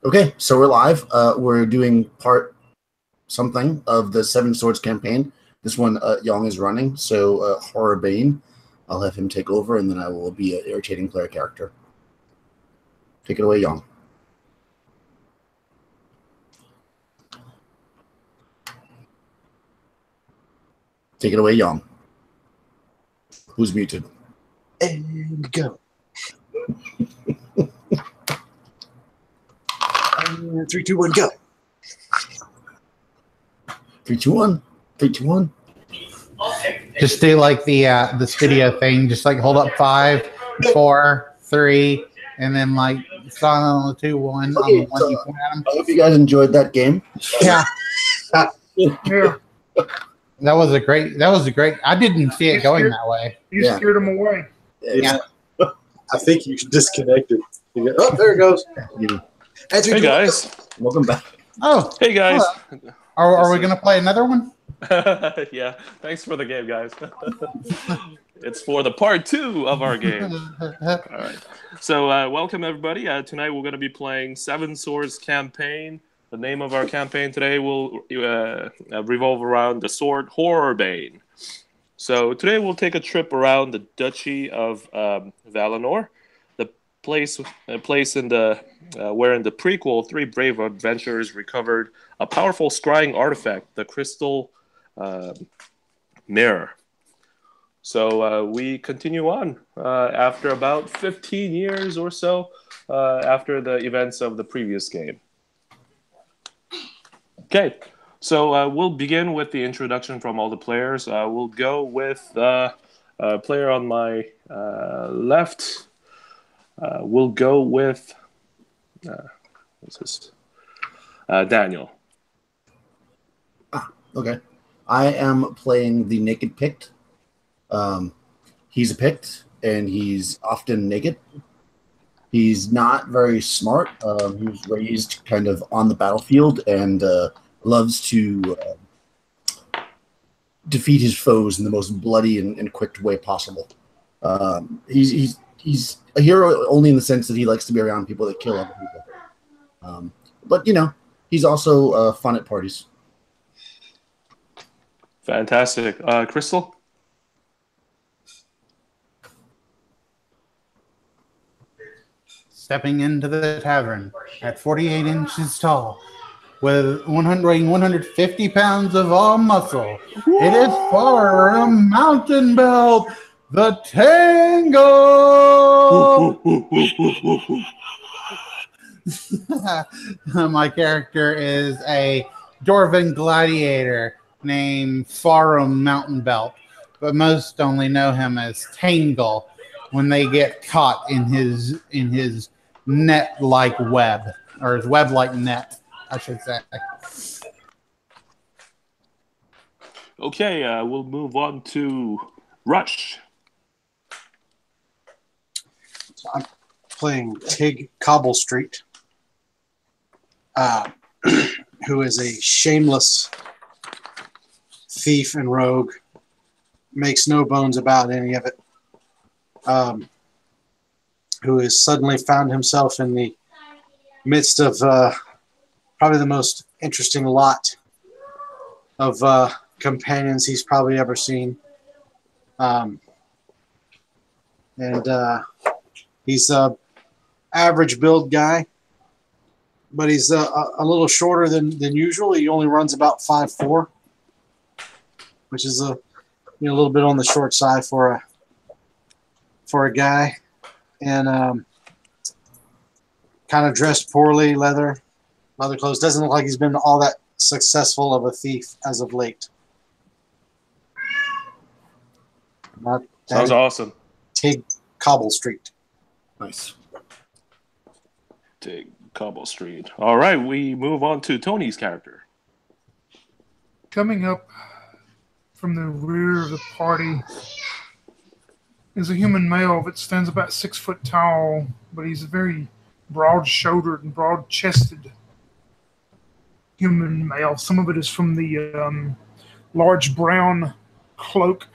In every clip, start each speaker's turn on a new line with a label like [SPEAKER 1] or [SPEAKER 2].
[SPEAKER 1] Okay, so we're live. We're doing part something of the Seven Swords campaign. This one, Yong is running, so Horrorbane, I'll have him take over, and then I will be an irritating player character. Take it away, Yong. Take it away, Yong. Who's muted?
[SPEAKER 2] And go. 3, 2, 1, go.
[SPEAKER 1] 3, 2, 1. 3, 2, 1.
[SPEAKER 3] Just do like this video thing. Just like hold up 5, 4, 3, and then like sign on the 2, 1
[SPEAKER 1] Okay,
[SPEAKER 3] on the one
[SPEAKER 1] so,
[SPEAKER 3] you point at them.
[SPEAKER 1] I hope you guys enjoyed that game.
[SPEAKER 3] Yeah,
[SPEAKER 4] Yeah,
[SPEAKER 3] that was a great. I didn't see it going that way.
[SPEAKER 4] you
[SPEAKER 1] Yeah.
[SPEAKER 4] scared him away.
[SPEAKER 3] Yeah.
[SPEAKER 2] I think you disconnected. Oh, there it goes.
[SPEAKER 5] Hey guys.
[SPEAKER 1] Welcome back.
[SPEAKER 3] Oh,
[SPEAKER 5] Hey guys.
[SPEAKER 3] are we gonna play another one?
[SPEAKER 5] Yeah, thanks for the game, guys. It's for the part 2 of our game. All right. So welcome everybody. Tonight we're going to be playing Seven Swords campaign. The name of our campaign today will revolve around the sword Horrorbane. So today we'll take a trip around the Duchy of Valinor, the place in the where in the prequel 3 brave adventurers recovered a powerful scrying artifact, the crystal mirror. So we continue on after about 15 years or so after the events of the previous game. Okay, so we'll begin with the introduction from all the players. We'll go with player on my left. We'll go with what's this? Daniel.
[SPEAKER 1] Okay. I am playing the Naked Pict. He's a Pict, and he's often naked. He's not very smart. He was raised kind of on the battlefield and loves to defeat his foes in the most bloody and quick way possible. He's a hero only in the sense that he likes to be around people that kill other people. But, you know, he's also fun at parties.
[SPEAKER 5] Fantastic. Crystal?
[SPEAKER 3] Stepping into the tavern at 48 inches tall, with 150 pounds of all muscle. Whoa! It is for a mountain belt, the Tango. My character is a Dwarven gladiator named Farum Mountain Belt, but most only know him as Tangle when they get caught in his net-like web, or his web-like net, I should say.
[SPEAKER 5] Okay, we'll move on to Rush.
[SPEAKER 2] I'm playing Tig Cobblestreet, who is a shameless thief and rogue, makes no bones about any of it, who has suddenly found himself in the midst of probably the most interesting lot of companions he's probably ever seen. He's a average build guy, but he's a little shorter than usual. He only runs about 5'4", which is a little bit on the short side for a guy, and kind of dressed poorly, leather clothes. Doesn't look like he's been all that successful of a thief as of late.
[SPEAKER 5] Sounds awesome.
[SPEAKER 2] Tig Cobblestreet.
[SPEAKER 1] Nice.
[SPEAKER 5] Tig Cobblestreet. All right, we move on to Tony's character.
[SPEAKER 4] Coming up from the rear of the party is a human male that stands about 6 foot tall, but he's a very broad-shouldered and broad-chested human male. Some of it is from the large brown cloak,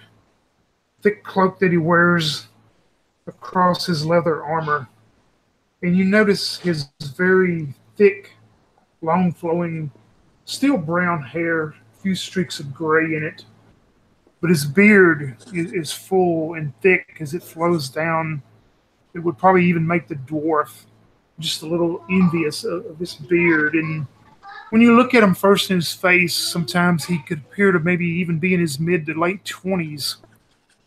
[SPEAKER 4] thick cloak that he wears across his leather armor. And you notice his very thick, long flowing, still brown hair, a few streaks of gray in it. But his beard is full and thick as it flows down. It would probably even make the dwarf just a little envious of this beard. And when you look at him first in his face, sometimes he could appear to maybe even be in his mid to late 20s.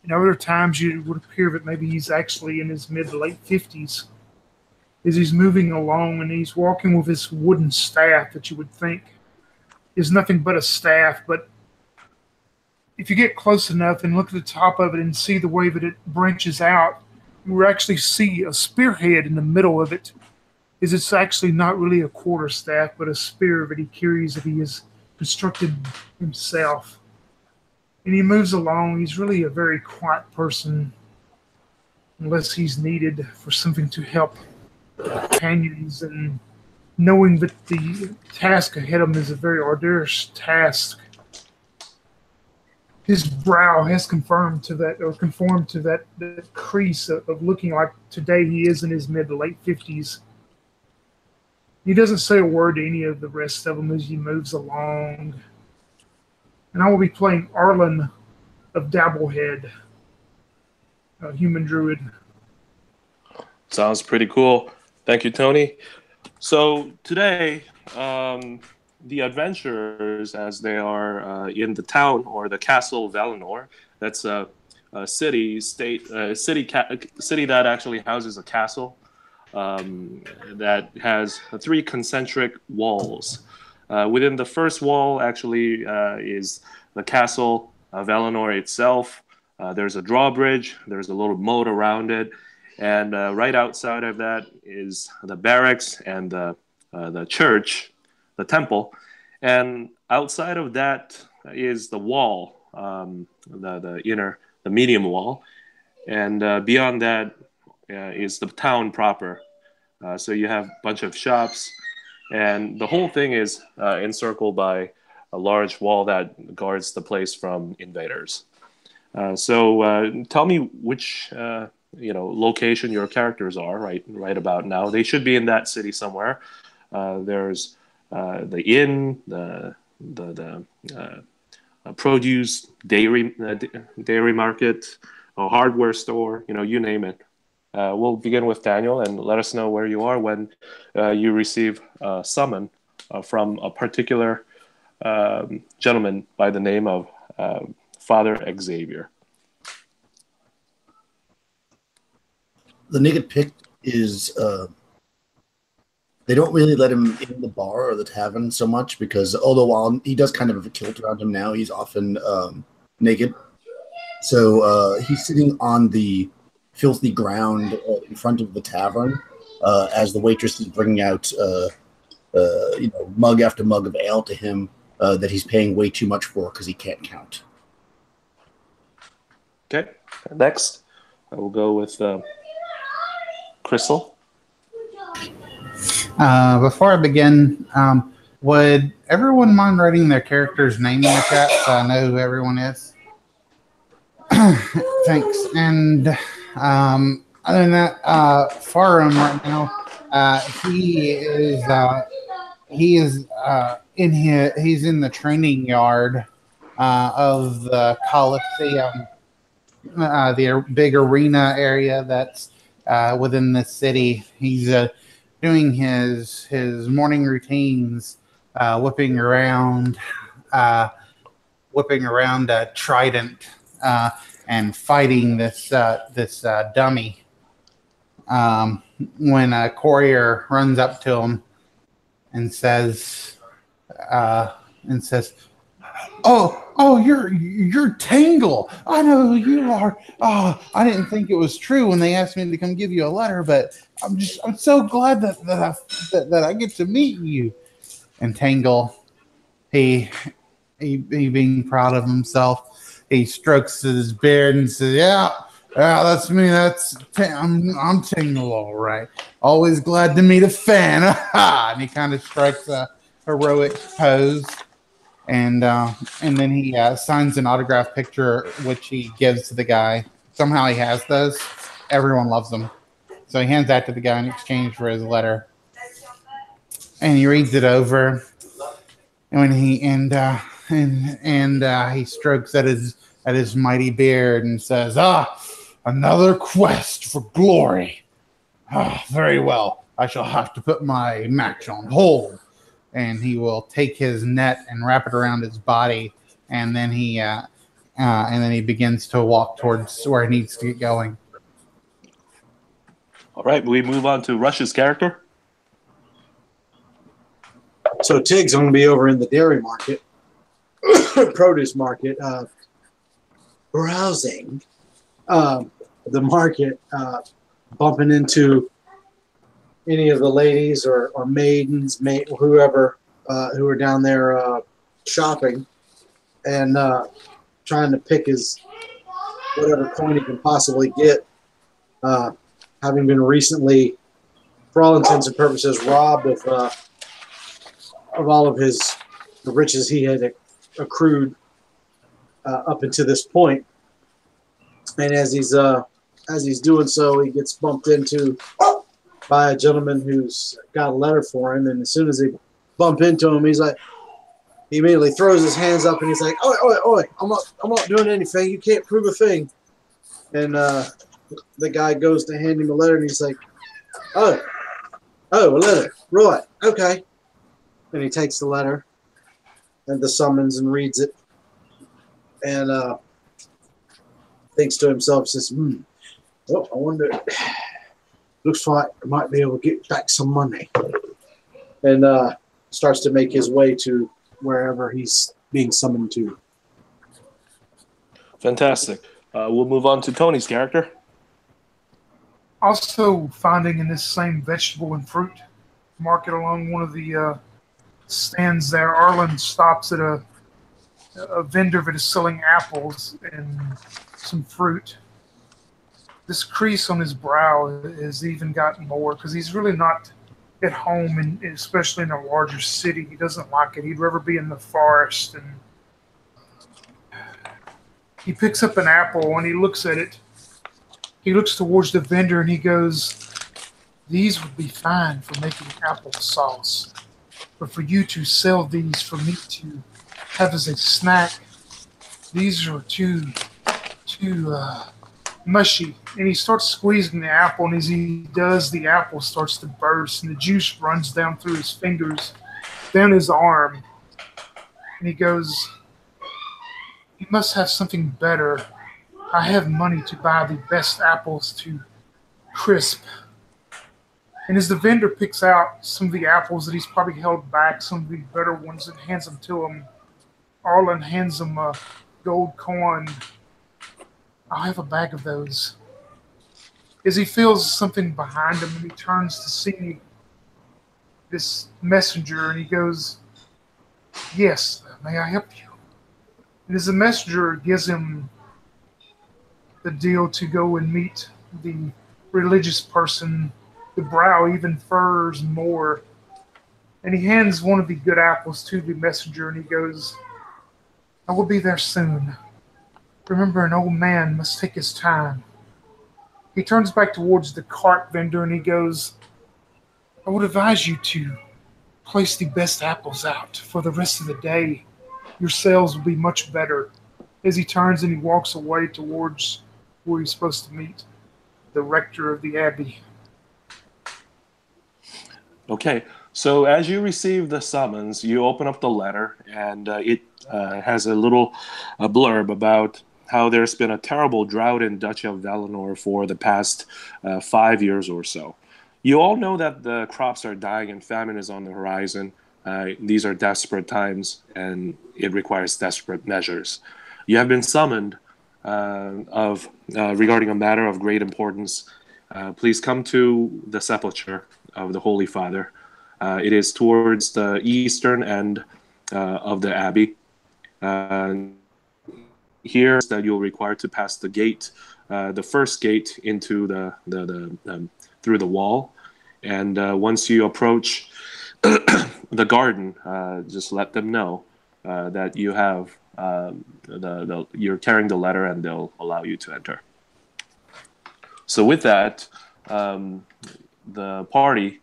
[SPEAKER 4] And other times you would appear that maybe he's actually in his mid to late 50s. As he's moving along and he's walking with this wooden staff that you would think is nothing but a staff, but if you get close enough and look at the top of it and see the way that it branches out, you will actually see a spearhead in the middle of it. Is it's actually not really a quarterstaff, but a spear that he carries that he has constructed himself. And he moves along. He's really a very quiet person, unless he's needed for something to help companions, and knowing that the task ahead of him is a very arduous task. His brow has conformed to that crease of looking like today he is in his mid to late 50s. He doesn't say a word to any of the rest of them as he moves along. And I will be playing Arlen of Dabblehead, a human druid.
[SPEAKER 5] Sounds pretty cool. Thank you, Tony. So today, the adventurers, as they are in the town or the castle of Valinor, that's a city that actually houses a castle that has 3 concentric walls. Within the first wall, actually, is the castle of Valinor itself. There's a drawbridge. There's a little moat around it. And right outside of that is the barracks and the church, the temple. And outside of that is the wall, the medium wall. And beyond that is the town proper. So you have a bunch of shops. And the whole thing is encircled by a large wall that guards the place from invaders. So tell me which location your characters are right about now. They should be in that city somewhere. There's the inn, the produce dairy market, a hardware store. You name it. We'll begin with Daniel, and let us know where you are when you receive a summon from a particular gentleman by the name of Father Xavier.
[SPEAKER 1] The Naked Pick is they don't really let him in the bar or the tavern so much, because although while he does kind of have a kilt around him now, he's often naked. So he's sitting on the filthy ground in front of the tavern as the waitress is bringing out mug after mug of ale to him that he's paying way too much for because he can't count.
[SPEAKER 5] Okay, next I will go with Crystal.
[SPEAKER 3] Before I begin, would everyone mind writing their character's name in the chat so I know who everyone is? Thanks. And other than that, Farum right now, he's in the training yard of the Coliseum, the big arena area that's within the city. He's doing his morning routines, whipping around a trident and fighting this dummy. When a courier runs up to him and says, "Oh, you're Tangle. I know who you are. Oh, I didn't think it was true when they asked me to come give you a letter, but I'm so glad that I get to meet you." And Tangle, he being proud of himself, he strokes his beard and says, "Yeah, that's me. I'm Tangle, all right. Always glad to meet a fan." And he kind of strikes a heroic pose. And then he signs an autograph picture, which he gives to the guy. Somehow he has those. Everyone loves them. So he hands that to the guy in exchange for his letter. and he reads it over. And when he he strokes at his mighty beard and says, another quest for glory. Very well. I shall have to put my match on hold. And he will take his net and wrap it around his body, and then he begins to walk towards where he needs to get going.
[SPEAKER 5] All right, we move on to Rush's character.
[SPEAKER 2] So Tig's going to be over in the dairy market, produce market, browsing the market, bumping into any of the ladies or maidens, whoever who are down there shopping, and trying to pick his whatever coin he can possibly get, having been recently, for all intents and purposes, robbed of all of the riches he had accrued up until this point. And as he's doing so, he gets bumped into by a gentleman who's got a letter for him. And as soon as they bump into him, he immediately throws his hands up and he's like, "Oi, oi, oi! I'm not doing anything. You can't prove a thing." And the guy goes to hand him a letter, and he's like, "Oh, a letter, right? Okay." And he takes the letter and the summons and reads it, and thinks to himself, says, well, I wonder, looks like I might be able to get back some money. And starts to make his way to wherever he's being summoned to.
[SPEAKER 5] Fantastic. We'll move on to Tony's character.
[SPEAKER 4] Also finding in this same vegetable and fruit market along one of the stands there, Arlen stops at a vendor that is selling apples and some fruit. This crease on his brow has even gotten more because he's really not at home, and especially in a larger city. He doesn't like it. He'd rather be in the forest. And he picks up an apple and he looks at it. He looks towards the vendor and he goes, "These would be fine for making applesauce, but for you to sell these for me to have as a snack, these are too mushy." And he starts squeezing the apple, and as he does, the apple starts to burst, and the juice runs down through his fingers, down his arm. And he goes, "You must have something better. I have money to buy the best apples to crisp." And as the vendor picks out some of the apples that he's probably held back, some of the better ones, and hands them to him, Arlen hands him a gold coin. "I'll have a bag of those." As he feels something behind him, and he turns to see this messenger, and he goes, "Yes, may I help you?" And as the messenger gives him the deal to go and meet the religious person, the brow even furs more. And he hands one of the good apples to the messenger, and he goes, "I will be there soon. Remember, an old man must take his time." He turns back towards the cart vendor and he goes, "I would advise you to place the best apples out for the rest of the day. Your sales will be much better." As he turns and he walks away towards where he's supposed to meet the rector of the abbey.
[SPEAKER 5] Okay, so as you receive the summons, you open up the letter, and it has a little blurb about how there's been a terrible drought in Duchy of Valinor for the past 5 years or so. You all know that the crops are dying and famine is on the horizon. These are desperate times, and it requires desperate measures. You have been summoned regarding a matter of great importance. Please come to the sepulchre of the Holy Father. It is towards the eastern end of the abbey. Here that you'll require to pass the gate, the first gate into the through the wall, and once you approach the garden, just let them know that you have you're carrying the letter, and they'll allow you to enter. So with that, the party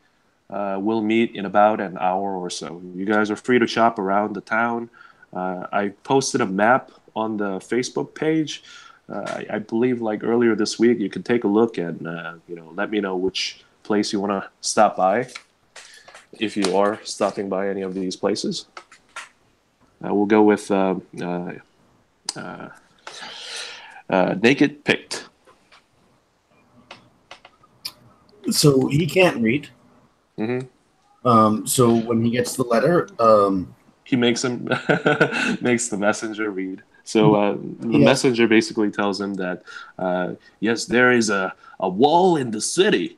[SPEAKER 5] we'll meet in about an hour or so. You guys are free to shop around the town. I posted a map on the Facebook page. I believe like earlier this week. You can take a look and let me know which place you want to stop by. If you are stopping by any of these places, we'll go with Naked Picked.
[SPEAKER 1] So he can't read.
[SPEAKER 5] Mm-hmm.
[SPEAKER 1] So when he gets the letter,
[SPEAKER 5] he makes the messenger read. So the messenger basically tells him that yes, there is a wall in the city.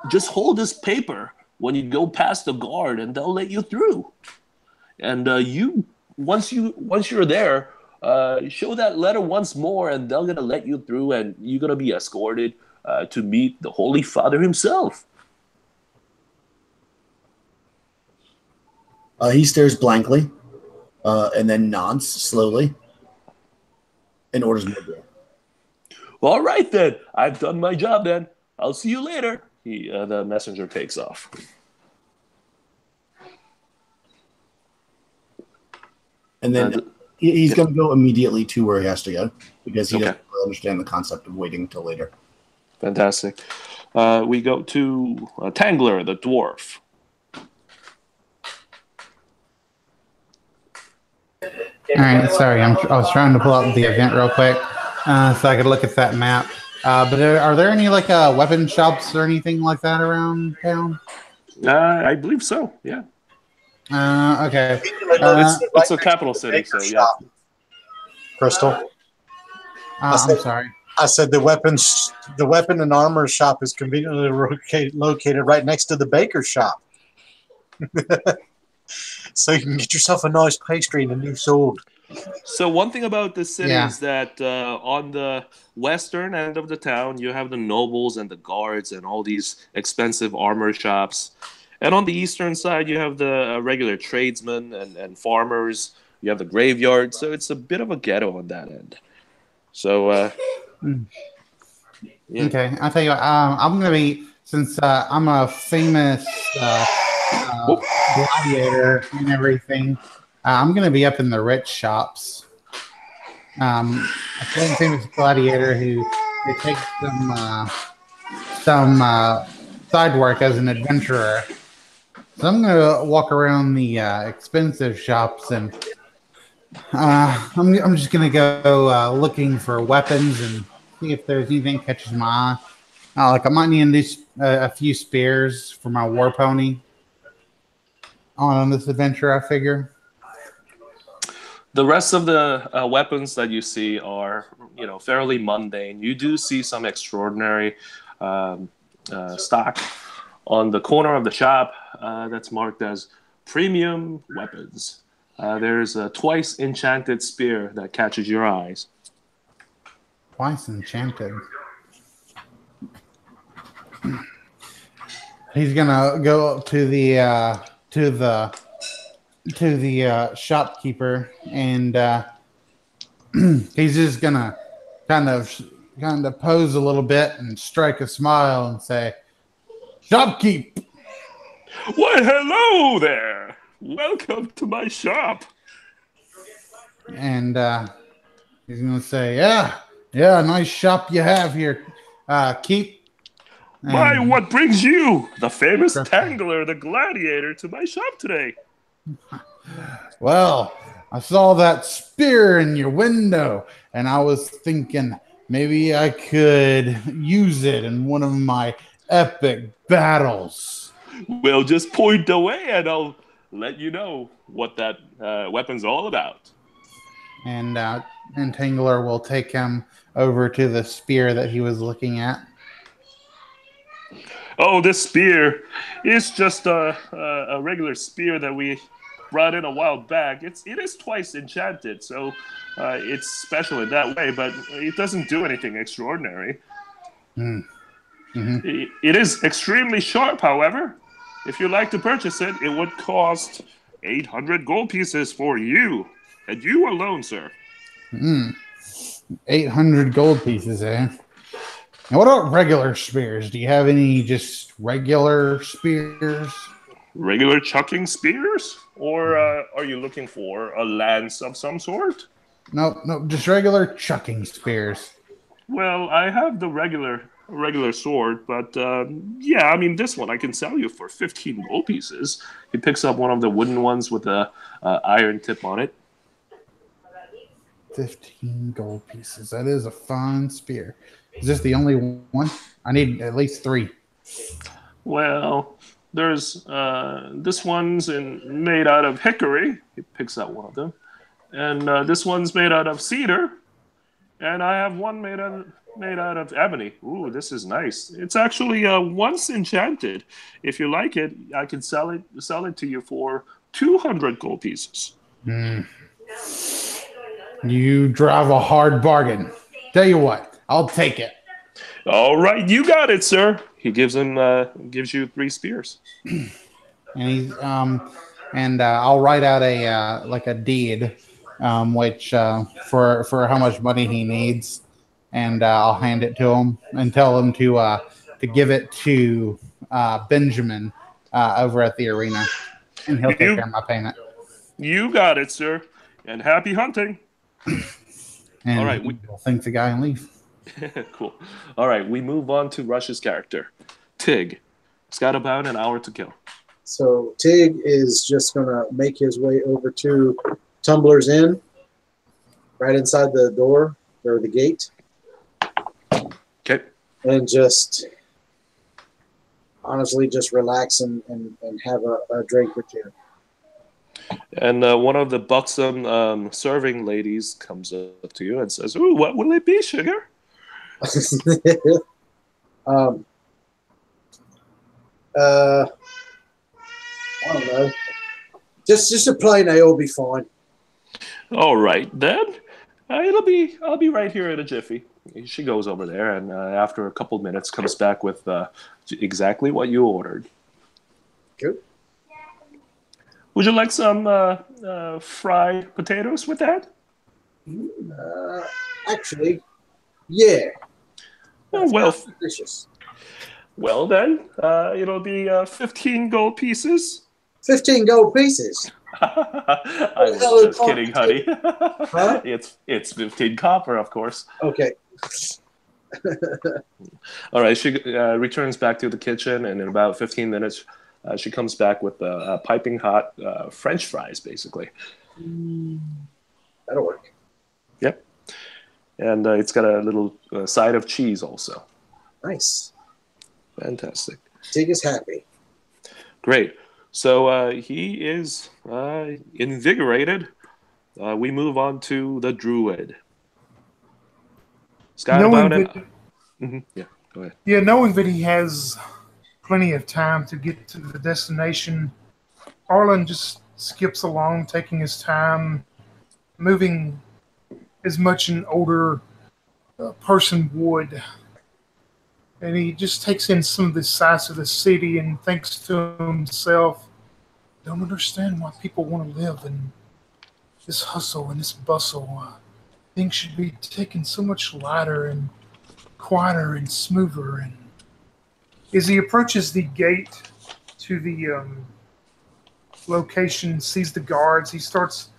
[SPEAKER 5] Just hold this paper when you go past the guard, and they'll let you through. And once you're there, show that letter once more, and they're gonna let you through, and you're gonna be escorted to meet the Holy Father himself.
[SPEAKER 1] He stares blankly, and then nods slowly, and orders more beer.
[SPEAKER 5] All right then, I've done my job. Then I'll see you later. The messenger takes off.
[SPEAKER 1] And then he's going to go immediately to where he has to go because he doesn't really understand the concept of waiting until later.
[SPEAKER 5] Fantastic. We go to Tangler, the dwarf.
[SPEAKER 3] All right, sorry, I was trying to pull up the event real quick so I could look at that map. But are there any like weapon shops or anything like that around town?
[SPEAKER 5] I believe so. Yeah.
[SPEAKER 3] Okay.
[SPEAKER 5] It's a capital city, so yeah.
[SPEAKER 2] Crystal.
[SPEAKER 3] I'm sorry.
[SPEAKER 2] I said the weapon and armor shop is conveniently located right next to the baker shop. So you can get yourself a nice pastry and a new sword.
[SPEAKER 5] So one thing about this city is that on the western end of the town, you have the nobles and the guards and all these expensive armor shops. And on the eastern side, you have the regular tradesmen and farmers. You have the graveyard. So it's a bit of a ghetto on that end. So, yeah.
[SPEAKER 3] Okay, I'll tell you what, I'm going to be, since I'm a famous gladiator and everything, I'm going to be up in the rich shops. A famous gladiator who takes some side work as an adventurer. So I'm going to walk around the expensive shops, and I'm just going to go looking for weapons and see if there's anything catches my eye. Like I might need a few spears for my war pony on this adventure, I figure.
[SPEAKER 5] The rest of the weapons that you see are, fairly mundane. You do see some extraordinary stock on the corner of the shop that's marked as premium weapons. There's a twice enchanted spear that catches your eyes.
[SPEAKER 3] Twice enchanted. He's gonna go up to the shopkeeper, and he's just gonna kind of pose a little bit and strike a smile and say, "Shopkeep."
[SPEAKER 5] Why, hello there! Welcome to my shop.
[SPEAKER 3] And he's gonna say, "Yeah, nice shop you have here. Keep."
[SPEAKER 5] Why, what brings you, the famous Tangler, the gladiator, to my shop today?
[SPEAKER 3] Well, I saw that spear in your window, and I was thinking maybe I could use it in one of my epic battles.
[SPEAKER 5] Well, just point away, and I'll let you know what that weapon's all about.
[SPEAKER 3] And Tangler will take him over to the spear that he was looking at.
[SPEAKER 5] Oh, this spear is just a regular spear that we brought in a while back. It is twice enchanted, so it's special in that way, but it doesn't do anything extraordinary.
[SPEAKER 3] Mm-hmm.
[SPEAKER 5] It is extremely sharp, however. If you'd like to purchase it, it would cost 800 gold pieces for you, and you alone, sir.
[SPEAKER 3] 800 gold pieces, eh? And what about regular spears? Do you have any just regular spears?
[SPEAKER 5] Regular chucking spears? Or are you looking for a lance of some sort?
[SPEAKER 3] No, just regular chucking spears.
[SPEAKER 5] Well, I have the regular sword, but yeah, I mean this one I can sell you for 15 gold pieces. He picks up one of the wooden ones with a iron tip on it.
[SPEAKER 3] 15 gold pieces. That is a fine spear. Is this the only one? I need at least 3.
[SPEAKER 5] Well, there's this one's made out of hickory. He picks out one of them, and this one's made out of cedar. And I have one made out of ebony. Ooh, this is nice. It's actually once enchanted. If you like it, I can sell it to you for 200 gold pieces.
[SPEAKER 3] You drive a hard bargain. Tell you what, I'll take it.
[SPEAKER 5] All right, you got it, sir. He gives you 3 spears.
[SPEAKER 3] And I'll write out a deed, which for how much money he needs, and I'll hand it to him and tell him to give it to Benjamin over at the arena, and he'll take care of my payment.
[SPEAKER 5] You got it, sir. And happy hunting.
[SPEAKER 3] And
[SPEAKER 5] all right,
[SPEAKER 3] we'll thank the guy and leave.
[SPEAKER 5] Cool. All right, we move on to Rush's character, Tig. He's got about an hour to kill.
[SPEAKER 2] So Tig is just going to make his way over to Tumbler's Inn, right inside the door or the gate.
[SPEAKER 5] Okay.
[SPEAKER 2] And just honestly just relax and have a drink or two.
[SPEAKER 5] And one of the buxom serving ladies comes up to you and says, "Ooh, what will it be, sugar?"
[SPEAKER 2] I don't know. Just a plain ale will be fine.
[SPEAKER 5] All right, then. I'll be right here in a jiffy. She goes over there, and after a couple minutes, comes back with exactly what you ordered.
[SPEAKER 2] Good.
[SPEAKER 5] Would you like some fried potatoes with that?
[SPEAKER 2] Actually, yeah.
[SPEAKER 5] Oh, well,
[SPEAKER 2] delicious.
[SPEAKER 5] Well then, it'll be 15 gold pieces.
[SPEAKER 2] 15 gold pieces.
[SPEAKER 5] I was just kidding, honey.
[SPEAKER 2] Huh?
[SPEAKER 5] It's 15 copper, of course.
[SPEAKER 2] Okay.
[SPEAKER 5] All right, she returns back to the kitchen, and in about 15 minutes, she comes back with piping hot French fries, basically.
[SPEAKER 2] That'll work.
[SPEAKER 5] Yep. And it's got a little side of cheese also.
[SPEAKER 2] Nice.
[SPEAKER 5] Fantastic.
[SPEAKER 2] Tig is happy.
[SPEAKER 5] Great. So he is invigorated. We move on to the druid. Yeah, go ahead.
[SPEAKER 4] Yeah, knowing that he has plenty of time to get to the destination, Arlen just skips along, taking his time, moving as much an older person would. And he just takes in some of the sights of the city and thinks to himself, don't understand why people want to live in this hustle and this bustle. Things should be taken so much lighter and quieter and smoother. And as he approaches the gate to the location, sees the guards, he starts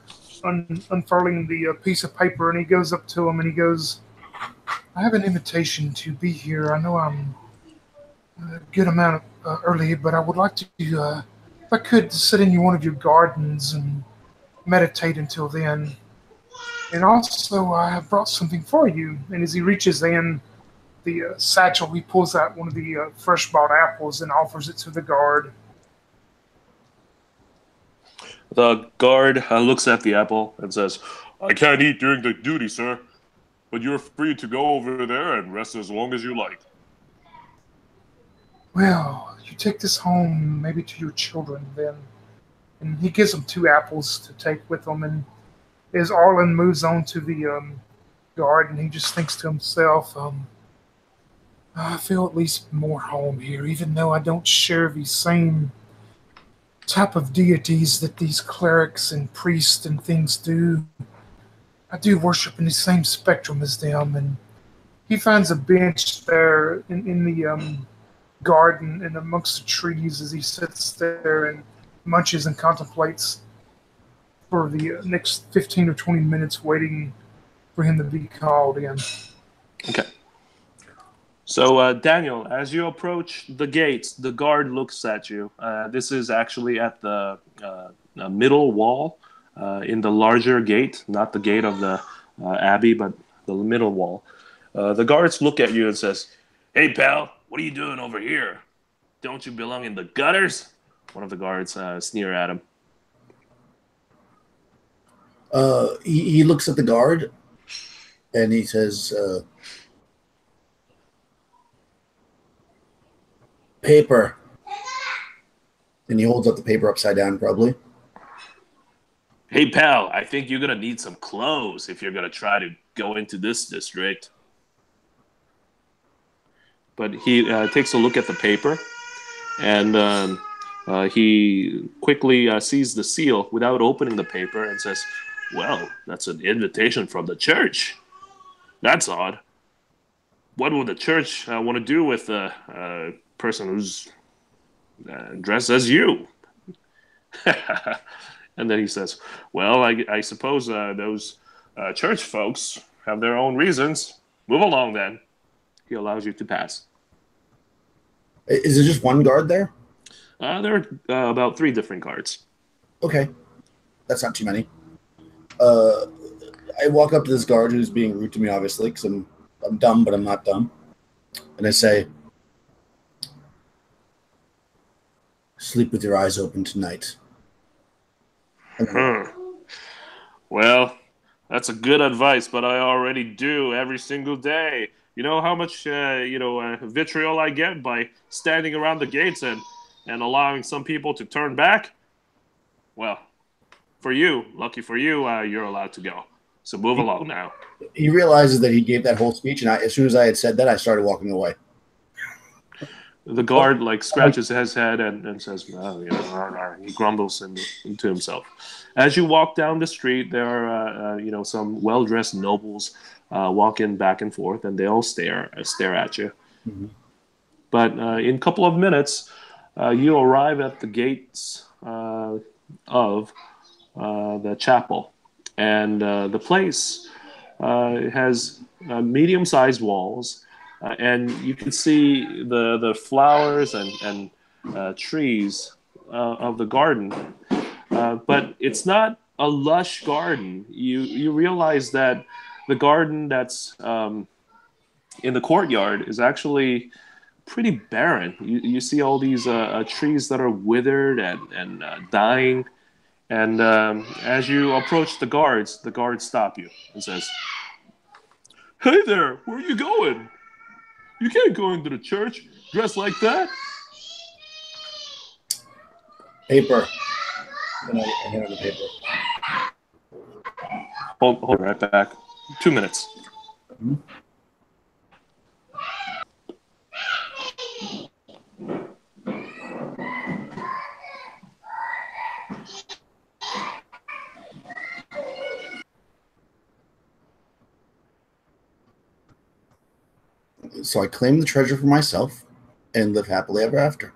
[SPEAKER 4] unfurling the piece of paper, and he goes up to him and he goes, I have an invitation to be here. I know I'm a good amount early, but I would like to, if I could, sit in one of your gardens and meditate until then. And also, I have brought something for you. And as he reaches in the satchel, he pulls out one of the fresh bought apples and offers it to the guard.
[SPEAKER 5] The guard looks at the apple and says, I can't eat during the duty, sir. But you're free to go over there and rest as long as you like.
[SPEAKER 4] Well, you take this home, maybe to your children then. And he gives them 2 apples to take with them. And as Arlen moves on to the garden, he just thinks to himself, I feel at least more home here, even though I don't share the same type of deities that these clerics and priests and things do. I do worship in the same spectrum as them, and he finds a bench there in the garden and amongst the trees as he sits there and munches and contemplates for the next 15 or 20 minutes, waiting for him to be called in.
[SPEAKER 5] Okay. So, Daniel, as you approach the gates, the guard looks at you. This is actually at the middle wall in the larger gate, not the gate of the abbey, but the middle wall. The guards look at you and says, "Hey, pal, what are you doing over here? Don't you belong in the gutters?" One of the guards sneer at him.
[SPEAKER 1] He looks at the guard and he says, paper. And he holds up the paper upside down, probably.
[SPEAKER 5] "Hey, pal, I think you're going to need some clothes if you're going to try to go into this district." But he takes a look at the paper, and he quickly sees the seal without opening the paper and says, "Well, that's an invitation from the church. That's odd. What would the church want to do with a person who's dressed as you?" And then he says, "Well, I suppose those church folks have their own reasons. Move along, then." He allows you to pass.
[SPEAKER 1] Is there just one guard there?
[SPEAKER 5] There are about 3 different guards.
[SPEAKER 1] Okay. That's not too many. I walk up to this guard who's being rude to me, obviously, because I'm dumb, but I'm not dumb. And I say, sleep with your eyes open tonight.
[SPEAKER 5] Well, that's a good advice, but I already do every single day. You know how much vitriol I get by standing around the gates and allowing some people to turn back? Well, for you, lucky for you, you're allowed to go. So move along now.
[SPEAKER 1] He realizes that he gave that whole speech, and as soon as I had said that, I started walking away.
[SPEAKER 5] The guard scratches his head and says, "Well, he grumbles into himself." As you walk down the street, there are some well-dressed nobles walking back and forth, and they all stare at you.
[SPEAKER 1] Mm-hmm.
[SPEAKER 5] But in a couple of minutes, you arrive at the gates of the chapel, and the place has medium-sized walls. And you can see the flowers and trees of the garden, but it's not a lush garden. You realize that the garden that's in the courtyard is actually pretty barren. You see all these trees that are withered and dying. And as you approach the guards stop you and says, "Hey there, where are you going? You can't go into the church dressed like that."
[SPEAKER 1] Paper. And I hand him the paper.
[SPEAKER 5] Hold right back. 2 minutes.
[SPEAKER 1] Mm-hmm. So I claim the treasure for myself and live happily ever after.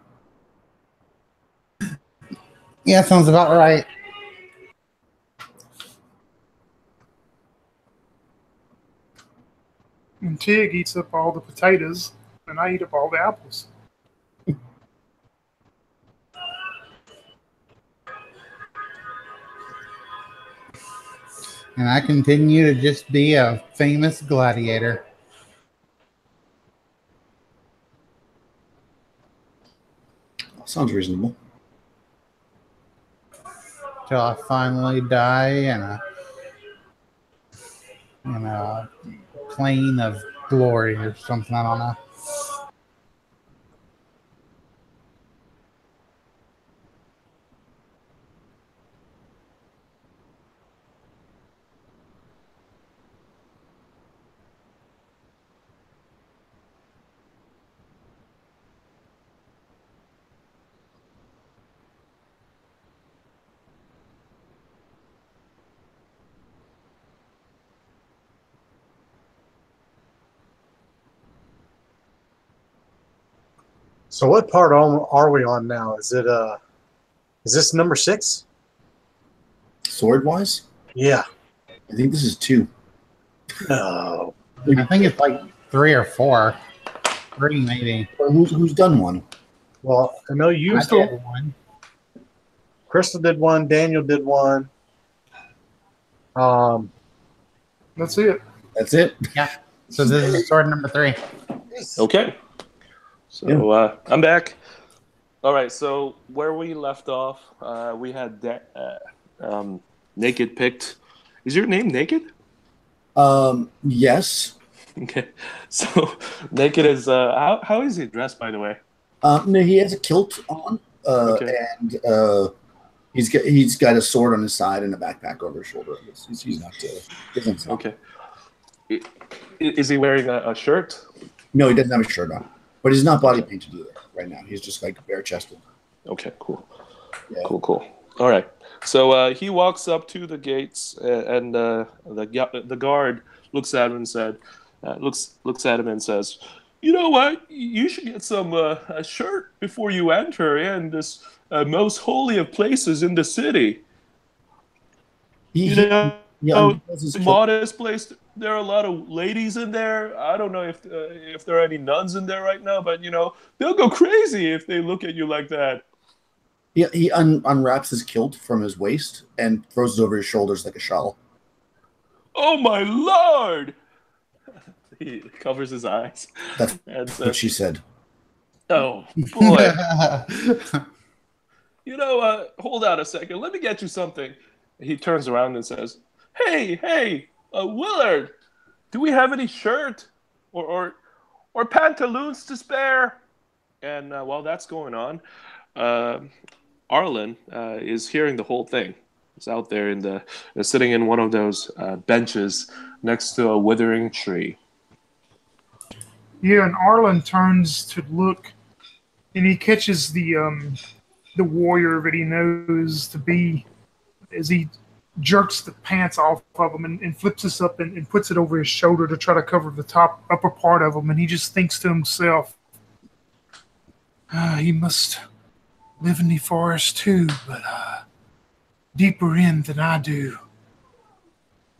[SPEAKER 3] Yeah, sounds about right.
[SPEAKER 4] And Tig eats up all the potatoes, and I eat up all the apples.
[SPEAKER 3] And I continue to just be a famous gladiator.
[SPEAKER 1] Sounds reasonable.
[SPEAKER 3] Till I finally die in a plane of glory or something. I don't know.
[SPEAKER 2] So what part are we on now? Is this number 6?
[SPEAKER 1] Sword wise,
[SPEAKER 2] Yeah.
[SPEAKER 1] I think this is 2.
[SPEAKER 2] No.
[SPEAKER 3] I think it's like 3 or 4. 3 maybe.
[SPEAKER 1] Or who's done one?
[SPEAKER 2] Well, I know you.
[SPEAKER 3] I did one.
[SPEAKER 2] Crystal did one. Daniel did one.
[SPEAKER 4] That's it.
[SPEAKER 1] That's it.
[SPEAKER 3] Yeah. So this is sword number 3.
[SPEAKER 5] Okay. So I'm back. All right. So where we left off, we had Naked picked. Is your name Naked?
[SPEAKER 1] Yes.
[SPEAKER 5] Okay. So Naked is how is he dressed, by the way?
[SPEAKER 1] No, he has a kilt on.
[SPEAKER 5] Okay.
[SPEAKER 1] And he's got a sword on his side and a backpack over his shoulder. He's not.
[SPEAKER 5] Okay. Is he wearing a shirt?
[SPEAKER 1] No, he doesn't have a shirt on, but he's not body painted either right now. He's just like bare chested.
[SPEAKER 5] Okay. Cool.
[SPEAKER 1] Yeah.
[SPEAKER 5] Cool. All right. So he walks up to the gates, and the guard looks at him and looks at him and says, "You know what? You should get some a shirt before you enter in this most holy of places in the city. Modest place. There are a lot of ladies in there. I don't know if there are any nuns in there right now, but they'll go crazy if they look at you like that."
[SPEAKER 1] He unwraps his kilt from his waist and throws it over his shoulders like a shawl.
[SPEAKER 5] "Oh my lord!" He covers his eyes.
[SPEAKER 1] That's what she said.
[SPEAKER 5] "Oh boy." Hold on a second. Let me get you something. He turns around and says, Hey, Willard, do we have any shirt or pantaloons to spare?" And while that's going on, Arlen is hearing the whole thing. He's out there sitting in one of those benches next to a withering tree.
[SPEAKER 4] Yeah, and Arlen turns to look, and he catches the warrior that he knows to be, as he jerks the pants off of him and flips this up and puts it over his shoulder to try to cover the upper part of him, and he just thinks to himself, he must live in the forest too, but deeper in than I do.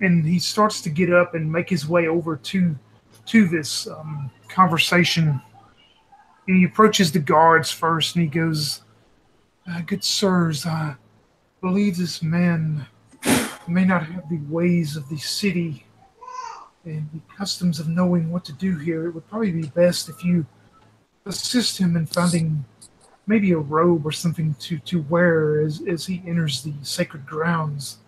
[SPEAKER 4] And he starts to get up and make his way over to this conversation. And he approaches the guards first, and he goes, "Good sirs, I believe this man may not have the ways of the city and the customs of knowing what to do here. It would probably be best if you assist him in finding maybe a robe or something to wear as he enters the sacred grounds."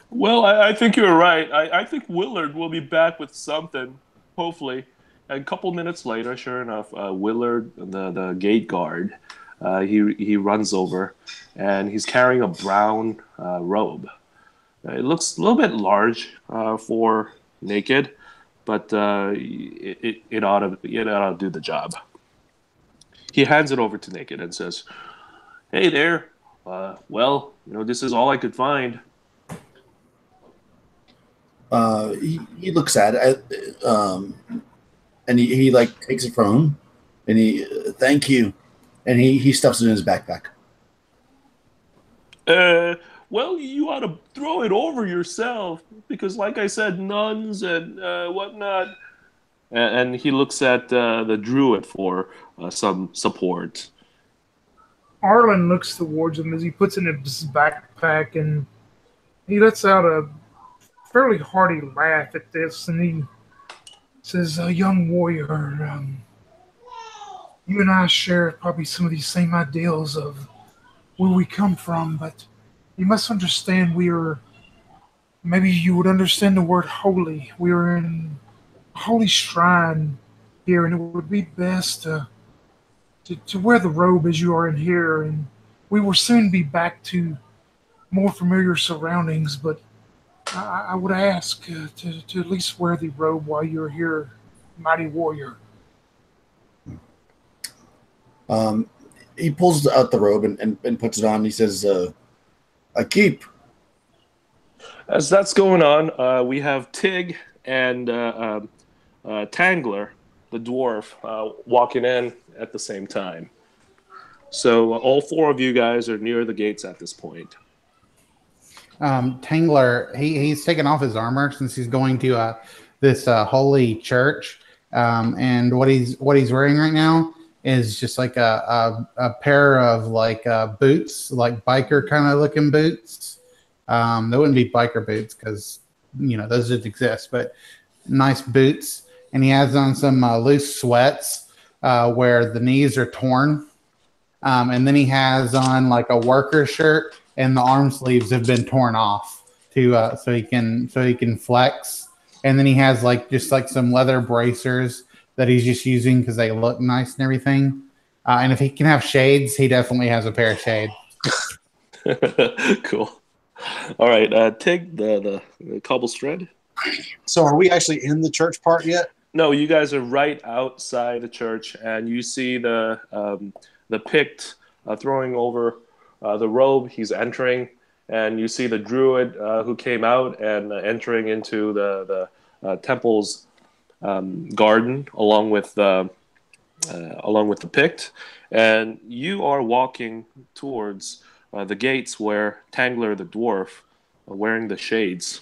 [SPEAKER 5] Well, I think you're right. I think Willard will be back with something, hopefully. And a couple minutes later, sure enough, Willard, the gate guard, he runs over, and he's carrying a brown robe. It looks a little bit large for Naked, but it ought to do the job. He hands it over to Naked and says, "Hey there. This is all I could find."
[SPEAKER 1] He looks at it, and he like takes it from him, and he thank you, and he stuffs it in his backpack.
[SPEAKER 5] Well, you ought to throw it over yourself because, like I said, nuns and whatnot. And he looks at the druid for some support.
[SPEAKER 4] Arlen looks towards him as he puts it in his backpack, and he lets out a fairly hearty laugh at this, and he says, "Young warrior, you and I share probably some of these same ideals of where we come from, but you must understand maybe you would understand the word holy. We are in a holy shrine here, and it would be best to wear the robe as you are in here, and we will soon be back to more familiar surroundings, but I would ask to at least wear the robe while you're here, mighty warrior."
[SPEAKER 1] He pulls out the robe and puts it on. He says, "I keep."
[SPEAKER 5] As that's going on, we have Tig and Tangler, the dwarf walking in at the same time. So all four of you guys are near the gates at this point.
[SPEAKER 3] Tangler, he's taken off his armor since he's going to this holy church, and what he's wearing right now is just like a pair of like boots, like biker kind of looking boots. They wouldn't be biker boots because those didn't exist, but nice boots. And he has on some loose sweats where the knees are torn, and then he has on like a worker shirt, and the arm sleeves have been torn off to so he can flex. And then he has like just like some leather bracers that he's just using because they look nice and everything. And if he can have shades, he definitely has a pair of shades.
[SPEAKER 5] Cool. All right, Tig, the cobble thread.
[SPEAKER 2] So are we actually in the church part yet?
[SPEAKER 5] No, you guys are right outside the church, and you see the Pict throwing over the robe. He's entering, and you see the druid who came out and entering into the temple's garden along with the Pict, and you are walking towards the gates where Tangler the dwarf, wearing the shades,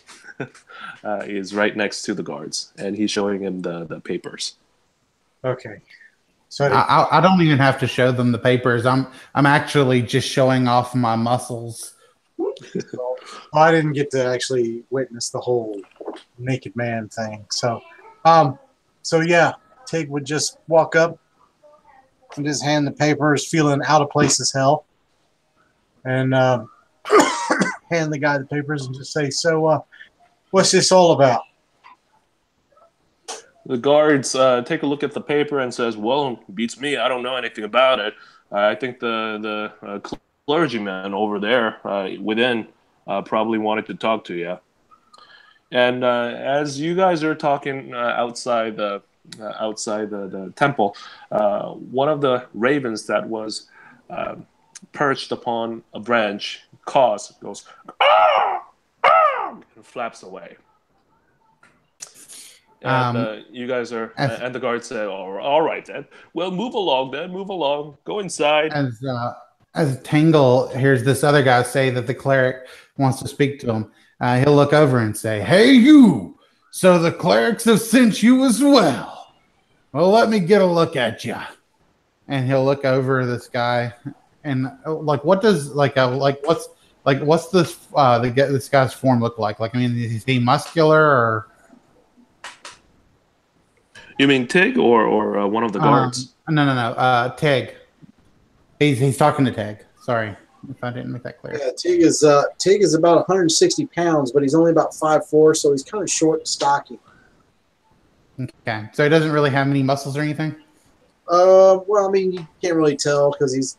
[SPEAKER 5] is right next to the guards, and he's showing him the papers.
[SPEAKER 2] Okay. So
[SPEAKER 3] I don't even have to show them the papers. I'm actually just showing off my muscles.
[SPEAKER 2] Well, I didn't get to actually witness the whole naked man thing. So yeah, Tig would just walk up and just hand the papers, feeling out of place as hell, and hand the guy the papers and just say, "So, what's this all about?"
[SPEAKER 5] The guards take a look at the paper and says, "Well, beats me. I don't know anything about it. I think the clergyman over there within probably wanted to talk to you." And as you guys are talking outside the temple, one of the ravens that was perched upon a branch goes, "Ah! Ah!" and flaps away. And you guys are, and the guards say, "All right then. Well, move along then. Move along. Go inside."
[SPEAKER 3] As Tangle hears this other guy say that the cleric wants to speak to him, he'll look over and say, "Hey, you! So the clerics have sent you as well. Well, let me get a look at you." And he'll look over this guy, and what's this this guy's form look like? Like, I mean, is he muscular or?
[SPEAKER 5] You mean Tig or one of the guards?
[SPEAKER 3] No. Tig. He's talking to Tig. Sorry if I didn't make that clear.
[SPEAKER 2] Yeah, Tig is about 160 pounds, but he's only about 5'4", so he's kind of short and stocky.
[SPEAKER 3] Okay, so he doesn't really have many muscles or anything.
[SPEAKER 2] Well, I mean, you can't really tell because he's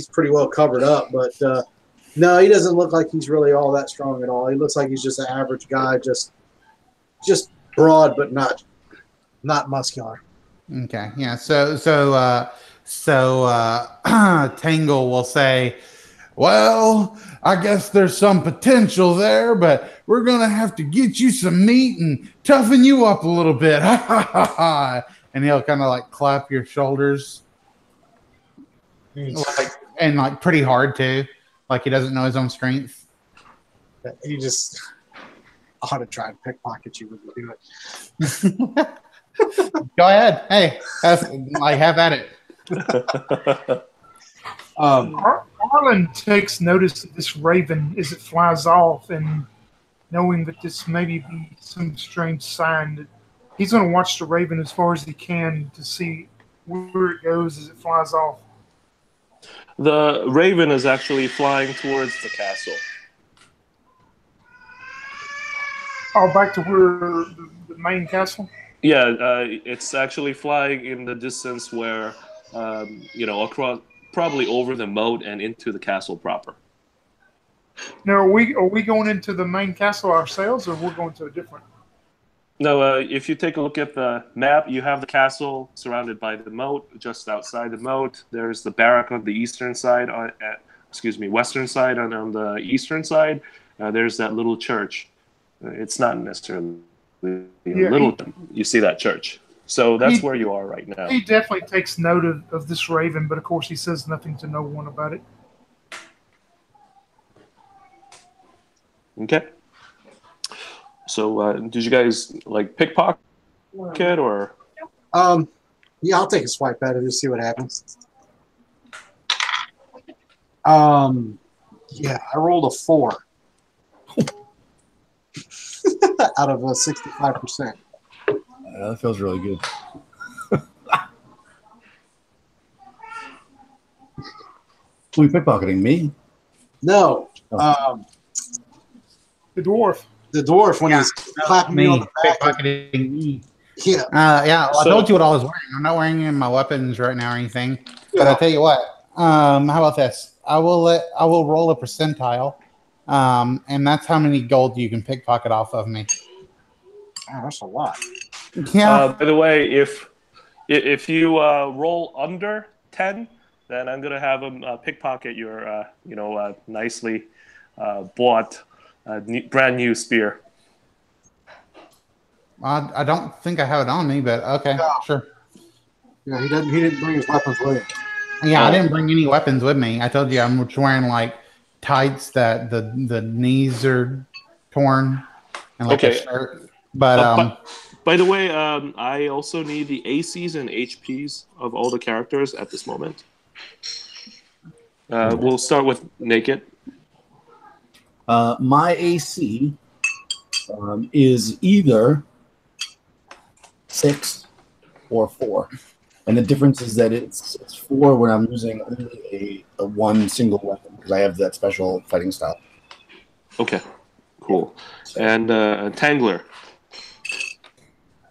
[SPEAKER 2] pretty well covered up, but no, he doesn't look like he's really all that strong at all. He looks like he's just an average guy, just broad, but not muscular.
[SPEAKER 3] Okay, yeah. So Tangle will say, "Well, I guess there's some potential there, but we're gonna have to get you some meat and toughen you up a little bit." Ha ha ha ha! And he'll kind of like clap your shoulders, like pretty hard too, like he doesn't know his own strength.
[SPEAKER 2] He just ought to try and pickpocket you when you do it.
[SPEAKER 3] Go ahead. Hey, have at it.
[SPEAKER 4] Arlen takes notice of this raven as it flies off, and knowing that this may be some strange sign, that he's going to watch the raven as far as he can to see where it goes as it flies off.
[SPEAKER 5] The raven is actually flying towards the castle.
[SPEAKER 4] Oh, back to where the main castle?
[SPEAKER 5] Yeah, it's actually flying in the distance where, across, probably over the moat and into the castle proper.
[SPEAKER 4] Now, are we going into the main castle ourselves, or we're going to a different?
[SPEAKER 5] No, if you take a look at the map, you have the castle surrounded by the moat. Just outside the moat, there's the barrack on the eastern side. Western side, and on the eastern side, there's that little church. It's not necessarily little. You see that church. So that's where you are right now.
[SPEAKER 4] He definitely takes note of this raven, but of course he says nothing to no one about it.
[SPEAKER 5] Okay. So did you guys like pickpocket or?
[SPEAKER 2] Yeah, I'll take a swipe at it and see what happens. Yeah, I rolled a 4 out of a 65%.
[SPEAKER 1] That feels really good. Who are you pickpocketing? Me?
[SPEAKER 2] No,
[SPEAKER 4] The dwarf.
[SPEAKER 2] the dwarf when he's clapping me on the back.
[SPEAKER 3] Pickpocketing me.
[SPEAKER 2] Yeah.
[SPEAKER 3] Yeah, well, I told you what I was wearing. I'm not wearing any of my weapons right now or anything. But I'll tell you what. How about this? I will roll a percentile, and that's how many gold you can pickpocket off of me.
[SPEAKER 2] Oh, that's a lot.
[SPEAKER 3] Yeah.
[SPEAKER 5] By the way, if you roll under 10, then I'm gonna have him pickpocket your nicely bought brand new spear.
[SPEAKER 3] I don't think I have it on me, but okay, sure.
[SPEAKER 2] Yeah, he didn't bring his weapons with him.
[SPEAKER 3] Yeah, I didn't bring any weapons with me. I told you I'm just wearing like tights that the knees are torn and like a shirt. But
[SPEAKER 5] by the way, I also need the ACs and HPs of all the characters at this moment. We'll start with Naked.
[SPEAKER 1] My AC is either 6 or 4. And the difference is that it's 4 when I'm using only a one single weapon because I have that special fighting style.
[SPEAKER 5] Okay, cool. And Tangler.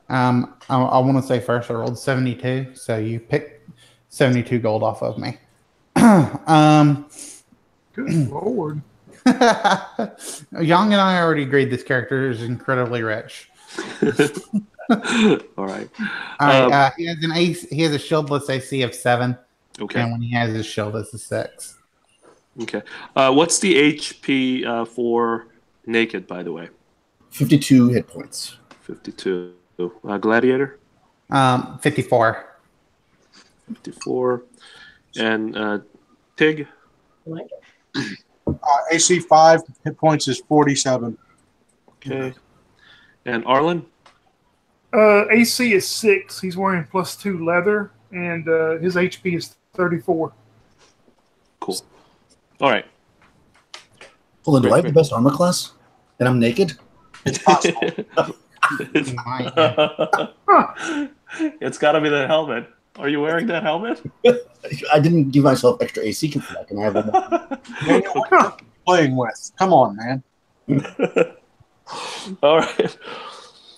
[SPEAKER 3] I want to say first I rolled 72, so you picked 72 gold off of me.
[SPEAKER 4] Good Lord.
[SPEAKER 3] Yong and I already agreed this character is incredibly rich.
[SPEAKER 5] All right.
[SPEAKER 3] He has an ace. He has a shieldless AC of 7.
[SPEAKER 5] Okay.
[SPEAKER 3] And when he has his shield, it's a 6.
[SPEAKER 5] Okay. What's the HP for Naked, by the way?
[SPEAKER 1] 52 hit points.
[SPEAKER 5] 52. Gladiator?
[SPEAKER 3] 54.
[SPEAKER 5] 54. And Tig?
[SPEAKER 2] AC 5, hit points is 47.
[SPEAKER 5] Okay. And Arlen?
[SPEAKER 4] AC is 6. He's wearing +2 leather, and his HP is 34.
[SPEAKER 5] Cool. All right.
[SPEAKER 1] Hold on, do I have the best armor class? And I'm naked?
[SPEAKER 2] It's possible.
[SPEAKER 5] It's got to be the helmet. Are you wearing that helmet?
[SPEAKER 1] I didn't give myself extra AC for that. Can I have one?
[SPEAKER 2] Daniel, what are you playing with? Come on, man.
[SPEAKER 5] All right.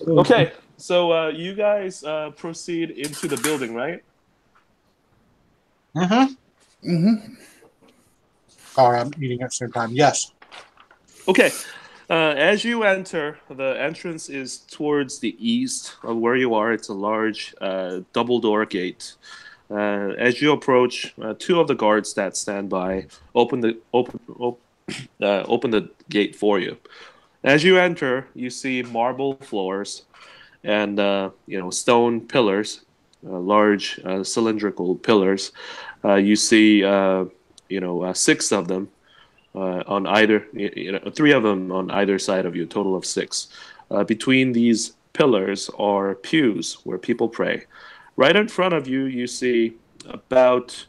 [SPEAKER 5] Okay. So you guys proceed into the building, right?
[SPEAKER 2] Sorry, I'm eating at the same time. Yes.
[SPEAKER 5] Okay. As you enter, the entrance is towards the east of where you are. It's a large double door gate. As you approach, 2 of the guards that stand by open the gate for you. As you enter, you see marble floors and stone pillars, large cylindrical pillars. You see 6 of them. On either, 3 of them on either side of you, a total of 6. Between these pillars are pews where people pray. Right in front of you, you see about,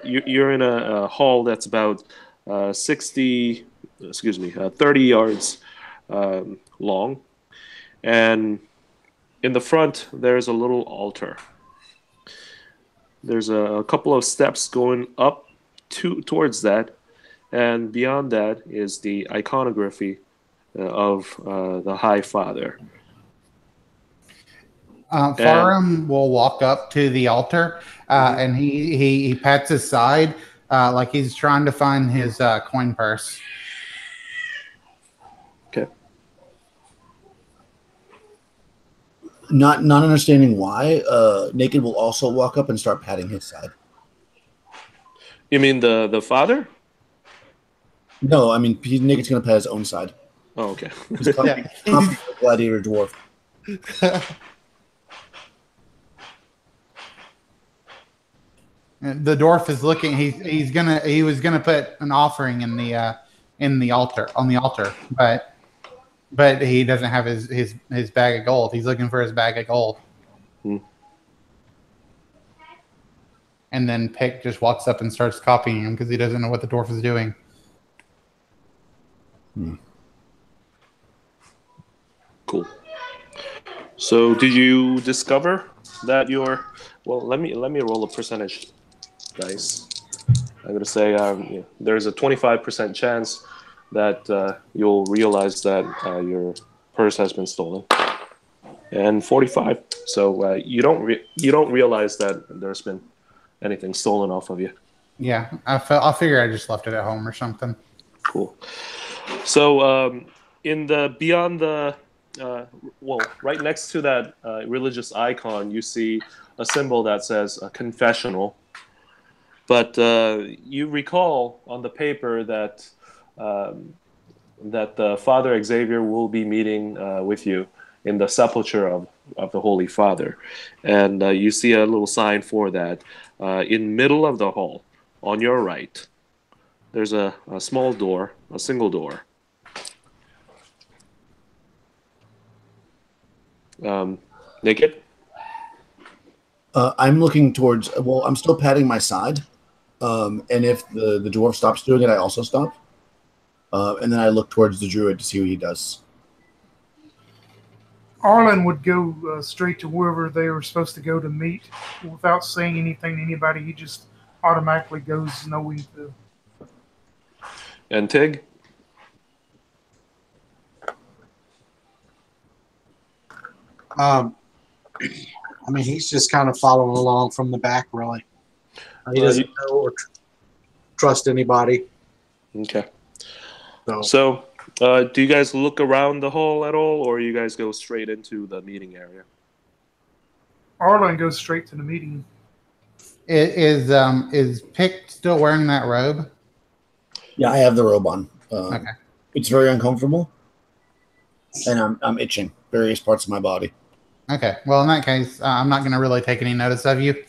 [SPEAKER 5] you're in a hall that's about 30 yards long. And in the front, there's a little altar. There's a couple of steps going up towards that. And beyond that is the iconography of the High Father.
[SPEAKER 3] Farum will walk up to the altar, and he pats his side like he's trying to find his coin purse.
[SPEAKER 5] Okay.
[SPEAKER 1] Not understanding why, Naked will also walk up and start patting his side.
[SPEAKER 5] You mean the father?
[SPEAKER 1] No, I mean Naked's gonna pat his own side.
[SPEAKER 5] Oh, okay.
[SPEAKER 1] He's a gladiator dwarf.
[SPEAKER 3] The dwarf is looking. He was gonna put an offering in the altar on the altar, but he doesn't have his bag of gold. He's looking for his bag of gold.
[SPEAKER 5] Hmm.
[SPEAKER 3] And then Pick just walks up and starts copying him because he doesn't know what the dwarf is doing.
[SPEAKER 5] Cool. So, did you discover that your? Well, let me roll a percentage dice. I'm gonna say there's a 25% chance that you'll realize that your purse has been stolen, and 45. So you don't realize that there's been anything stolen off of you.
[SPEAKER 3] Yeah, I figure I just left it at home or something.
[SPEAKER 5] Cool. So in the beyond the right next to that religious icon, you see a symbol that says a confessional. But you recall on the paper that Father Xavier will be meeting with you in the sepulchre of the Holy Father, and you see a little sign for that in middle of the hall on your right. There's a small door, a single door. Naked?
[SPEAKER 1] I'm looking towards. Well, I'm still patting my side, and if the dwarf stops doing it, I also stop. And then I look towards the druid to see what he does.
[SPEAKER 4] Arlen would go straight to wherever they were supposed to go to meet without saying anything to anybody. He just automatically goes knowing to.
[SPEAKER 5] And Tig?
[SPEAKER 2] I mean, he's just kind of following along from the back, really. He doesn't know or trust anybody.
[SPEAKER 5] Okay. So, do you guys look around the hall at all, or you guys go straight into the meeting area?
[SPEAKER 4] Arlen goes straight to the meeting.
[SPEAKER 3] Is Pick still wearing that robe?
[SPEAKER 1] Yeah, I have the robe on.
[SPEAKER 3] Okay.
[SPEAKER 1] It's very uncomfortable, and I'm itching various parts of my body.
[SPEAKER 3] Okay. Well, in that case, I'm not going to really take any notice of you.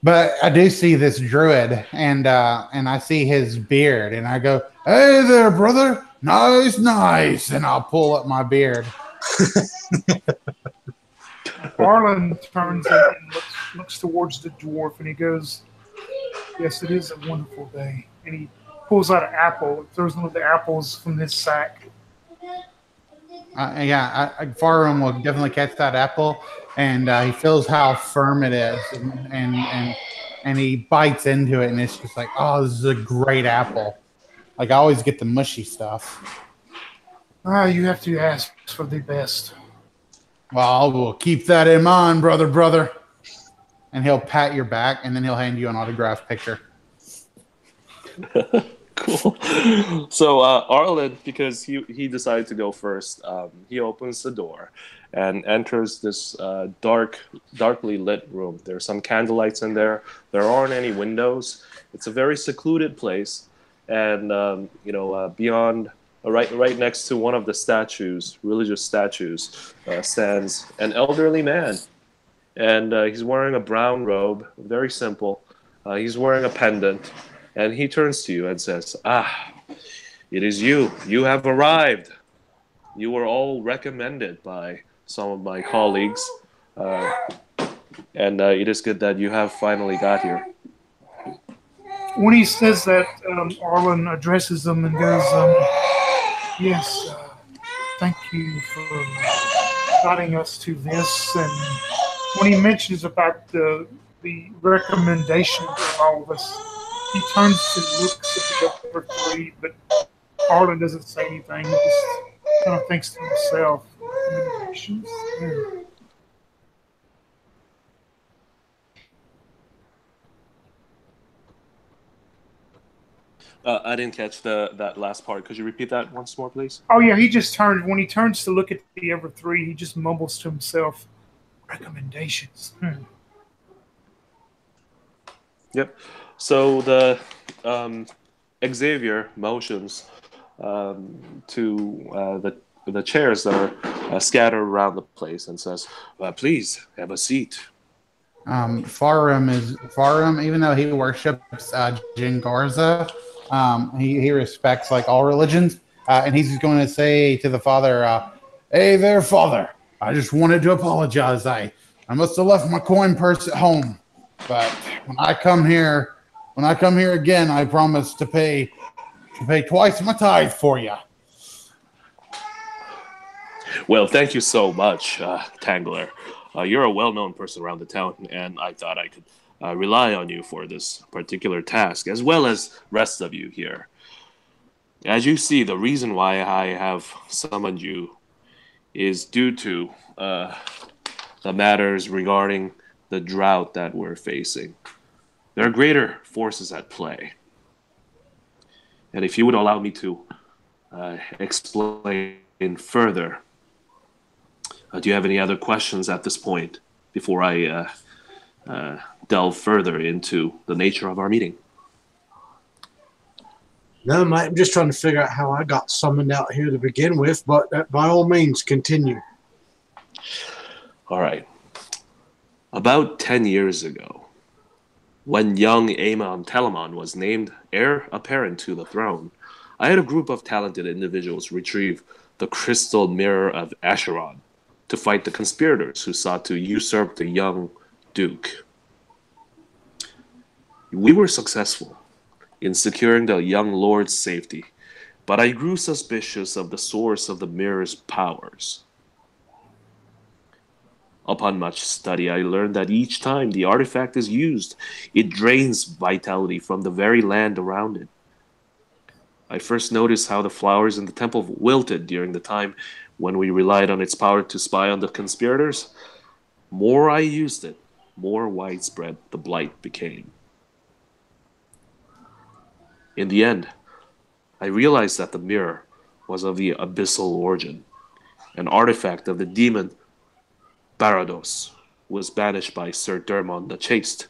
[SPEAKER 3] But I do see this druid, and I see his beard, and I go, "Hey there, brother! Nice, nice!" And I'll pull up my beard.
[SPEAKER 4] Arlen turns and looks towards the dwarf, and he goes, "Yes, it is a wonderful day." And he pulls out an apple, throws one of the apples from his sack.
[SPEAKER 3] Farum will definitely catch that apple, and he feels how firm it is, and he bites into it, and it's just like, oh, this is a great apple. Like I always get the mushy stuff.
[SPEAKER 4] You have to ask for the best.
[SPEAKER 3] Well, we'll keep that in mind, brother. And he'll pat your back, and then he'll hand you an autographed picture.
[SPEAKER 5] Cool. So Arlen, because he decided to go first, he opens the door and enters this darkly lit room. There are some candlelights in there. There aren't any windows. It's a very secluded place, and beyond, right next to one of the statues, religious statues, stands an elderly man, and he's wearing a brown robe, very simple. He's wearing a pendant. And he turns to you and says, it is you. You have arrived. You were all recommended by some of my colleagues. And it is good that you have finally got here.
[SPEAKER 4] When he says that, Arlen addresses them and goes, yes, thank you for guiding us to this. And when he mentions about the recommendations of all of us, he turns and looks at the other three, but Arlen doesn't say anything. He just kind of thinks to himself, recommendations?
[SPEAKER 5] I didn't catch that last part. Could you repeat that once more, please?
[SPEAKER 4] Oh, yeah, he just turns. When he turns to look at the other three, he just mumbles to himself, recommendations.
[SPEAKER 5] Yep. So the Xavier motions to the chairs that are scattered around the place and says, "Please have a seat."
[SPEAKER 3] Farum, even though he worships Jin Garza, he respects like all religions, and he's going to say to the father, "Hey there, father. I just wanted to apologize. I must have left my coin purse at home, but when I come here again, I promise to pay twice my tithe for you."
[SPEAKER 5] Well, thank you so much, Tangler. You're a well-known person around the town, and I thought I could rely on you for this particular task, as well as rest of you here. As you see, the reason why I have summoned you is due to the matters regarding the drought that we're facing. There are greater forces at play. And if you would allow me to explain further, do you have any other questions at this point before I delve further into the nature of our meeting?
[SPEAKER 2] No, mate, I'm just trying to figure out how I got summoned out here to begin with, but by all means, continue.
[SPEAKER 5] All right. About 10 years ago, when young Amon Telamon was named heir apparent to the throne, I had a group of talented individuals retrieve the crystal mirror of Acheron to fight the conspirators who sought to usurp the young Duke. We were successful in securing the young lord's safety, but I grew suspicious of the source of the mirror's powers. Upon much study, I learned that each time the artifact is used, it drains vitality from the very land around it. I first noticed how the flowers in the temple wilted during the time when we relied on its power to spy on the conspirators. More I used it, more widespread the blight became. In the end, I realized that the mirror was of the abyssal origin. An artifact of the demon Barados was banished by Sir Dermon the Chaste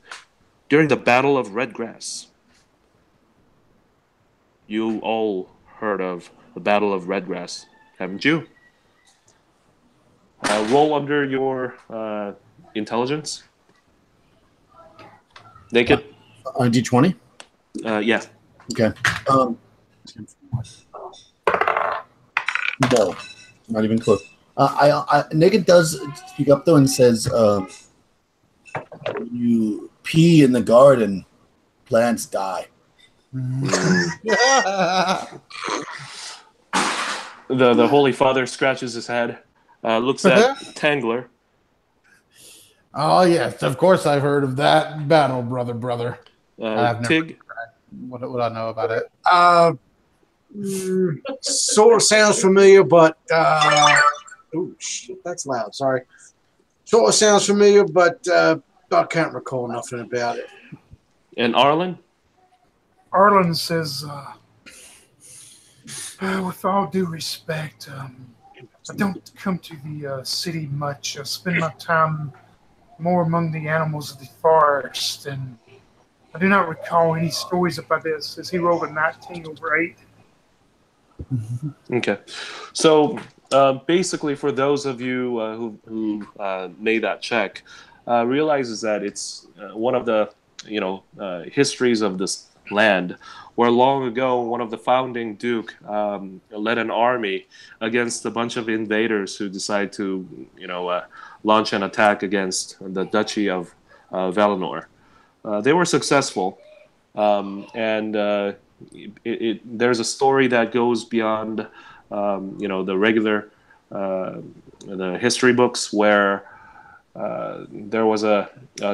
[SPEAKER 5] during the Battle of Redgrass. You all heard of the Battle of Redgrass, haven't you? Roll under your intelligence. Naked?
[SPEAKER 1] D20?
[SPEAKER 5] Yeah.
[SPEAKER 1] Okay. No, not even close. Naked does speak up though and says, "You pee in the garden, plants die."
[SPEAKER 5] The Holy Father scratches his head, looks at Tangler.
[SPEAKER 3] Oh yes, of course I've heard of that battle, brother.
[SPEAKER 5] Tig?
[SPEAKER 3] What would I know about it?
[SPEAKER 2] Sort of sounds familiar, but oh shit, that's loud. Sorry. Sort of sounds familiar, but I can't recall nothing about it.
[SPEAKER 5] And Arlen?
[SPEAKER 4] Arlen says, with all due respect, I don't come to the city much. I spend my time more among the animals of the forest, and I do not recall any stories about this. As he rolled a 19 over 8.
[SPEAKER 5] Okay. So basically, for those of you who made that check, realizes that it's one of the histories of this land, where long ago one of the founding duke led an army against a bunch of invaders who decided to launch an attack against the Duchy of Valinor. They were successful, and there's a story that goes beyond the regular the history books, where there was a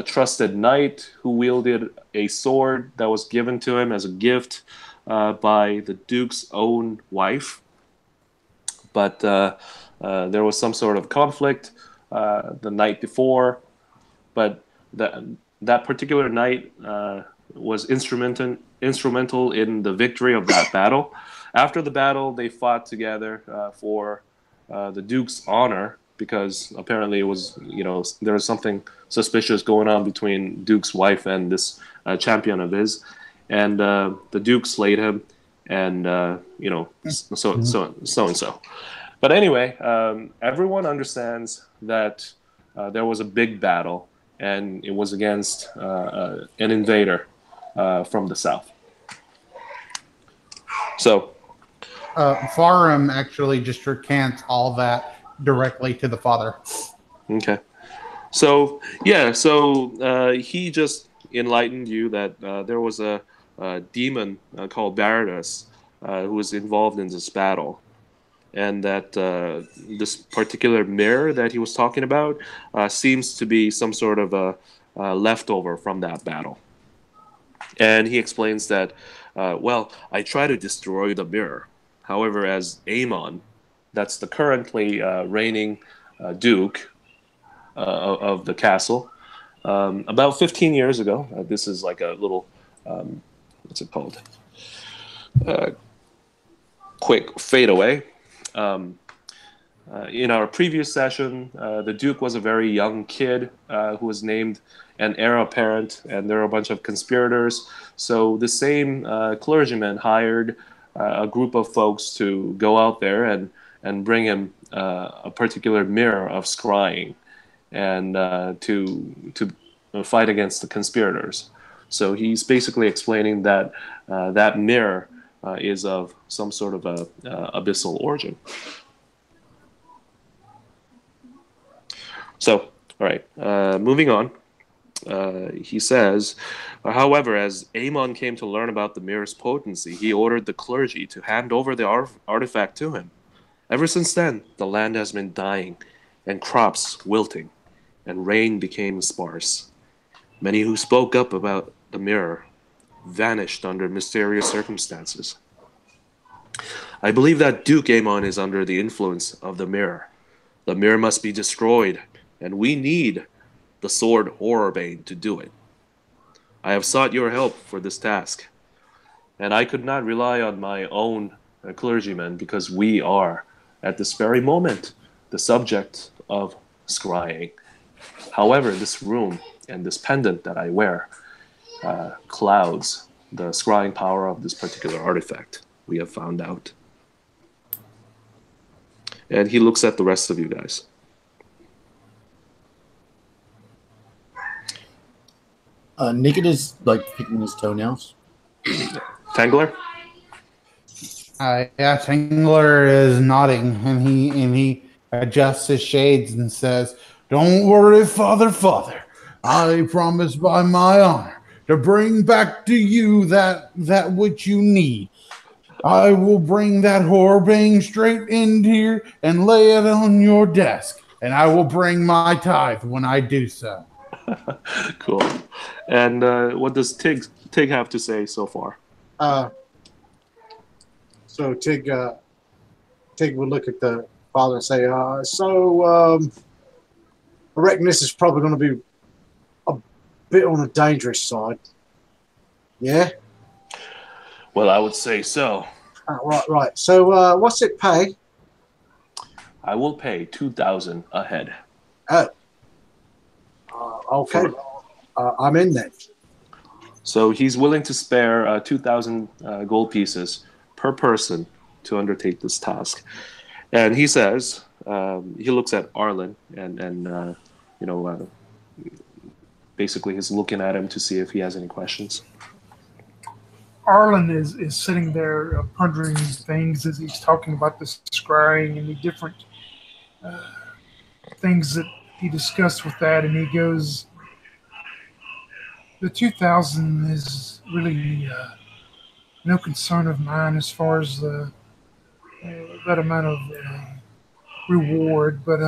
[SPEAKER 5] trusted knight who wielded a sword that was given to him as a gift by the Duke's own wife. But there was some sort of conflict the night before. But that particular knight was instrumental in the victory of that battle. After the battle, they fought together for the Duke's honor, because apparently it was, there was something suspicious going on between Duke's wife and this champion of his, and the Duke slayed him, and so and so. But anyway, everyone understands that there was a big battle, and it was against an invader from the south. So
[SPEAKER 3] Farum actually just recants all that directly to the father.
[SPEAKER 5] okay. So yeah, he just enlightened you that there was a demon called Baradas who was involved in this battle, and that this particular mirror that he was talking about seems to be some sort of a leftover from that battle. And he explains that, well, I try to destroy the mirror. However, as Aemon, that's the currently reigning duke of the castle, about 15 years ago, this is like a little, what's it called? Quick fadeaway. In our previous session, the Duke was a very young kid who was named an heir apparent, and there are a bunch of conspirators. So the same clergyman hired a group of folks to go out there and bring him a particular mirror of scrying, and to fight against the conspirators. So he's basically explaining that that mirror is of some sort of a abyssal origin. So, all right, moving on. He says, however, as Aemon came to learn about the mirror's potency, he ordered the clergy to hand over the artifact to him. Ever since then, the land has been dying, and crops wilting, and rain became sparse. Many who spoke up about the mirror vanished under mysterious circumstances. I believe that Duke Aemon is under the influence of the mirror. The mirror must be destroyed, and we need the sword Horrorbane to do it. I have sought your help for this task, and I could not rely on my own clergymen because we are, at this very moment, the subject of scrying. However, this room and this pendant that I wear clouds the scrying power of this particular artifact, we have found out. And he looks at the rest of you guys.
[SPEAKER 1] Naked is like picking his toenails.
[SPEAKER 5] Tangler?
[SPEAKER 3] Yeah, Tangler is nodding, and he adjusts his shades and says, "Don't worry, Father. I promise by my honor to bring back to you that which you need. I will bring that Horrorbane straight in here and lay it on your desk, and I will bring my tithe when I do so."
[SPEAKER 5] Cool. And what does Tig have to say so far?
[SPEAKER 2] So Tig would look at the father and say, I reckon this is probably going to be a bit on the dangerous side. Yeah?
[SPEAKER 5] Well, I would say so.
[SPEAKER 2] Right. So what's it pay?
[SPEAKER 5] I will pay 2,000 a head.
[SPEAKER 2] Oh. Okay. I'm in then.
[SPEAKER 5] So he's willing to spare 2,000 gold pieces per person to undertake this task. And he says, he looks at Arlen and basically he's looking at him to see if he has any questions.
[SPEAKER 4] Arlen is sitting there pondering things as he's talking about the scrying and the different things that he discussed with that, and he goes, the 2,000 is really no concern of mine as far as that amount of reward, but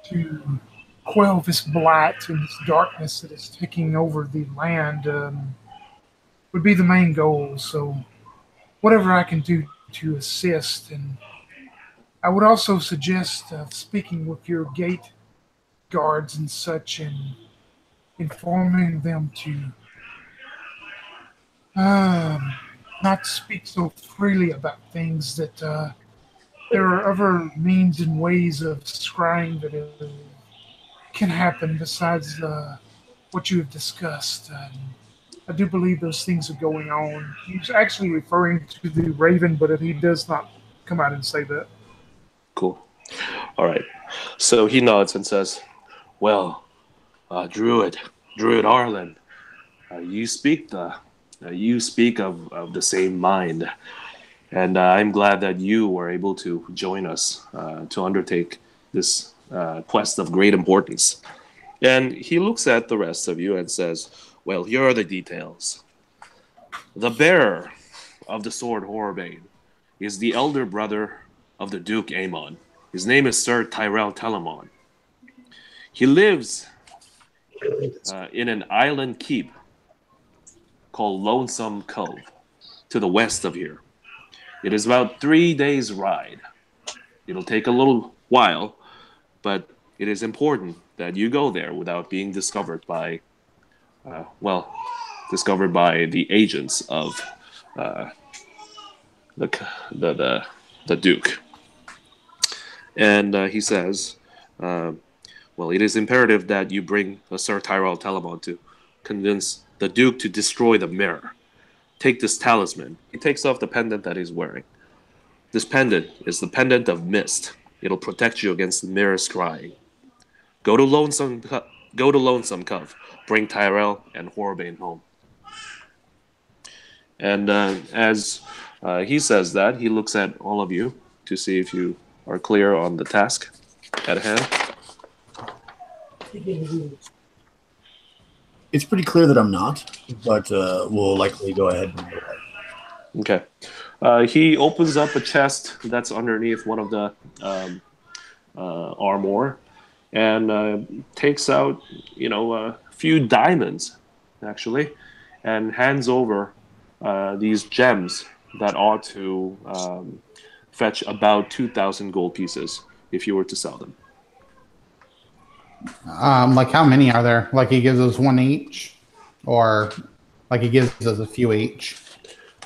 [SPEAKER 4] to quell this blight and this darkness that is taking over the land would be the main goal. So whatever I can do to assist. And I would also suggest speaking with your gate guards and such and informing them to not speak so freely about things, that there are other means and ways of scrying that can happen besides what you have discussed. I do believe those things are going on. He's actually referring to the Raven, but he does not come out and say that.
[SPEAKER 5] Cool. All right. So he nods and says, Well, Druid Arlen, you speak of the same mind, and I'm glad that you were able to join us to undertake this quest of great importance. And he looks at the rest of you and says, "Well, here are the details. The bearer of the sword Horrorbane is the elder brother of the Duke Aemon. His name is Sir Tyrell Telamon. He lives in an island keep called Lonesome Cove to the west of here. It is about 3 days' ride. It'll take a little while, but it is important that you go there without being discovered by, discovered by the agents of the Duke." And he says, "Well, it is imperative that you bring Sir Tyrell Telamon to convince the Duke to destroy the mirror. Take this talisman." He takes off the pendant that he's wearing. "This pendant is the pendant of mist. It'll protect you against the mirror scrying. Go to Lonesome Cove. Bring Tyrell and Horrorbane home." And as he says that, he looks at all of you to see if you are clear on the task at hand.
[SPEAKER 1] It's pretty clear that I'm not, but we'll likely go ahead and go ahead.
[SPEAKER 5] Okay. He opens up a chest that's underneath one of the armor and takes out, a few diamonds, actually, and hands over these gems that ought to fetch about 2,000 gold pieces if you were to sell them.
[SPEAKER 3] Like how many are there? Like he gives us one each, or like he gives us a few each?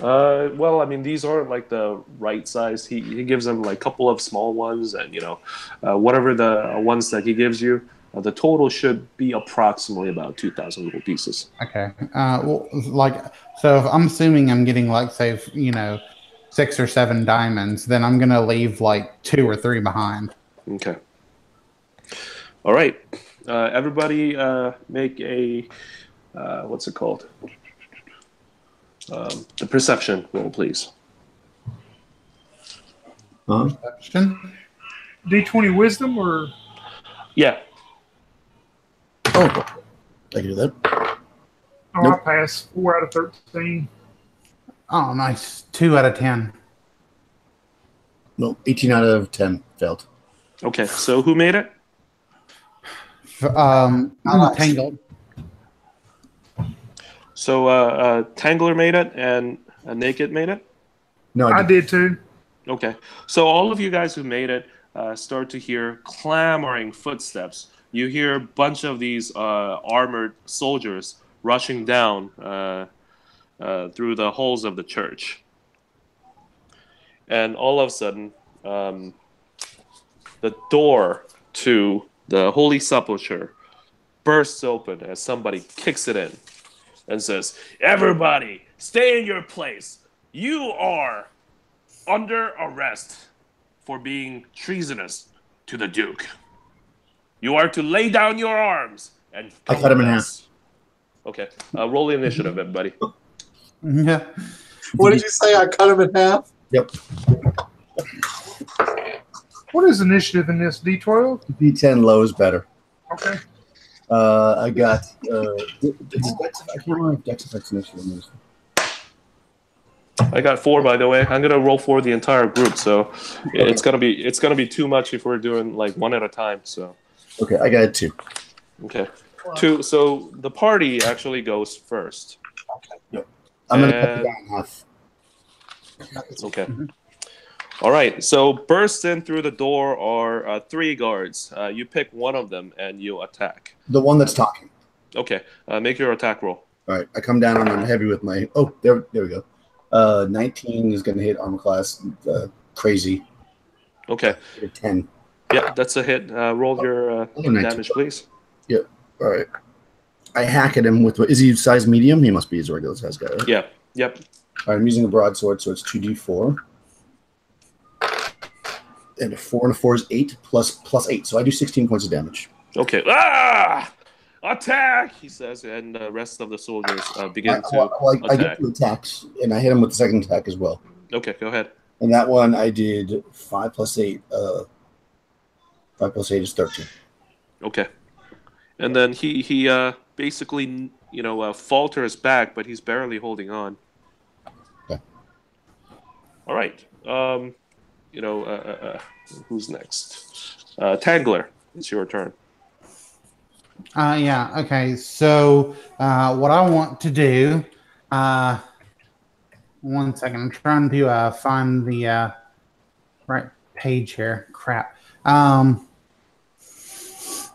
[SPEAKER 5] Well, I mean, these aren't like the right size. He gives them like a couple of small ones, and whatever the ones that he gives you, the total should be approximately about 2,000 gold pieces.
[SPEAKER 3] Okay. Well, so if I'm assuming I'm getting say 6 or 7 diamonds, then I'm gonna leave like 2 or 3 behind.
[SPEAKER 5] Okay. All right. Everybody, make a what's it called? The perception roll, please.
[SPEAKER 3] Perception?
[SPEAKER 4] D20 wisdom or?
[SPEAKER 5] Yeah.
[SPEAKER 1] Oh, I can do that.
[SPEAKER 4] Oh,
[SPEAKER 1] Nope.
[SPEAKER 4] I pass 4 out of 13.
[SPEAKER 3] Oh, nice. 2 out of 10.
[SPEAKER 1] No, 18 out of 10 failed.
[SPEAKER 5] Okay. So who made it?
[SPEAKER 3] Tangled.
[SPEAKER 5] So Tangler made it and Naked made it?
[SPEAKER 1] No,
[SPEAKER 4] I did too.
[SPEAKER 5] Okay. So all of you guys who made it start to hear clamoring footsteps. You hear a bunch of these armored soldiers rushing down through the halls of the church. And all of a sudden, the door to the Holy Sepulchre bursts open as somebody kicks it in and says, "Everybody, stay in your place. You are under arrest for being treasonous to the Duke. You are to lay down your arms and
[SPEAKER 1] I cut him in half.
[SPEAKER 5] Okay, roll the initiative, everybody.
[SPEAKER 3] Yeah.
[SPEAKER 2] What did you say? I cut him in half?
[SPEAKER 1] Yep.
[SPEAKER 4] What is initiative in this? D12?
[SPEAKER 1] D10 low is better.
[SPEAKER 4] Okay.
[SPEAKER 1] I got. I can't remember if Dex affects initiative.
[SPEAKER 5] I got 4, by the way. I'm gonna roll for the entire group, so it's gonna be too much if we're doing like one at a time. So. Okay,
[SPEAKER 1] I got a 2.
[SPEAKER 5] Okay, 2. So the party actually goes first.
[SPEAKER 1] Okay. Yep. I'm gonna cut it down in half.
[SPEAKER 5] Okay. All right. So burst in through the door are 3 guards. You pick one of them and you attack.
[SPEAKER 1] The one that's talking.
[SPEAKER 5] Okay. Make your attack roll.
[SPEAKER 1] All right. I come down on him heavy with my. Oh, there we go. 19 is going to hit armor class. Crazy.
[SPEAKER 5] Okay.
[SPEAKER 1] 10.
[SPEAKER 5] Yeah, that's a hit. Roll your damage, please.
[SPEAKER 1] Yep. All right. I hack at him with. Is he size medium? He must be his regular size guy, right?
[SPEAKER 5] Yeah. Yep.
[SPEAKER 1] All right, I'm using a broadsword, so it's 2d4. And a 4 and a 4 is 8 plus 8, so I do 16 points of damage.
[SPEAKER 5] Okay. Ah! Attack! He says, and the rest of the soldiers begin to
[SPEAKER 1] I get
[SPEAKER 5] attack.
[SPEAKER 1] 2 attacks, and I hit him with the second attack as well.
[SPEAKER 5] Okay, go ahead.
[SPEAKER 1] And that one I did 5 plus 8. 5 plus 8 is 13.
[SPEAKER 5] Okay. And then he basically, falters back, but he's barely holding on.
[SPEAKER 1] Okay.
[SPEAKER 5] All right. Who's next? Tangler, it's your turn.
[SPEAKER 3] Yeah. Okay. So what I want to do. One second. I'm trying to find the right page here. Crap.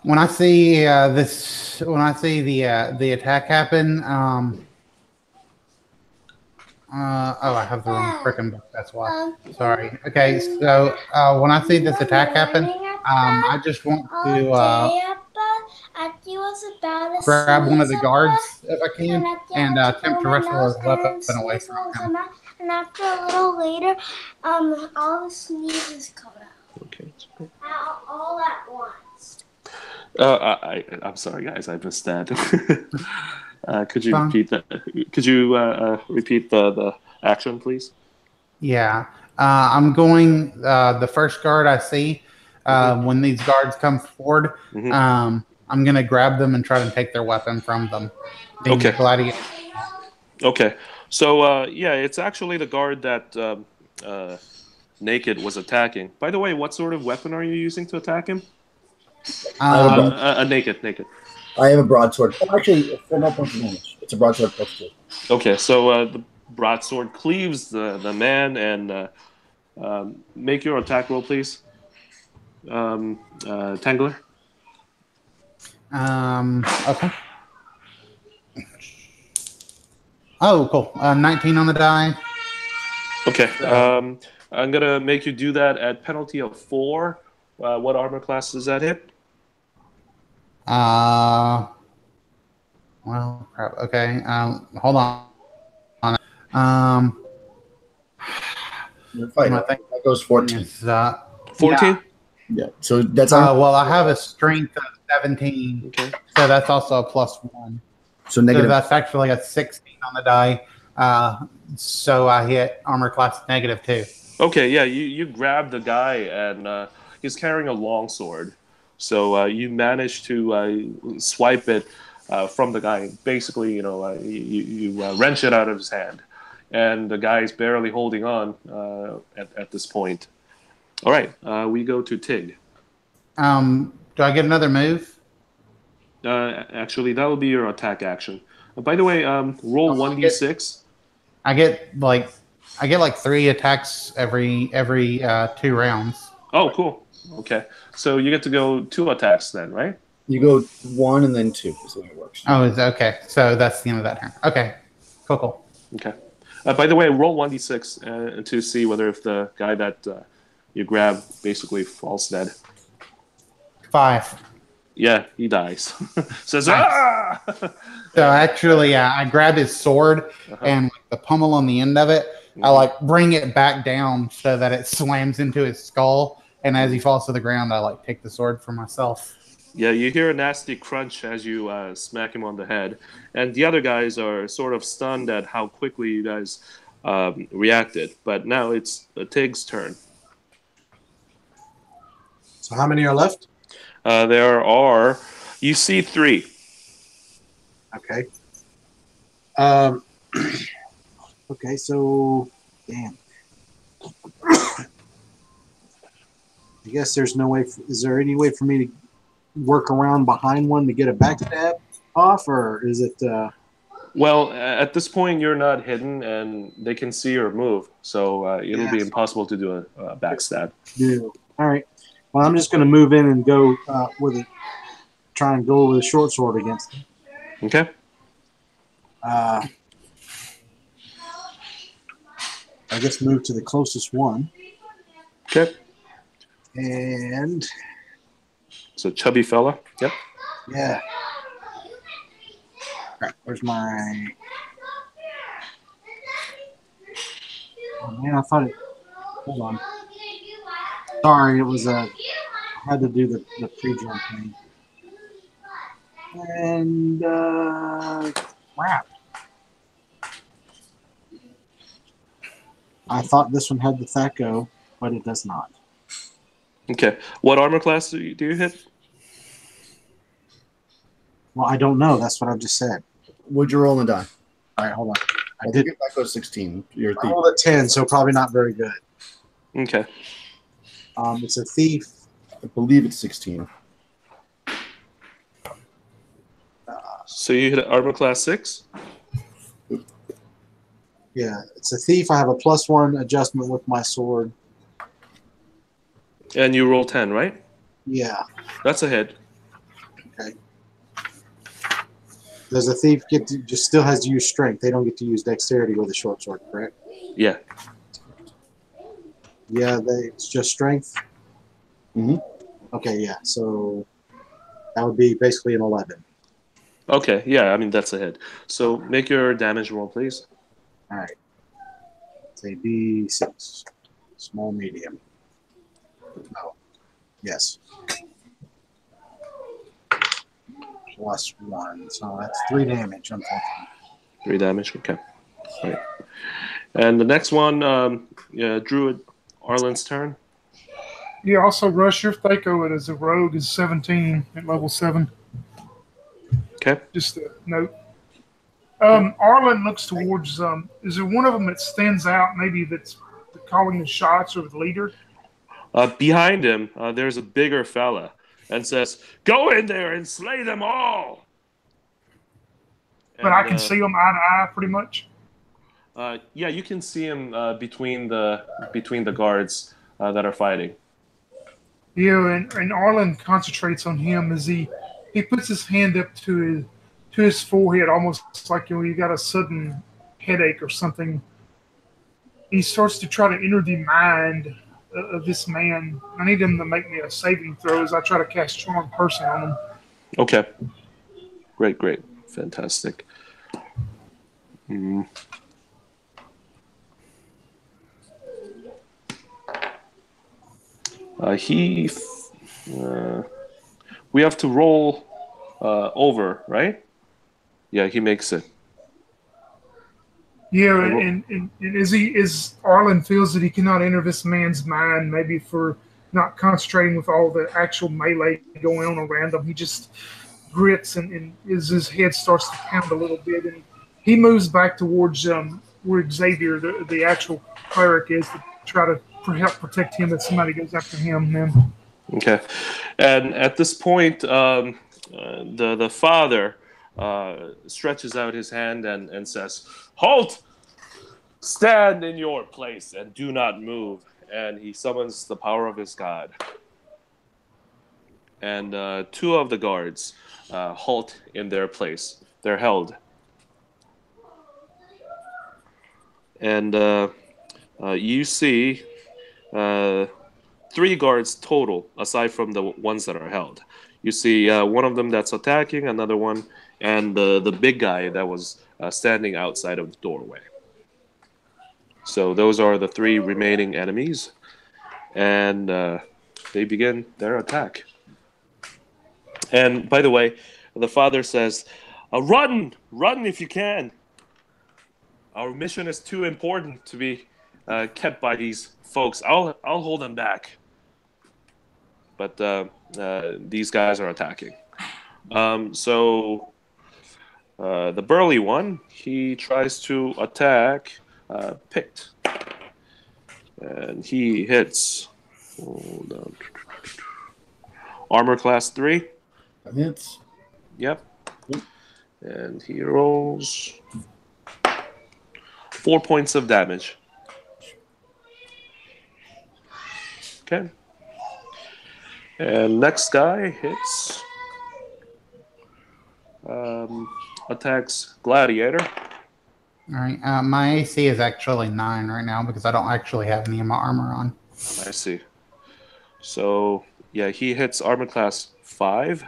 [SPEAKER 3] When I see the attack happen, I have the wrong frickin' book. That's why. Sorry. Okay, so when I see this attack happen, I just want to grab one of the guards if I can and attempt to wrestle his weapon away from him.
[SPEAKER 6] And after a little later, all the sneezes come out.
[SPEAKER 5] Okay.
[SPEAKER 6] All at once.
[SPEAKER 5] I'm sorry, guys. I missed that. Could you repeat that? Could you repeat the action, please?
[SPEAKER 3] Yeah. I'm going the first guard I see. When these guards come forward, I'm going to grab them and try to take their weapon from them.
[SPEAKER 5] Okay.
[SPEAKER 3] Gladiator.
[SPEAKER 5] Okay. So, it's actually the guard that Naked was attacking. By the way, what sort of weapon are you using to attack him? Naked.
[SPEAKER 1] I have a broadsword. Oh, actually, 4 more points of damage. It's a broadsword plus 2.
[SPEAKER 5] Okay, so the broadsword cleaves the man, and make your attack roll, please. Tangler.
[SPEAKER 3] Okay. Oh, cool. 19 on the die.
[SPEAKER 5] Okay. I'm gonna make you do that at penalty of 4. What armor class does that hit?
[SPEAKER 3] Well, crap. Okay. Hold on.
[SPEAKER 1] You're fine. That goes 14.
[SPEAKER 5] 14?
[SPEAKER 1] Yeah. So that's
[SPEAKER 3] well, I have a strength of 17.
[SPEAKER 5] Okay.
[SPEAKER 3] So that's also a +1.
[SPEAKER 1] So negative.
[SPEAKER 3] So that's actually a 16 on the die. So I hit armor class -2.
[SPEAKER 5] Okay, yeah, you grab the guy, and he's carrying a long sword. So you manage to swipe it from the guy. Basically, you wrench it out of his hand. And the guy's barely holding on at this point. All right, we go to Tig.
[SPEAKER 3] Do I get another move?
[SPEAKER 5] Actually, that will be your attack action. By the way, roll 1d6.
[SPEAKER 3] I get like 3 attacks every 2 rounds.
[SPEAKER 5] Oh, cool. Okay, so you get to go 2 attacks then, right?
[SPEAKER 1] You go 1 and then 2 is the way it works.
[SPEAKER 3] Oh, okay. So that's the end of that turn. Okay, cool.
[SPEAKER 5] Okay. By the way, roll 1d6 to see whether if the guy that you grab basically falls dead.
[SPEAKER 3] 5.
[SPEAKER 5] Yeah, he dies. Says,
[SPEAKER 3] nice.
[SPEAKER 5] Ah!
[SPEAKER 3] So actually, I grab his sword and the pommel on the end of it. I bring it back down so that it slams into his skull. And as he falls to the ground, I take the sword for myself.
[SPEAKER 5] Yeah, you hear a nasty crunch as you smack him on the head. And the other guys are sort of stunned at how quickly you guys reacted. But now it's Tig's turn.
[SPEAKER 2] So how many are left?
[SPEAKER 5] There are, you see 3.
[SPEAKER 2] Okay. Okay, so, damn. I guess there's no way. Is there any way for me to work around behind one to get a backstab off, or is it?
[SPEAKER 5] Well, at this point, you're not hidden, and they can see your move, so it'll be impossible to do a backstab.
[SPEAKER 2] Yeah. All right. Well, I'm just going to move in and go try and go with a short sword against them.
[SPEAKER 5] Okay.
[SPEAKER 2] I guess move to the closest one.
[SPEAKER 5] Okay.
[SPEAKER 2] And
[SPEAKER 5] so chubby fella. Yep.
[SPEAKER 2] Yeah. All right, where's my? Oh man, I thought it. Hold on. Sorry, it was I had to do the pre-jump thing. And crap. I thought this one had the THAC0, but it does not.
[SPEAKER 5] Okay. What armor class do you hit?
[SPEAKER 2] Well, I don't know. That's what I've just said.
[SPEAKER 1] Would you roll and die?
[SPEAKER 2] All right, hold on.
[SPEAKER 1] I think that goes 16. You're a
[SPEAKER 2] I
[SPEAKER 1] thief.
[SPEAKER 2] rolled a 10, so probably not very good.
[SPEAKER 5] Okay.
[SPEAKER 2] It's a thief.
[SPEAKER 1] I believe it's 16.
[SPEAKER 5] So you hit armor class 6?
[SPEAKER 2] Yeah, it's a thief. I have a +1 adjustment with my sword.
[SPEAKER 5] And you roll 10, right?
[SPEAKER 2] Yeah.
[SPEAKER 5] That's a hit.
[SPEAKER 2] Okay. Does a thief just still has to use strength? They don't get to use dexterity with a short sword, correct?
[SPEAKER 5] Yeah.
[SPEAKER 2] Yeah, it's just strength.
[SPEAKER 1] Mm-hmm.
[SPEAKER 2] Okay, yeah. So that would be basically an 11.
[SPEAKER 5] Okay, yeah, I mean, that's a hit. So make your damage roll, please.
[SPEAKER 2] All right. Say D6. Small, medium. No. Yes. +1. So that's 3 damage, unfortunately.
[SPEAKER 5] 3 damage, okay. All right. And the next one, Druid Arlen's turn.
[SPEAKER 4] Yeah, also rush your THAC0 as a rogue is 17 at level 7.
[SPEAKER 5] Okay.
[SPEAKER 4] Just a note. Arlen looks towards. Is there one of them that stands out? Maybe that's calling the shots or the leader.
[SPEAKER 5] Behind him, there's a bigger fella and says, "Go in there and slay them all."
[SPEAKER 4] But I can see them eye to eye, pretty much.
[SPEAKER 5] Yeah, you can see him between the guards that are fighting.
[SPEAKER 4] Yeah, and Arlen concentrates on him as he puts his hand up to his forehead, almost like you got a sudden headache or something. He starts to try to enter the mind of this man. I need him to make me a saving throw as I try to cast Charm Person on him.
[SPEAKER 5] Okay. Great. Fantastic. We have to roll over, right? Yeah, he makes it.
[SPEAKER 4] Yeah, and as Arlen feels that he cannot enter this man's mind, maybe for not concentrating with all the actual melee going on around him, he just grits and as his head starts to pound a little bit, and he moves back towards where Xavier, the actual cleric, is to try to help protect him if somebody goes after him. Then.
[SPEAKER 5] Okay, and at this point, the father stretches out his hand and says, "Halt! Stand in your place and do not move." And he summons the power of his god. And 2 of the guards halt in their place. They're held. And you see 3 guards total, aside from the ones that are held. You see one of them that's attacking, another one, and the big guy that was standing outside of the doorway. So those are the 3 remaining enemies, and they begin their attack. And by the way, the father says, "Run if you can. Our mission is too important to be kept by these folks. I'll hold them back." But these guys are attacking. So the burly one, he tries to attack Pict. And he hits. Hold on. Armor class 3.
[SPEAKER 1] That hits.
[SPEAKER 5] Yep. And he rolls 4 points of damage. Okay. And next guy hits. Attacks Gladiator.
[SPEAKER 3] All right. My AC is actually 9 right now because I don't actually have any of my armor on.
[SPEAKER 5] I see. So, yeah, he hits armor class 5.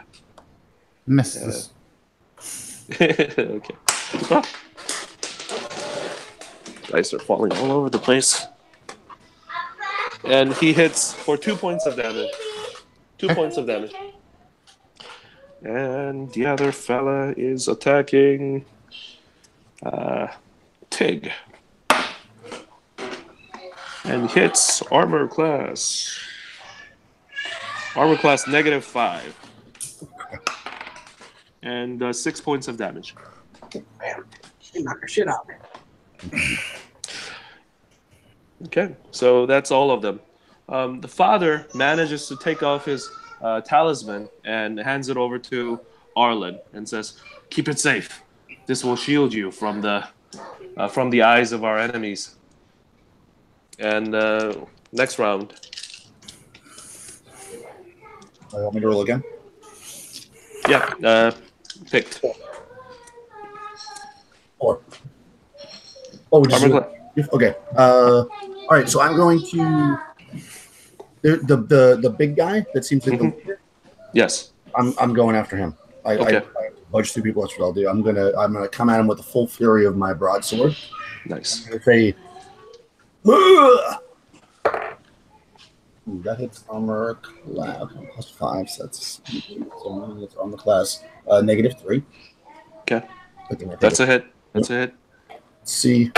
[SPEAKER 3] Misses.
[SPEAKER 5] Okay. Dice are falling all over the place. And he hits for 2 points of damage. 2 points of damage. And the other fella is attacking Tig. And hits armor class. Armor class -5. And 6 points of damage.
[SPEAKER 2] Man, she knocked her shit out.
[SPEAKER 5] Okay, so that's all of them. The father manages to take off his talisman and hands it over to Arlen and says, "Keep it safe. This will shield you from the eyes of our enemies." And next round.
[SPEAKER 1] You want me to roll again?
[SPEAKER 5] Yeah, picked.
[SPEAKER 1] 4. Oh, we just
[SPEAKER 5] Armor
[SPEAKER 1] okay. All right. So I'm going to the big guy that seems like the leader.
[SPEAKER 5] Yes.
[SPEAKER 1] I'm going after him.
[SPEAKER 5] Okay.
[SPEAKER 1] I budge 2 people. That's what I'll do. I'm gonna come at him with the full fury of my broadsword.
[SPEAKER 5] Nice.
[SPEAKER 1] I'm gonna say, "Ugh!" Ooh, that hits armor class +5. So that's armor class -3.
[SPEAKER 5] Okay. That's a hit. That's a hit.
[SPEAKER 1] Let's see.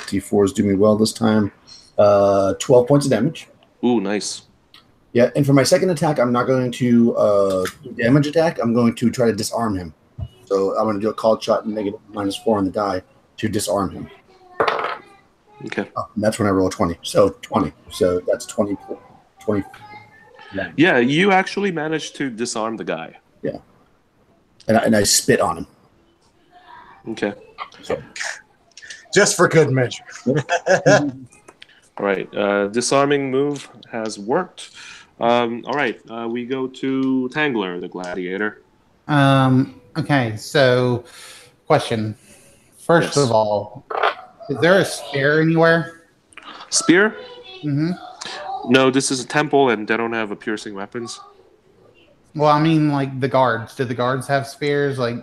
[SPEAKER 1] D4s do me well this time. 12 points of damage.
[SPEAKER 5] Ooh, nice.
[SPEAKER 1] Yeah, and for my second attack, I'm not going to do damage attack. I'm going to try to disarm him. So I'm going to do a called shot and -4 on the die to disarm him.
[SPEAKER 5] Okay.
[SPEAKER 1] Oh, and that's when I roll a 20. So 20. So that's 20.
[SPEAKER 5] Yeah, you actually managed to disarm the guy.
[SPEAKER 1] Yeah. And I spit on him.
[SPEAKER 5] Okay.
[SPEAKER 1] So.
[SPEAKER 2] Just for good measure.
[SPEAKER 5] All right. Disarming move has worked. All right. We go to Tangler, the gladiator.
[SPEAKER 3] Okay, so question. First
[SPEAKER 5] Yes.
[SPEAKER 3] of all, is there a spear anywhere?
[SPEAKER 5] Spear?
[SPEAKER 3] Mm-hmm.
[SPEAKER 5] No, this is a temple, and they don't have a piercing weapons.
[SPEAKER 3] Well, I mean, like the guards. Do the guards have spears? Like,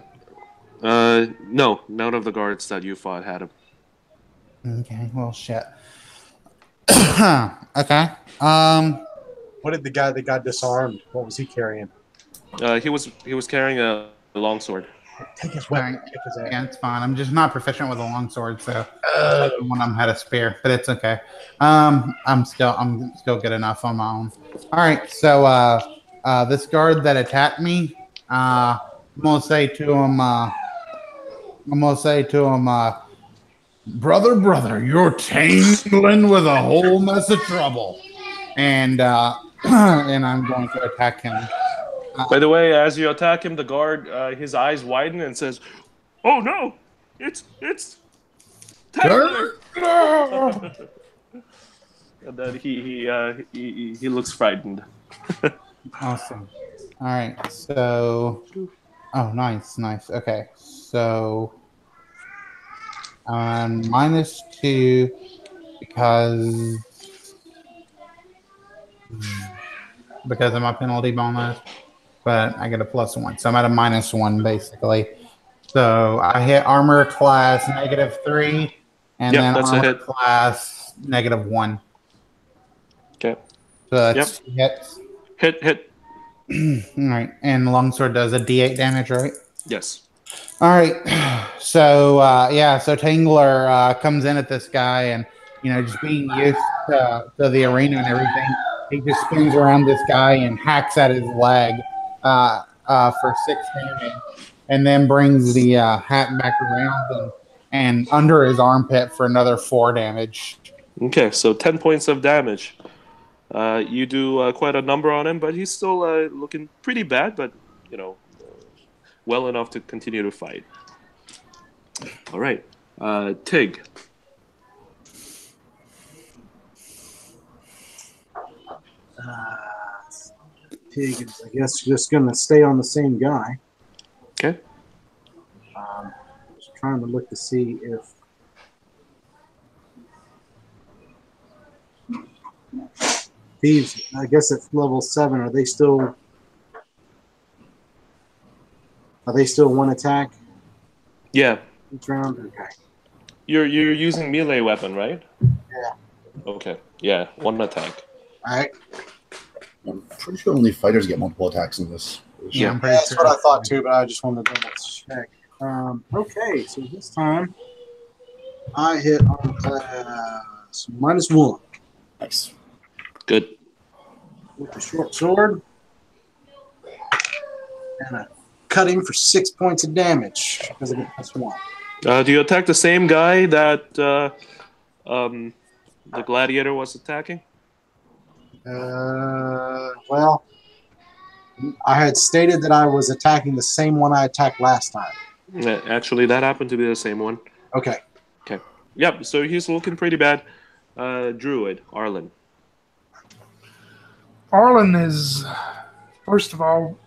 [SPEAKER 5] No, none of the guards that you fought had them.
[SPEAKER 3] okay, well, shit. Okay.
[SPEAKER 2] What did the guy that got disarmed? What was he carrying?
[SPEAKER 5] He was carrying a longsword.
[SPEAKER 2] Take his weapon.
[SPEAKER 3] Alright.
[SPEAKER 2] Kick his ass.
[SPEAKER 3] Yeah, it's fine. I'm just not proficient with a longsword, so one of them had a spear, but it's okay. I'm still good enough on my own. All right, so this guard that attacked me, I'm gonna say to him, brother, you're tangling with a whole mess of trouble, and and I'm going to attack him.
[SPEAKER 5] By the way, as you attack him, the guard, his eyes widen and says, "Oh no, it's Tangler!" And then he looks frightened.
[SPEAKER 3] Awesome. All right. So, oh, nice. Okay. So, -2 because of my penalty bonus, but I get a +1, so I'm at a -1 basically. So I hit armor class -3, and
[SPEAKER 5] Yep,
[SPEAKER 3] then
[SPEAKER 5] that's a
[SPEAKER 3] armor
[SPEAKER 5] hit.
[SPEAKER 3] class -1.
[SPEAKER 5] Okay.
[SPEAKER 3] So that's 2 hits.
[SPEAKER 5] Hit.
[SPEAKER 3] All right, and longsword does a D8 damage, right?
[SPEAKER 5] Yes.
[SPEAKER 3] All right, so so Tangler comes in at this guy, and just being used to the arena and everything, he just spins around this guy and hacks at his leg for 6 damage, and then brings the hat back around and under his armpit for another 4 damage.
[SPEAKER 5] Okay, so 10 points of damage. You do quite a number on him, but he's still looking pretty bad, but, well enough to continue to fight. All right. Tig.
[SPEAKER 2] Tig is, I guess, just going to stay on the same guy.
[SPEAKER 5] Okay.
[SPEAKER 2] Just trying to look to see if thieves, I guess at level 7, are they still 1 attack
[SPEAKER 5] Yeah.
[SPEAKER 2] each round? Okay.
[SPEAKER 5] You're using melee weapon, right?
[SPEAKER 2] Yeah.
[SPEAKER 5] Okay. Yeah, 1 attack.
[SPEAKER 2] All right.
[SPEAKER 1] I'm pretty sure only fighters get multiple attacks in this
[SPEAKER 3] Yeah, I'm
[SPEAKER 2] Yeah,
[SPEAKER 3] pretty
[SPEAKER 2] that's
[SPEAKER 3] sure.
[SPEAKER 2] what I thought too, but I just wanted to double check. Okay, so this time I hit armor class -1
[SPEAKER 1] Nice.
[SPEAKER 5] Good.
[SPEAKER 2] with the short sword, and I cut him for 6 points of damage because I get +1.
[SPEAKER 5] Do you attack the same guy that the gladiator was attacking?
[SPEAKER 2] Well, I had stated that I was attacking the same one I attacked last time.
[SPEAKER 5] Actually, that happened to be the same one.
[SPEAKER 2] Okay.
[SPEAKER 5] Okay. Yep. So he's looking pretty bad. Druid Arlen.
[SPEAKER 4] Arlen is, first of all,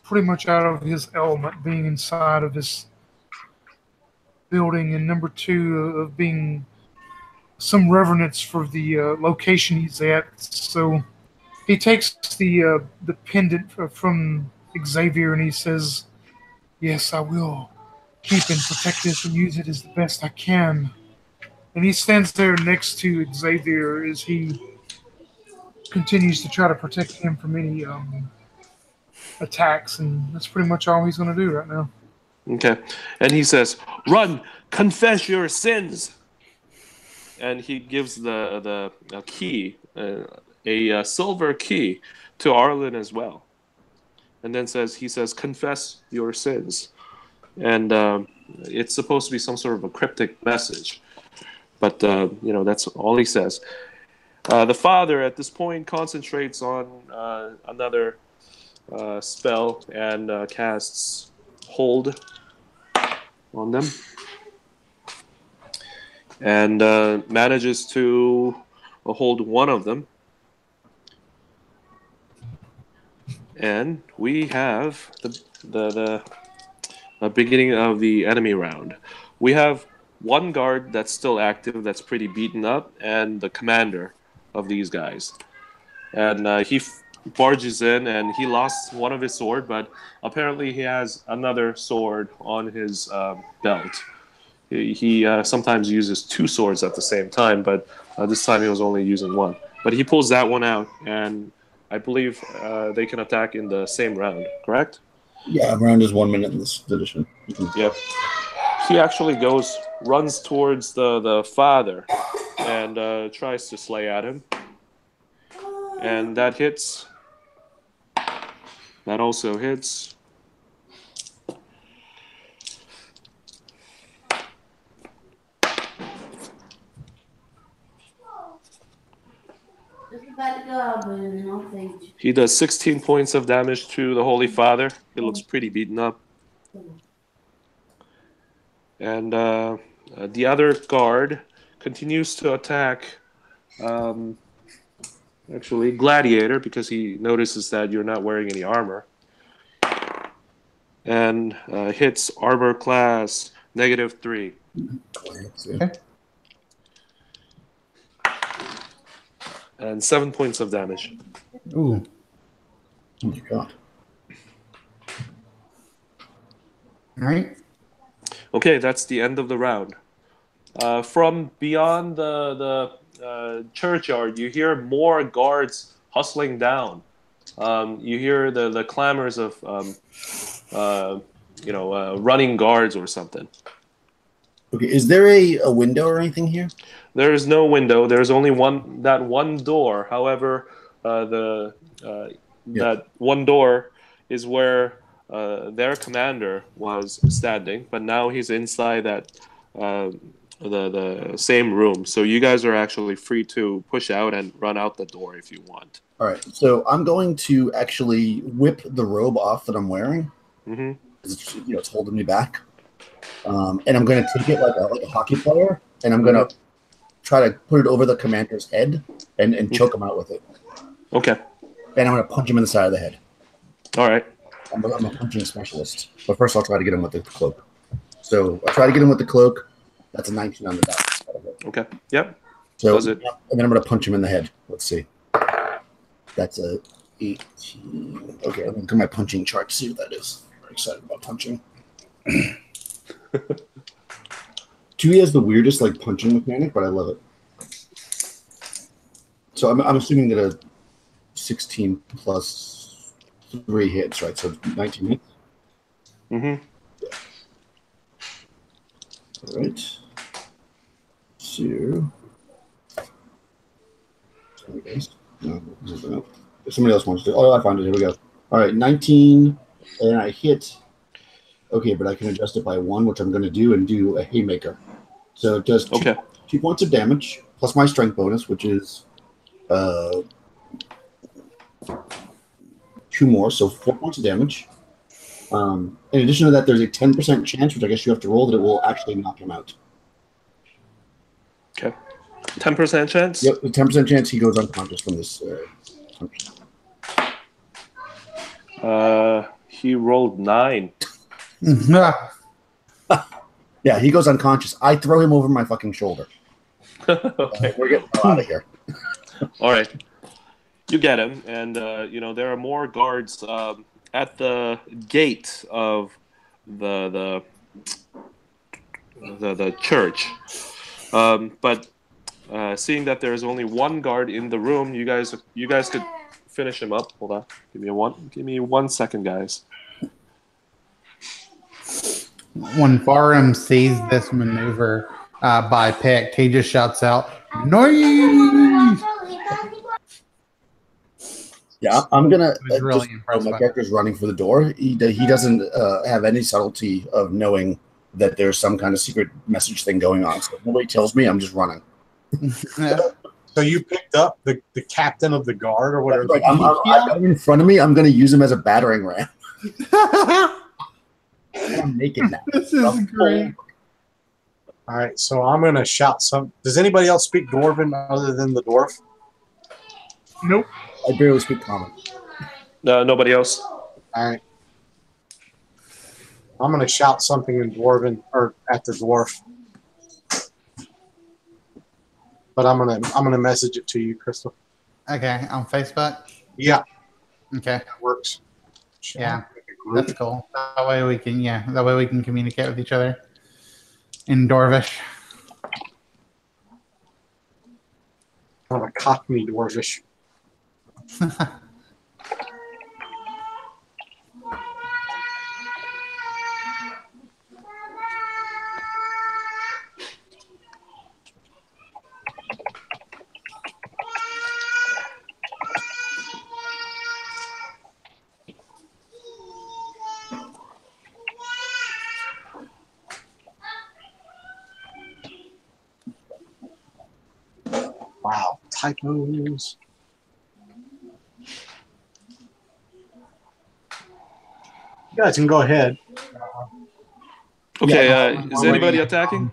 [SPEAKER 4] pretty much out of his element, being inside of this building, and number two, of being some reverence for the location he's at. So he takes the pendant from Xavier and he says, "Yes, I will keep and protect this and use it as the best I can." And he stands there next to Xavier as he continues to try to protect him from any attacks, and that's pretty much all he's going to do right now.
[SPEAKER 5] Okay. And he says, "Run, confess your sins." And he gives the key, a silver key, to Arlen as well. And then he says, "Confess your sins." And it's supposed to be some sort of a cryptic message. But, that's all he says. The father, at this point, concentrates on another spell and casts Hold on them. And manages to hold one of them. And we have the beginning of the enemy round. We have one guard that's still active, that's pretty beaten up, and the commander of these guys. And he barges in, and he lost one of his sword, but apparently he has another sword on his belt. He sometimes uses two swords at the same time, but this time he was only using one. But he pulls that one out, and I believe they can attack in the same round, correct?
[SPEAKER 1] Yeah, round is 1 minute in this edition.
[SPEAKER 5] Yep. He actually runs towards the father and tries to slay at him. And that hits. That also hits. He does 16 points of damage to the Holy Father. He looks pretty beaten up. And the other guard continues to attack, actually, Gladiator, because he notices that you're not wearing any armor. And hits armor class -3.
[SPEAKER 1] Okay.
[SPEAKER 5] And 7 points of damage.
[SPEAKER 3] Ooh.
[SPEAKER 1] Oh my god.
[SPEAKER 3] All right.
[SPEAKER 5] Okay, that's the end of the round. From beyond the churchyard, you hear more guards hustling down. You hear the clamors of running guards or something.
[SPEAKER 1] Okay, is there a window or anything here?
[SPEAKER 5] There is no window. There's only one door. However, that one door is where their commander was standing, but now he's inside that the same room. So you guys are actually free to push out and run out the door if you want.
[SPEAKER 1] All right, so I'm going to actually whip the robe off that I'm wearing.
[SPEAKER 5] Mm-hmm.
[SPEAKER 1] It's holding me back. And I'm going to take it like a hockey player, and I'm going to try to put it over the commander's head and choke him out with it.
[SPEAKER 5] Okay.
[SPEAKER 1] And I'm going to punch him in the side of the head.
[SPEAKER 5] All right.
[SPEAKER 1] I'm a punching specialist. But first I'll try to get him with the cloak. So I try to get him with the cloak. That's a 19 on the dot.
[SPEAKER 5] Okay. Yep.
[SPEAKER 1] So,
[SPEAKER 5] does it.
[SPEAKER 1] And then I'm going to punch him in the head. Let's see. That's a 18. Okay, I'm going to look at my punching chart to see what that is. I'm very excited about punching. 2 has the weirdest punching mechanic, but I love it. So I'm assuming that a 16 plus 3 hits, right? So 19 hits.
[SPEAKER 5] Mm-hmm.
[SPEAKER 1] All right. So. No. Somebody else wants to. Oh, I found it. Here we go. All right, 19, and I hit. Okay, but I can adjust it by 1, which I'm going to do, and do a haymaker. So it does 2 points of damage plus my strength bonus, which is 2 more, so 4 points of damage. In addition to that, there's a 10% chance, which I guess you have to roll, that it will actually knock him out.
[SPEAKER 5] Okay. 10% chance?
[SPEAKER 1] Yep, the 10% chance he goes unconscious from this.
[SPEAKER 5] He rolled 9.
[SPEAKER 1] Yeah, he goes unconscious. I throw him over my fucking shoulder.
[SPEAKER 5] Okay.
[SPEAKER 1] We're getting out of here.
[SPEAKER 5] All right. You get him, and there are more guards at the gate of the church. But seeing that there's only 1 guard in the room, you guys could finish him up. Hold on. Give me 1 second, guys.
[SPEAKER 3] When Farum sees this maneuver by Pict, he just shouts out, "Nice!"
[SPEAKER 1] Yeah, I'm gonna.
[SPEAKER 3] Really impressed
[SPEAKER 1] my
[SPEAKER 3] by
[SPEAKER 1] character's running for the door. He doesn't have any subtlety of knowing that there's some kind of secret message thing going on. So if nobody tells me, I'm just running.
[SPEAKER 2] So you picked up the captain of the guard or whatever.
[SPEAKER 1] Like, I've got him in front of me. I'm going to use him as a battering ram. I'm naked now.
[SPEAKER 3] This is great.
[SPEAKER 2] All right, so I'm going to shout some. Does anybody else speak Dwarven other than the dwarf?
[SPEAKER 4] Nope.
[SPEAKER 1] I barely speak common.
[SPEAKER 5] Nobody else?
[SPEAKER 2] All right. I'm going to shout something in Dwarven or at the dwarf. But I'm gonna message it to you, Crystal.
[SPEAKER 3] Okay, on Facebook?
[SPEAKER 2] Yeah.
[SPEAKER 3] Okay.
[SPEAKER 2] That works.
[SPEAKER 3] Yeah. That's cool. That way we can communicate with each other in Dwarvish.
[SPEAKER 2] I'm a Cockney Dwarvish. Wow, typos. You guys can go ahead.
[SPEAKER 5] Okay, is anybody attacking?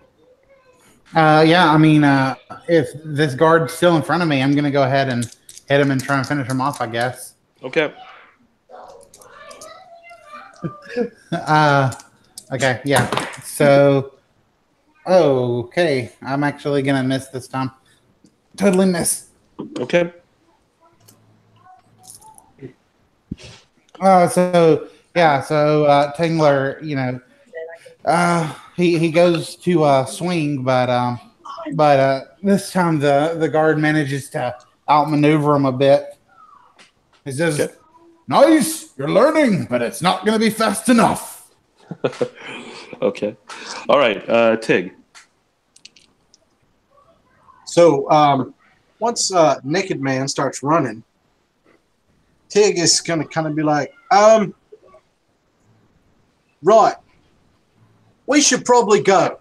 [SPEAKER 3] Yeah, I mean, if this guard's still in front of me, I'm going to go ahead and hit him and try and finish him off, I guess.
[SPEAKER 5] Okay.
[SPEAKER 3] Okay, yeah. So, okay. I'm actually going to miss this time. Totally miss.
[SPEAKER 5] Okay.
[SPEAKER 3] So Tingler, he goes to swing, but this time the guard manages to outmaneuver him a bit. He says, okay. "Nice, you're learning, but it's not going to be fast enough."
[SPEAKER 5] Okay. All right, Tig.
[SPEAKER 2] So once Naked Man starts running, Tig is going to kind of be like, right, we should probably go.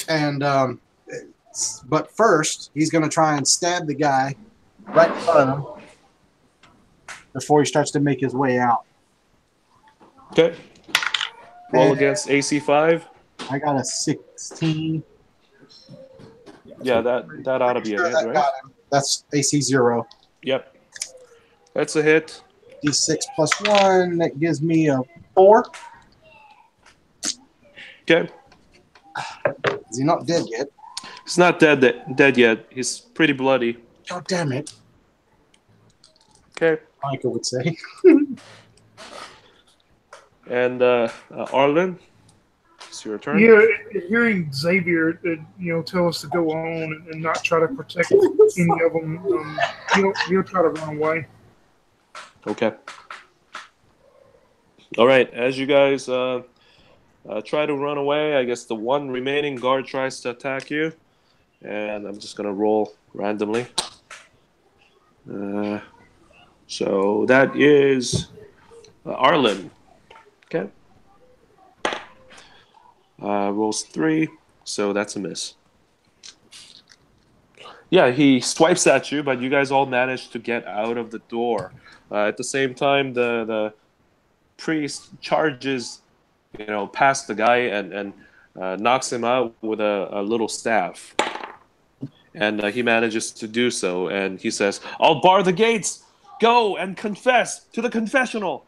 [SPEAKER 2] And but first, he's going to try and stab the guy right in front of him before he starts to make his way out.
[SPEAKER 5] Okay. Roll against AC 5.
[SPEAKER 2] I got a 16.
[SPEAKER 5] Yeah, that ought to be a hit, right?
[SPEAKER 2] That's AC 0.
[SPEAKER 5] Yep. That's a hit.
[SPEAKER 2] D6 plus 1. That gives me a 4.
[SPEAKER 5] Okay.
[SPEAKER 2] Is he not dead yet?
[SPEAKER 5] He's not dead yet. He's pretty bloody.
[SPEAKER 2] God damn it.
[SPEAKER 5] Okay.
[SPEAKER 2] Michael would say.
[SPEAKER 5] And Arlen, it's your turn.
[SPEAKER 4] Yeah, hearing Xavier, tell us to go on and not try to protect any of them. He'll try to run away.
[SPEAKER 5] Okay. All right. As you guys try to run away, I guess the one remaining guard tries to attack you, and I'm just gonna roll randomly. So that is Arlen. Okay. Rolls 3, so that's a miss. Yeah, he swipes at you, but you guys all manage to get out of the door. At the same time, the priest charges, past the guy and knocks him out with a little staff. And he manages to do so, and he says, "I'll bar the gates. Go and confess to the confessional."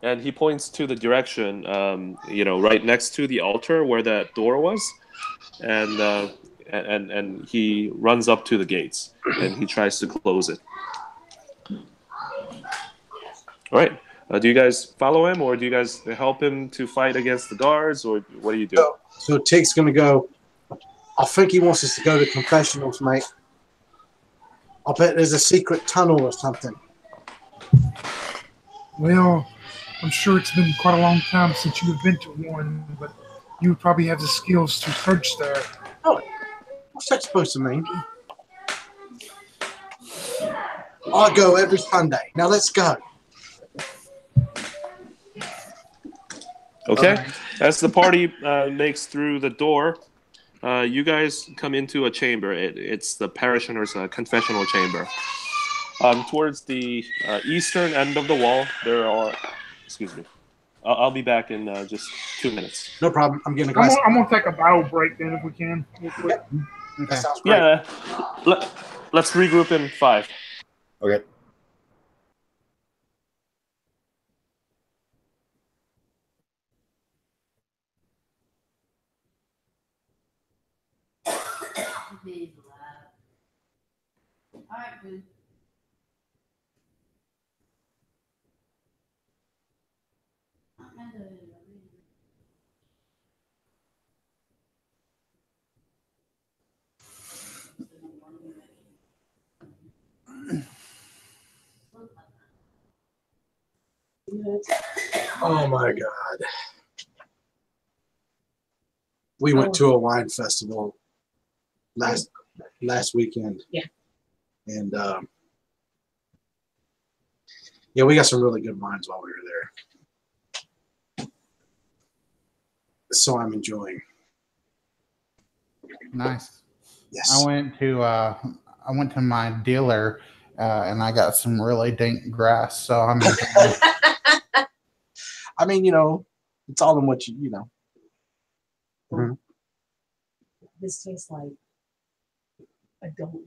[SPEAKER 5] And he points to the direction, right next to the altar where that door was, and he runs up to the gates and he tries to close it. All right. Do you guys follow him, or do you guys help him to fight against the guards, or what do you do?
[SPEAKER 2] So Tig's going to go. I think he wants us to go to confessionals, mate. I'll bet there's a secret tunnel or something.
[SPEAKER 4] Well, I'm sure it's been quite a long time since you've been to one, but you would probably have the skills to search there.
[SPEAKER 2] Oh, what's that supposed to mean? I go every Sunday. Now let's go.
[SPEAKER 5] Okay. As the party makes through the door, you guys come into a chamber. It's the parishioner's confessional chamber. Towards the eastern end of the wall, there are... Excuse me. I'll be back in just 2 minutes.
[SPEAKER 2] No problem. I'm getting a glass.
[SPEAKER 4] I'm gonna take a battle break then if we can. Real quick.
[SPEAKER 2] That sounds great.
[SPEAKER 5] Yeah. Let's regroup in 5.
[SPEAKER 1] Okay.
[SPEAKER 2] Oh my God. We went to a wine festival last weekend.
[SPEAKER 7] Yeah.
[SPEAKER 2] And yeah, we got some really good wines while we were there. So I'm enjoying.
[SPEAKER 3] Nice.
[SPEAKER 2] Yes.
[SPEAKER 3] I went to my dealer and I got some really dank grass. So I'm enjoying.
[SPEAKER 2] I mean, it's all in what you know. Mm-hmm.
[SPEAKER 7] This tastes like adult.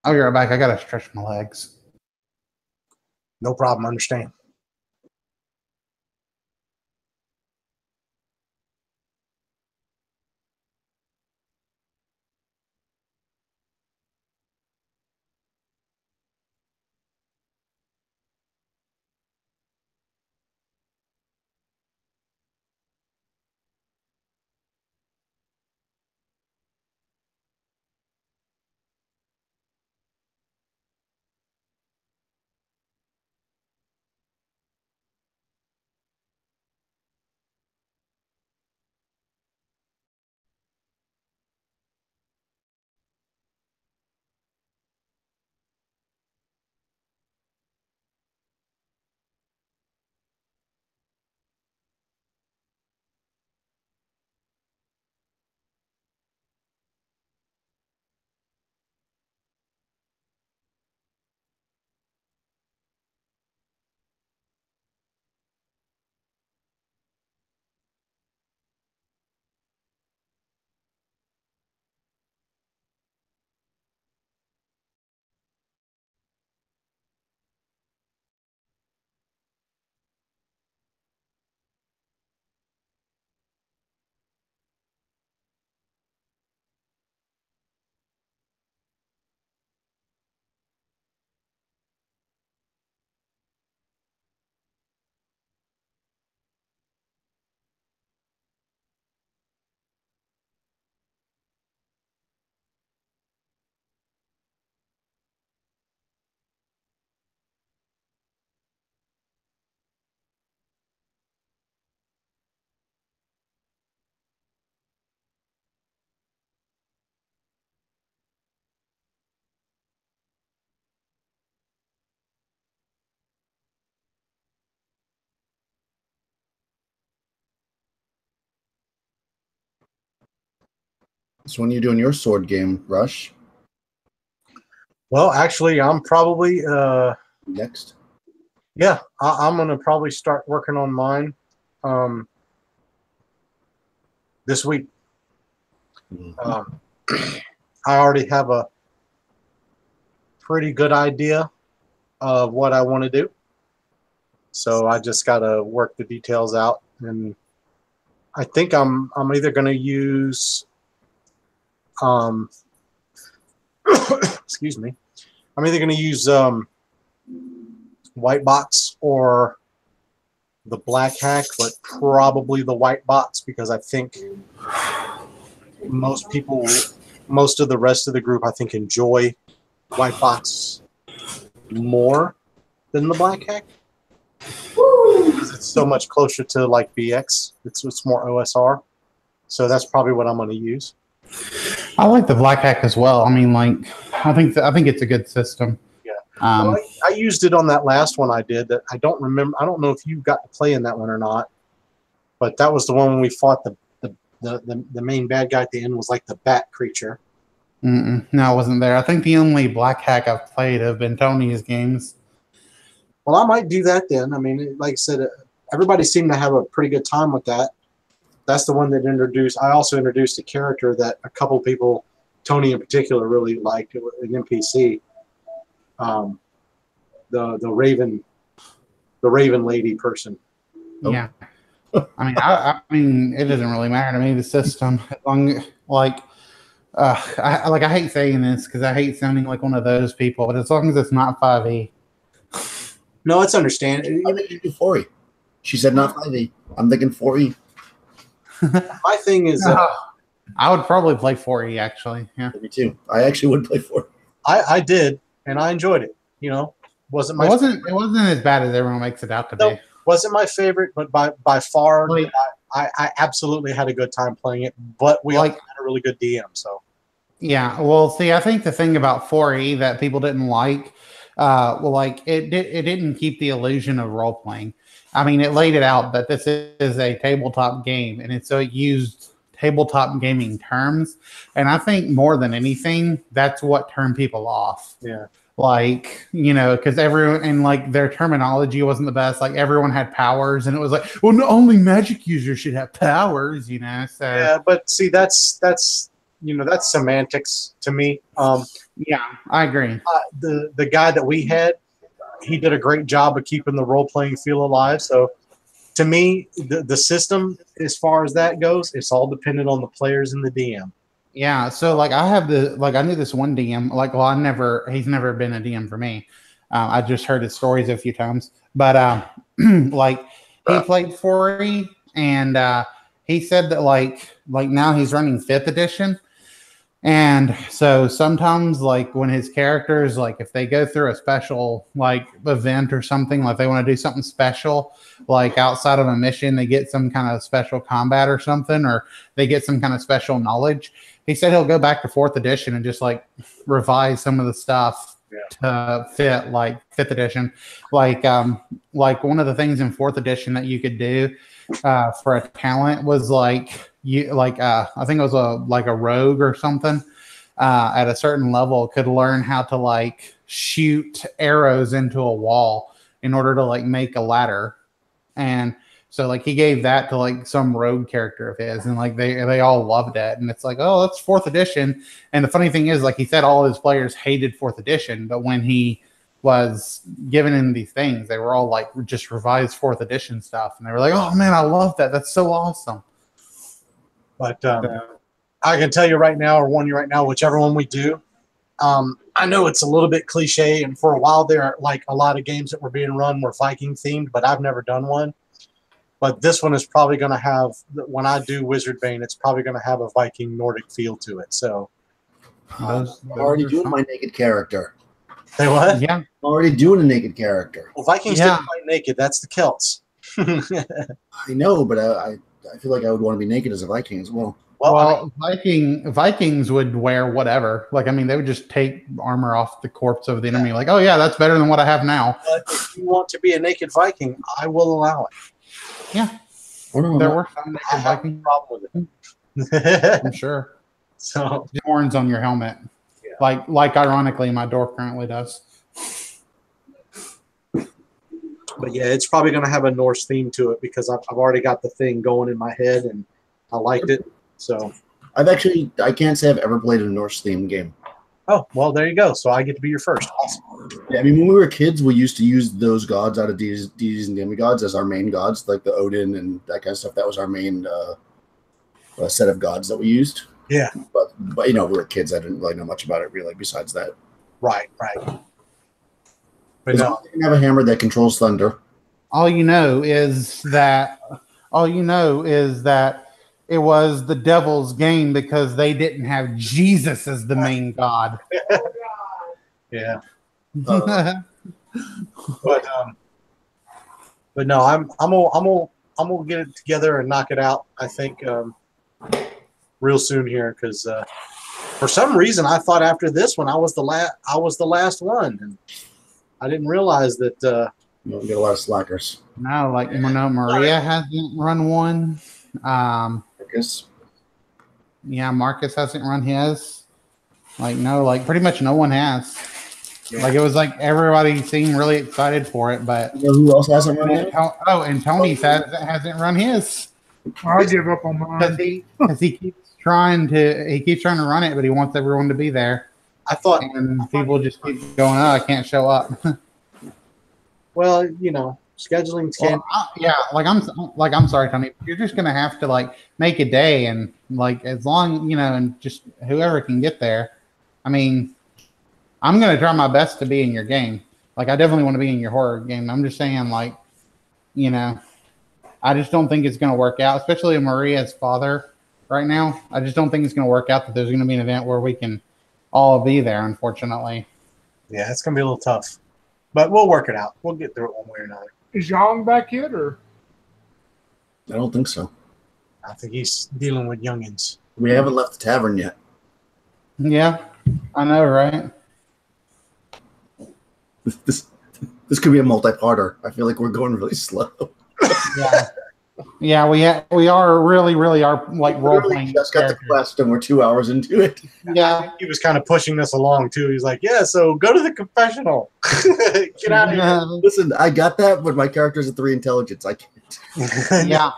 [SPEAKER 3] I'll be right back. I gotta stretch my legs.
[SPEAKER 2] No problem. Understand.
[SPEAKER 1] So when are you doing your sword game, Rush?
[SPEAKER 2] Well, actually, I'm probably
[SPEAKER 1] Next.
[SPEAKER 2] yeah, I'm gonna probably start working on mine this week.
[SPEAKER 1] Mhm.
[SPEAKER 2] I already have a pretty good idea of what I want to do, so I just gotta work the details out. And I think I'm either gonna use excuse me, I'm either gonna use white box or the black hack, but probably the white box because I think most people, most of the rest of the group, I think enjoy white box more than the black hack because it's so much closer to like BX. It's more OSR, so that's probably what I'm going to use.
[SPEAKER 3] I like the black hack as well. I mean, like, I think it's a good system.
[SPEAKER 2] Yeah.
[SPEAKER 3] Um,
[SPEAKER 2] Well, I used it on that last one I did. That I don't remember. I don't know if you got to play in that one or not, but that was the one when we fought the main bad guy at the end was like the bat creature.
[SPEAKER 3] no, I wasn't there. I think the only black hack I've played have been Tony's games.
[SPEAKER 2] Well, I might do that then. I mean, like I said, everybody seemed to have a pretty good time with that. That's the one that introduced. I also introduced a character that a couple people, Tony in particular, really liked. It was an NPC, the Raven lady person.
[SPEAKER 3] Yeah. I mean, it doesn't really matter to me, the system. As long, like, I hate saying this because I hate sounding like one of those people, but as long as it's not 5e.
[SPEAKER 2] No, it's understandable.
[SPEAKER 1] I'm thinking 4E. She said not 5E. I'm thinking 4E.
[SPEAKER 2] My thing is,
[SPEAKER 3] I would probably play 4e actually. Yeah,
[SPEAKER 1] Me too. I actually would play 4E.
[SPEAKER 2] I did, and I enjoyed it. You know, it wasn't
[SPEAKER 3] as bad as everyone makes it out to be.
[SPEAKER 2] Wasn't my favorite, but by far,
[SPEAKER 3] Like,
[SPEAKER 2] I absolutely had a good time playing it. But we also had a really good DM. So
[SPEAKER 3] yeah, well, see, I think the thing about 4e that people didn't like, it didn't keep the illusion of role playing. I mean, it laid it out that this is a tabletop game, and so it used tabletop gaming terms. And I think more than anything, that's what turned people off.
[SPEAKER 2] yeah.
[SPEAKER 3] Like, you know, because everyone and like their terminology wasn't the best. Like everyone had powers, and it was like, well, not only magic users should have powers, you know. So
[SPEAKER 2] Yeah, but see, that's semantics to me.
[SPEAKER 3] yeah, I agree.
[SPEAKER 2] The guy that we had, he did a great job of keeping the role playing feel alive. So to me, the system, as far as that goes, it's all dependent on the players and the DM.
[SPEAKER 3] Yeah, so like I knew this one DM. Like, well, he's never been a DM for me. I just heard his stories a few times, but like he played 4e, and he said that like now he's running 5th edition. And so sometimes, like when his characters, like if they go through a special like event or something, like they want to do something special, like outside of a mission, they get some kind of special combat or something, or they get some kind of special knowledge. He said he'll go back to 4th edition and just like revise some of the stuff to fit like 5th edition. Like one of the things in 4th edition that you could do for a talent was like I think it was a rogue or something at a certain level could learn how to like shoot arrows into a wall in order to like make a ladder. And so like he gave that to like some rogue character of his, and like they all loved it. And it's like, oh, that's 4th edition. And the funny thing is, like he said all his players hated 4th edition, but when he was given in these things, they were all like just revised 4th edition stuff, and they were like, oh man, I love that. That's so awesome.
[SPEAKER 2] But I can tell you right now, or warn you right now, whichever one we do, I know it's a little bit cliche, and for a while there, like a lot of games that were being run were Viking themed, but I've never done one. But this one is probably going to have, when I do Wizardbane, it's probably going to have a Viking Nordic feel to it. So
[SPEAKER 1] I'm already doing my naked character.
[SPEAKER 2] Say what?
[SPEAKER 3] Yeah,
[SPEAKER 1] I'm already doing a naked character.
[SPEAKER 2] Well, Vikings didn't fight naked. That's the Celts.
[SPEAKER 1] I know, but I feel like I would want to be naked as a Viking as well.
[SPEAKER 3] Well, Vikings would wear whatever. Like, I mean, they would just take armor off the corpse of the enemy. Like, oh yeah, that's better than what I have now.
[SPEAKER 2] But if you want to be a naked Viking, I will allow it.
[SPEAKER 3] Yeah, there were some naked Vikings.
[SPEAKER 2] Problem with it.
[SPEAKER 3] I'm sure.
[SPEAKER 2] So
[SPEAKER 3] horns on your helmet.
[SPEAKER 2] Yeah.
[SPEAKER 3] Like ironically, my dwarf currently does.
[SPEAKER 2] but yeah, it's probably going to have a Norse theme to it because I've already got the thing going in my head and I liked it. So
[SPEAKER 1] I can't say I've ever played a Norse themed game.
[SPEAKER 2] oh well, there you go. So I get to be your first. Awesome.
[SPEAKER 1] Yeah, I mean, when we were kids, we used to use those gods out of deities and demigods as our main gods, like the Odin and that kind of stuff. That was our main set of gods that we used.
[SPEAKER 2] Yeah.
[SPEAKER 1] But we were kids. I didn't really know much about it really. Besides that,
[SPEAKER 2] Right. But no,
[SPEAKER 1] you can have a hammer that controls thunder.
[SPEAKER 3] All you know is that it was the devil's game because they didn't have Jesus as the main god.
[SPEAKER 2] yeah. But no, I'm gonna get it together and knock it out. I think real soon here because for some reason I thought after this one I was the last one, and I didn't realize that.
[SPEAKER 1] You don't get a lot of slackers.
[SPEAKER 3] No, Maria hasn't run one.
[SPEAKER 1] Marcus.
[SPEAKER 3] Yeah, Marcus hasn't run his. Pretty much no one has.
[SPEAKER 2] Yeah.
[SPEAKER 3] It was like everybody seemed really excited for it, but
[SPEAKER 1] You know who else hasn't run it?
[SPEAKER 3] and Tony hasn't run his
[SPEAKER 4] I give up on mine.
[SPEAKER 3] because he keeps trying to run it, but he wants everyone to be there,
[SPEAKER 2] I thought,
[SPEAKER 3] and people just keep going, "Oh, I can't show up."
[SPEAKER 2] well, scheduling can.
[SPEAKER 3] I'm sorry, Tony. You're just gonna have to make a day and as long and just whoever can get there. I mean, I'm gonna try my best to be in your game. I definitely want to be in your horror game. I'm just saying, I just don't think it's gonna work out, especially Maria's father right now. I just don't think it's gonna work out that there's gonna be an event where we can all be there. Unfortunately.
[SPEAKER 2] Yeah, it's gonna be a little tough, but we'll work it out. We'll get through it one way or another.
[SPEAKER 4] Is Yong back yet, or?
[SPEAKER 1] I don't think so.
[SPEAKER 2] I think he's dealing with youngins.
[SPEAKER 1] We haven't left the tavern yet.
[SPEAKER 3] Yeah, I know, right?
[SPEAKER 1] This could be a multi-parter. I feel like we're going really slow.
[SPEAKER 3] Yeah, we are really are role playing.
[SPEAKER 1] Just got the quest and we're 2 hours into it.
[SPEAKER 3] Yeah,
[SPEAKER 2] He was kind of pushing this along too. He's like, "Yeah, so go to the confessional. Get out of here."
[SPEAKER 1] Listen, I got that, but my character's a 3 intelligence. I can't.
[SPEAKER 3] yeah.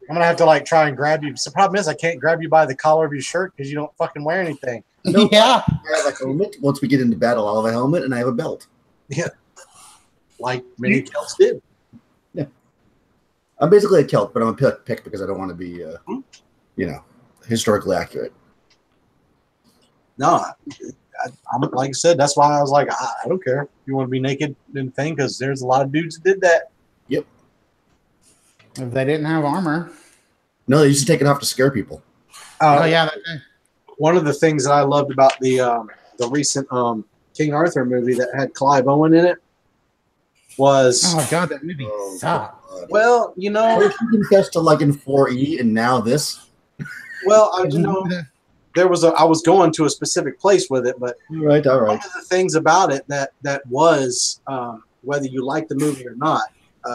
[SPEAKER 2] I'm gonna have to try and grab you. So the problem is I can't grab you by the collar of your shirt because you don't fucking wear anything.
[SPEAKER 3] Yeah.
[SPEAKER 1] I have a helmet. Once we get into battle, I'll have a helmet and I have a belt.
[SPEAKER 2] Yeah, like many Celts did.
[SPEAKER 1] Yeah, I'm basically a Celt, but I'm a pick because I don't want to be, historically accurate.
[SPEAKER 2] No, I'm like I said. That's why I was like, I don't care if you want to be naked and thing because there's a lot of dudes that did that.
[SPEAKER 1] Yep.
[SPEAKER 3] If they didn't have armor.
[SPEAKER 1] No, they used to take it off to scare people.
[SPEAKER 3] Oh yeah.
[SPEAKER 2] One of the things that I loved about the recent King Arthur movie that had Clive Owen in it was
[SPEAKER 3] Oh god, that movie sucked.
[SPEAKER 2] well,
[SPEAKER 1] You confessed to in 4E and now this.
[SPEAKER 2] well, I was going to a specific place with it, but
[SPEAKER 1] All right.
[SPEAKER 2] one of the things about it that was whether you like the movie or not,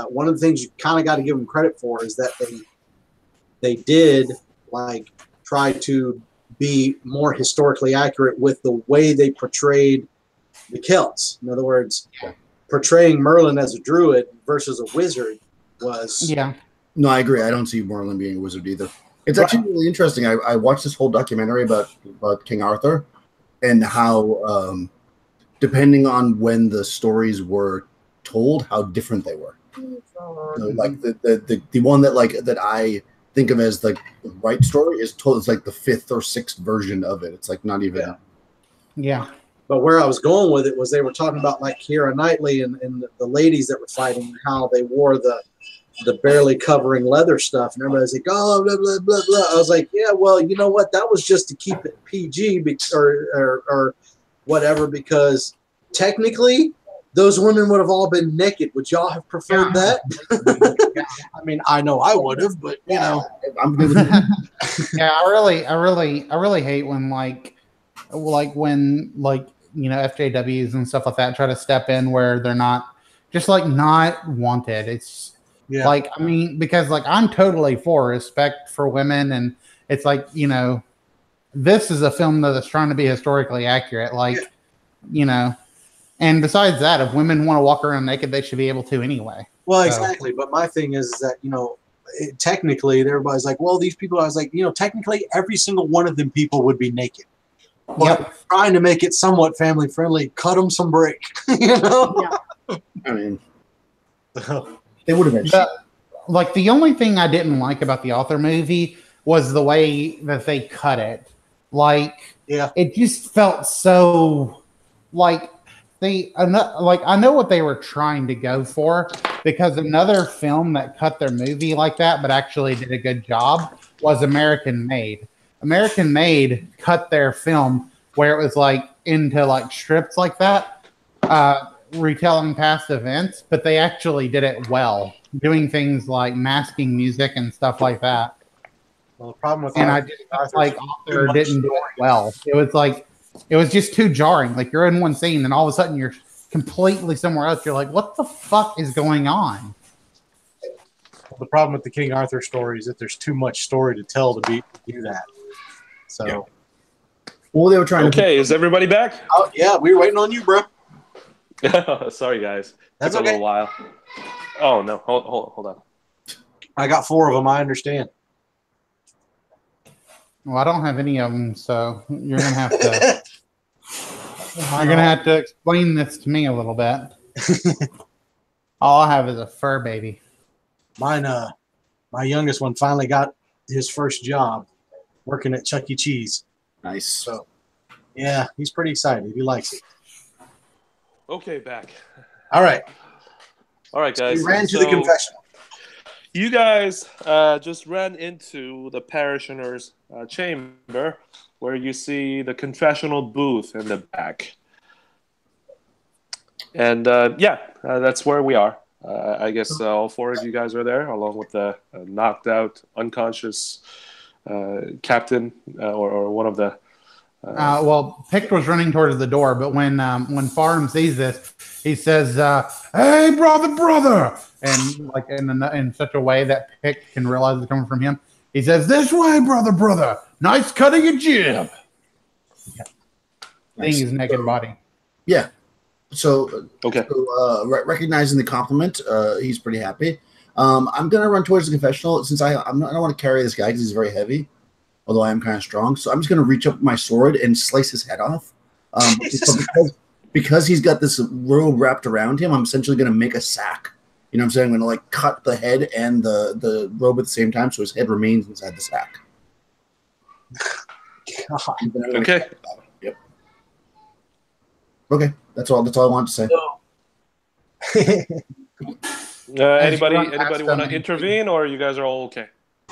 [SPEAKER 2] one of the things you kind of got to give them credit for is that they did try to be more historically accurate with the way they portrayed the Celts. In other words, portraying Merlin as a druid versus a wizard was
[SPEAKER 1] No, I agree. I don't see Merlin being a wizard either. It's actually really interesting. I watched this whole documentary about King Arthur and how, depending on when the stories were told, how different they were. So, the one that I think of as the right story is told. It's the 5th or 6th version of it. It's not even.
[SPEAKER 3] Yeah.
[SPEAKER 2] But where I was going with it was they were talking about Keira Knightley and the ladies that were fighting and how they wore the barely covering leather stuff, and everybody's like, "Oh, blah blah blah blah." I was like, "Yeah, well, you know what? That was just to keep it PG or whatever, because technically." Those women would have all been naked. Would y'all have preferred that? I mean, I know I would have, but
[SPEAKER 1] I'm good with that.
[SPEAKER 3] Yeah, I really hate when when FJWs and stuff like that try to step in where they're not not wanted. It's because I'm totally for respect for women, and it's this is a film that's trying to be historically accurate. Like, you know, and besides that, if women want to walk around naked, they should be able to anyway.
[SPEAKER 2] Well,
[SPEAKER 3] So-
[SPEAKER 2] exactly. But my thing is that, you know, technically, everybody's like, well, these people, I was like, you know, technically every single one of them people would be naked. But
[SPEAKER 3] Yep.
[SPEAKER 2] trying to make it somewhat family friendly, cut them some break. You know?
[SPEAKER 3] Yeah.
[SPEAKER 1] I mean, they would have been.
[SPEAKER 3] Like, the only thing I didn't like about the author movie was the way that they cut it. Like,
[SPEAKER 2] Yeah.
[SPEAKER 3] it just felt so like I know what they were trying to go for, because another film that cut their movie like that but actually did a good job was American Made. American Made cut their film where it was like into like strips like that, retelling past events, but they actually did it well, doing things like masking music and stuff like that.
[SPEAKER 2] Well, the problem with
[SPEAKER 3] And I just felt like author didn't do it well. It was just too jarring. Like, you're in one scene and all of a sudden you're completely somewhere else. You're like, what the fuck is going on?
[SPEAKER 2] the problem with the King Arthur story is that there's too much story to tell to do that. So,
[SPEAKER 1] Yeah. Well, they were trying to.
[SPEAKER 5] Okay, is everybody back?
[SPEAKER 2] oh yeah, we were waiting on you, bro.
[SPEAKER 5] Sorry, guys.
[SPEAKER 2] That's
[SPEAKER 5] Took a
[SPEAKER 2] okay.
[SPEAKER 5] little while. Oh no, hold on.
[SPEAKER 2] I got 4 of them. I understand.
[SPEAKER 3] Well, I don't have any of them, so you're gonna have to. You're gonna have to explain this to me a little bit. All I have is a fur baby.
[SPEAKER 2] Mine, my youngest one finally got his first job working at Chuck E. Cheese.
[SPEAKER 1] Nice.
[SPEAKER 2] So, yeah, he's pretty excited. He likes it.
[SPEAKER 5] Okay, back.
[SPEAKER 2] All right.
[SPEAKER 5] All right, guys.
[SPEAKER 2] We ran to the
[SPEAKER 5] So,
[SPEAKER 2] confessional.
[SPEAKER 5] You guys just ran into the parishioner's chamber, where you see the confessional booth in the back. And that's where we are. I guess all 4 of you guys are there, along with the knocked out, unconscious captain or one of the.
[SPEAKER 3] Well, Pict was running towards the door, but when Farm sees this, he says, "Hey, brother!" And like in such a way that Pict can realize it's coming from him. He says, "This way, brother! Nice cut of your jib." Yeah.
[SPEAKER 1] Nice.
[SPEAKER 3] Seeing his naked body.
[SPEAKER 1] Yeah. So,
[SPEAKER 5] Okay.
[SPEAKER 1] Recognizing the compliment, he's pretty happy. I'm gonna run towards the confessional since I don't want to carry this guy because he's very heavy, although I am kind of strong. So I'm just gonna reach up with my sword and slice his head off. Because he's got this robe wrapped around him, I'm essentially gonna make a sack. You know what I'm saying? I'm gonna like cut the head and the robe at the same time, so his head remains inside the sack.
[SPEAKER 2] God.
[SPEAKER 5] Okay.
[SPEAKER 1] Yep. Okay, that's all I wanted to say.
[SPEAKER 5] Anybody
[SPEAKER 3] run past
[SPEAKER 5] want to
[SPEAKER 3] them.
[SPEAKER 5] intervene, or you guys are all okay?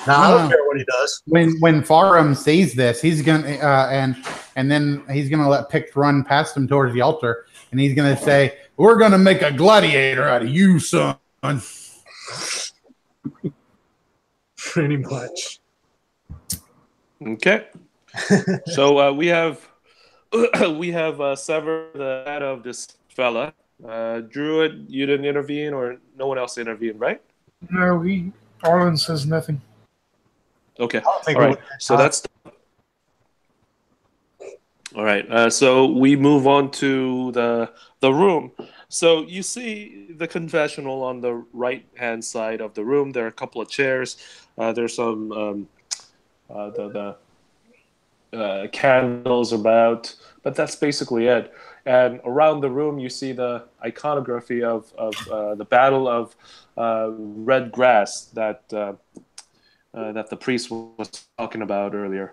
[SPEAKER 2] Nah, I
[SPEAKER 3] No.
[SPEAKER 2] don't care what he does.
[SPEAKER 3] When Farum sees this, he's gonna and then he's gonna let Pict run past him towards the altar, and he's gonna say, "We're gonna make a gladiator out of you, son."
[SPEAKER 2] Pretty much.
[SPEAKER 5] Okay. So we have severed the head of this fella. Druid, you didn't intervene, or no one else intervened, right?
[SPEAKER 4] No, Arlen says nothing.
[SPEAKER 5] Okay.
[SPEAKER 2] I don't think
[SPEAKER 5] All
[SPEAKER 2] we
[SPEAKER 5] right.
[SPEAKER 2] would-
[SPEAKER 5] So that's all right. So we move on to the room. So you see the confessional on the right hand side of the room. There are a couple of chairs. There's some the candles about, but that's basically it. And around the room, you see the iconography of the Battle of Red Grass that the priest was talking about earlier.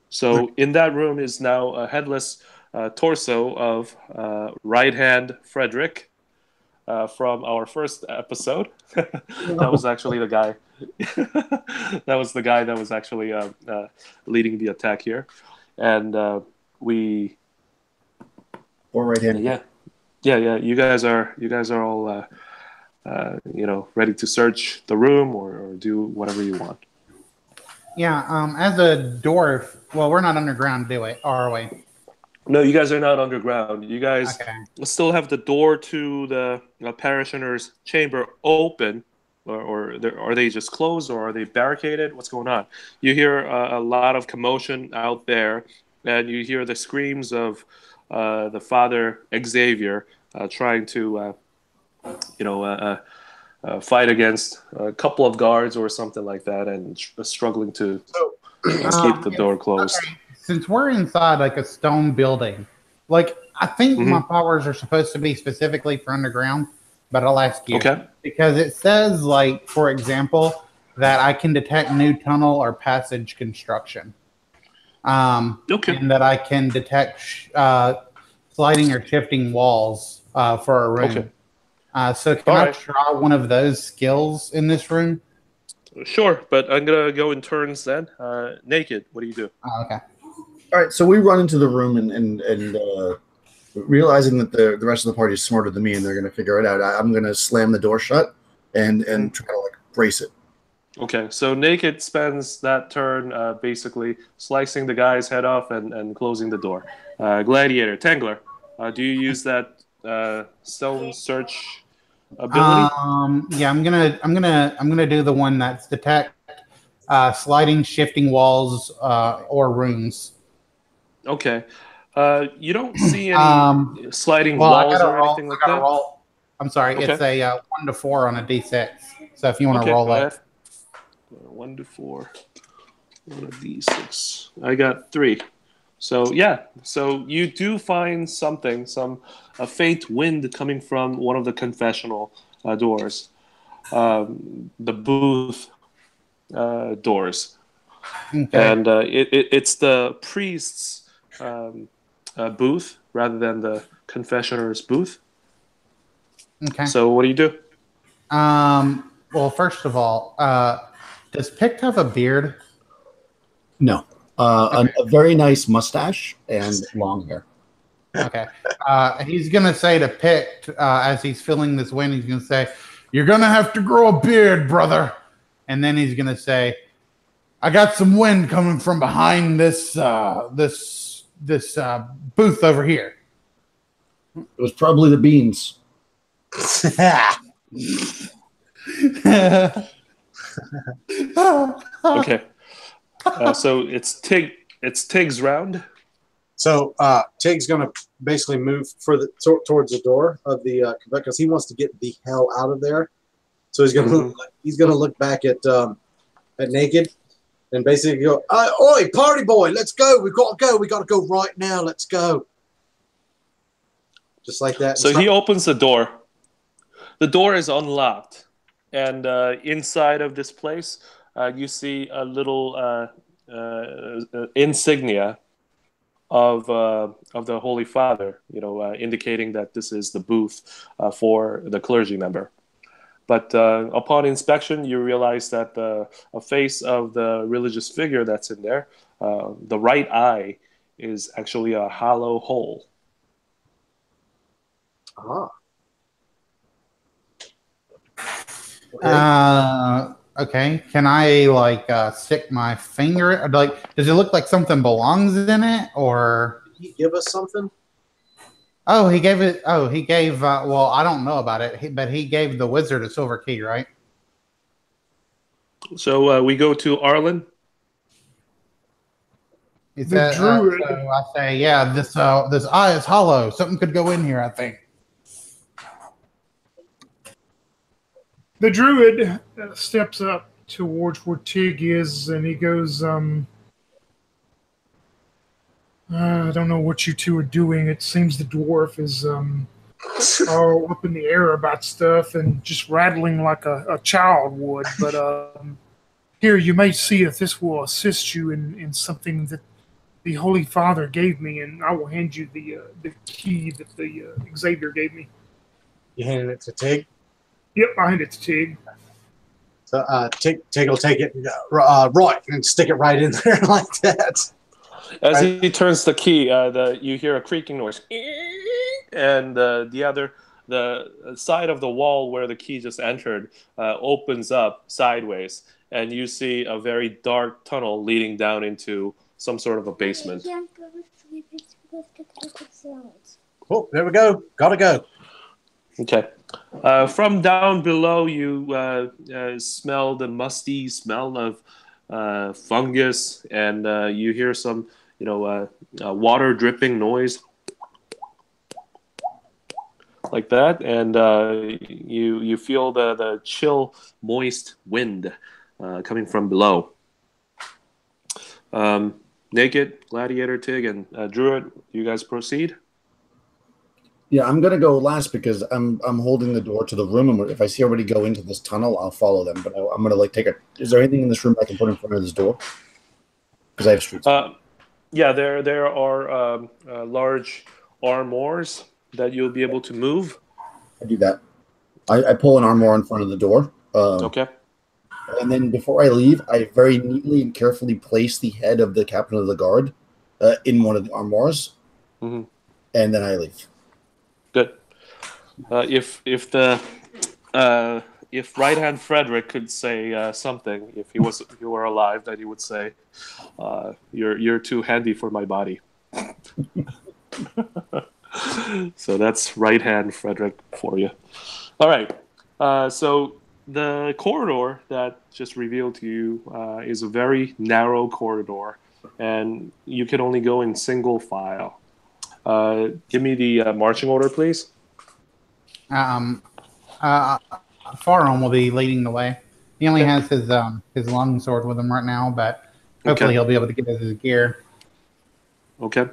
[SPEAKER 5] So in that room is now a headless torso of right hand Frederick from our first episode. That was actually the guy. That was the guy that was actually leading the attack here, and we.
[SPEAKER 1] Or right hand.
[SPEAKER 5] Yeah. You guys are all ready to search the room or do whatever you want.
[SPEAKER 3] Yeah. As a dwarf, well, we're not underground, are we?
[SPEAKER 5] No, you guys are not underground. You guys
[SPEAKER 3] Okay.
[SPEAKER 5] still have the door to the parishioner's chamber open, are they just closed, or are they barricaded? What's going on? You hear a lot of commotion out there, and you hear the screams of the Father Xavier trying to, fight against a couple of guards or something like that, and struggling to keep the door closed.
[SPEAKER 3] Okay. Since we're inside like a stone building, like I think my powers are supposed to be specifically for underground, but I'll ask you.
[SPEAKER 5] Okay.
[SPEAKER 3] Because it says, like, for example, that I can detect new tunnel or passage construction. And that I can detect sliding or shifting walls for a room. So can I try one of those skills in this room?
[SPEAKER 5] Sure, but I'm going to go in turns then. Naked, what do you do?
[SPEAKER 3] Okay.
[SPEAKER 1] All right, so we run into the room and realizing that the rest of the party is smarter than me and they're going to figure it out, I'm going to slam the door shut and try to like brace it.
[SPEAKER 5] Okay, so Naked spends that turn basically slicing the guy's head off and closing the door. Gladiator, Tangler, do you use that stone search ability?
[SPEAKER 3] Yeah, I'm gonna do the one that's detect sliding, shifting walls or rooms.
[SPEAKER 5] Okay. You don't see any sliding walls or anything like that?
[SPEAKER 3] Roll. I'm sorry, it's a 1 to 4 on a d6. So if you want to roll it.
[SPEAKER 5] 1 to 4 on a d6. I got 3. So yeah, so you do find something, a faint wind coming from one of the confessional doors, the booth doors, and it's the priest's booth rather than the confessioner's booth.
[SPEAKER 3] Okay.
[SPEAKER 5] So what do you do?
[SPEAKER 3] Well, first of all, does Pict have a beard?
[SPEAKER 1] No. A very nice mustache and long hair.
[SPEAKER 3] Okay. He's going to say to Pict, as he's feeling this wind, he's going to say, "You're going to have to grow a beard, brother." And then he's going to say, "I got some wind coming from behind this booth over here."
[SPEAKER 1] It was probably the beans.
[SPEAKER 5] Okay. So it's Tig's round.
[SPEAKER 2] So Tig's going to basically move towards the door of the because he wants to get the hell out of there. So he's going to look back at Naked and basically go, "Oi, party boy, let's go! We've got to go! We got to go right now! Let's go!" Just like that.
[SPEAKER 5] So he opens the door. The door is unlocked, and inside of this place, you see a little insignia of the Holy Father, indicating that this is the booth for the clergy member. But upon inspection, you realize that a face of the religious figure that's in there, the right eye, is actually a hollow hole.
[SPEAKER 3] Okay. Can I stick my finger? Does it look like something belongs in it, or?
[SPEAKER 2] Did he give us something?
[SPEAKER 3] Oh, he gave it. Oh, he gave. Well, I don't know about it, but he gave the wizard a silver key, right?
[SPEAKER 5] So we go to Arlen.
[SPEAKER 4] The druid.
[SPEAKER 3] So I say, yeah, this eye is hollow. Something could go in here, I think.
[SPEAKER 4] The druid steps up towards where Tig is, and he goes, I don't know what you two are doing. It seems the dwarf is all up in the air about stuff and just rattling like a child would. But here, you may see if this will assist you in something that the Holy Father gave me, and I will hand you the key that the Xavier gave me.
[SPEAKER 2] You handed it to Tig?
[SPEAKER 4] Yep, I hand it to Tig.
[SPEAKER 2] So Tig will take it right and stick it right in there like that.
[SPEAKER 5] As he turns the key, you hear a creaking noise, and the side of the wall where the key just entered opens up sideways, and you see a very dark tunnel leading down into some sort of a basement.
[SPEAKER 2] Oh, there we go. Gotta go.
[SPEAKER 5] Okay. From down below, you smell the musty smell of fungus, and you hear some, water dripping noise like that, and you feel the chill, moist wind coming from below. Naked, Gladiator, Tig, and Druid, you guys proceed.
[SPEAKER 1] Yeah, I'm gonna go last because I'm holding the door to the room, and if I see everybody go into this tunnel, I'll follow them. But I'm gonna like take a. Is there anything in this room I can put in front of this door? Because I have streets.
[SPEAKER 5] Yeah, there are large armors that you'll be able to move.
[SPEAKER 1] I do that. I pull an armor in front of the door.
[SPEAKER 5] Okay.
[SPEAKER 1] And then before I leave, I very neatly and carefully place the head of the captain of the guard in one of the armors, and then I leave.
[SPEAKER 5] Good. If Right Hand Frederick could say something, if he were alive, that he would say, "You're too handy for my body." So that's Right Hand Frederick for you. All right. So the corridor that just revealed to you is a very narrow corridor, and you can only go in single file. Give me the marching order, please.
[SPEAKER 3] Farum will be leading the way. He only has his long sword with him right now, but hopefully he'll be able to get his gear.
[SPEAKER 5] Okay.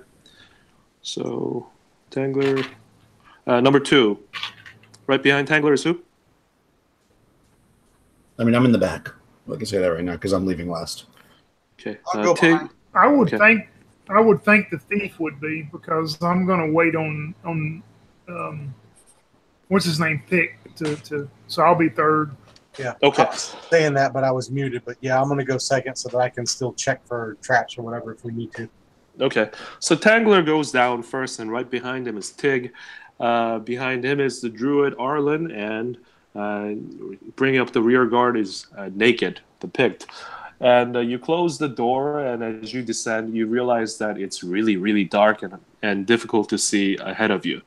[SPEAKER 5] So, Tangler. Number 2. Right behind Tangler is who?
[SPEAKER 1] I mean, I'm in the back. I can say that right now because I'm leaving last.
[SPEAKER 5] Okay.
[SPEAKER 2] I'll go
[SPEAKER 5] Tig.
[SPEAKER 2] behind.
[SPEAKER 4] I would think the thief would be, because I'm going to wait on what's his name, Pick to so I'll be third.
[SPEAKER 2] Yeah.
[SPEAKER 5] Okay.
[SPEAKER 2] I was saying that, but I was muted. But yeah, I'm going to go second so that I can still check for traps or whatever if we need to.
[SPEAKER 5] Okay. So Tangler goes down first, and right behind him is Tig. Behind him is the druid Arlen, and bringing up the rear guard is Naked, the Pict. And you close the door, and as you descend, you realize that it's really, really dark and difficult to see ahead of you.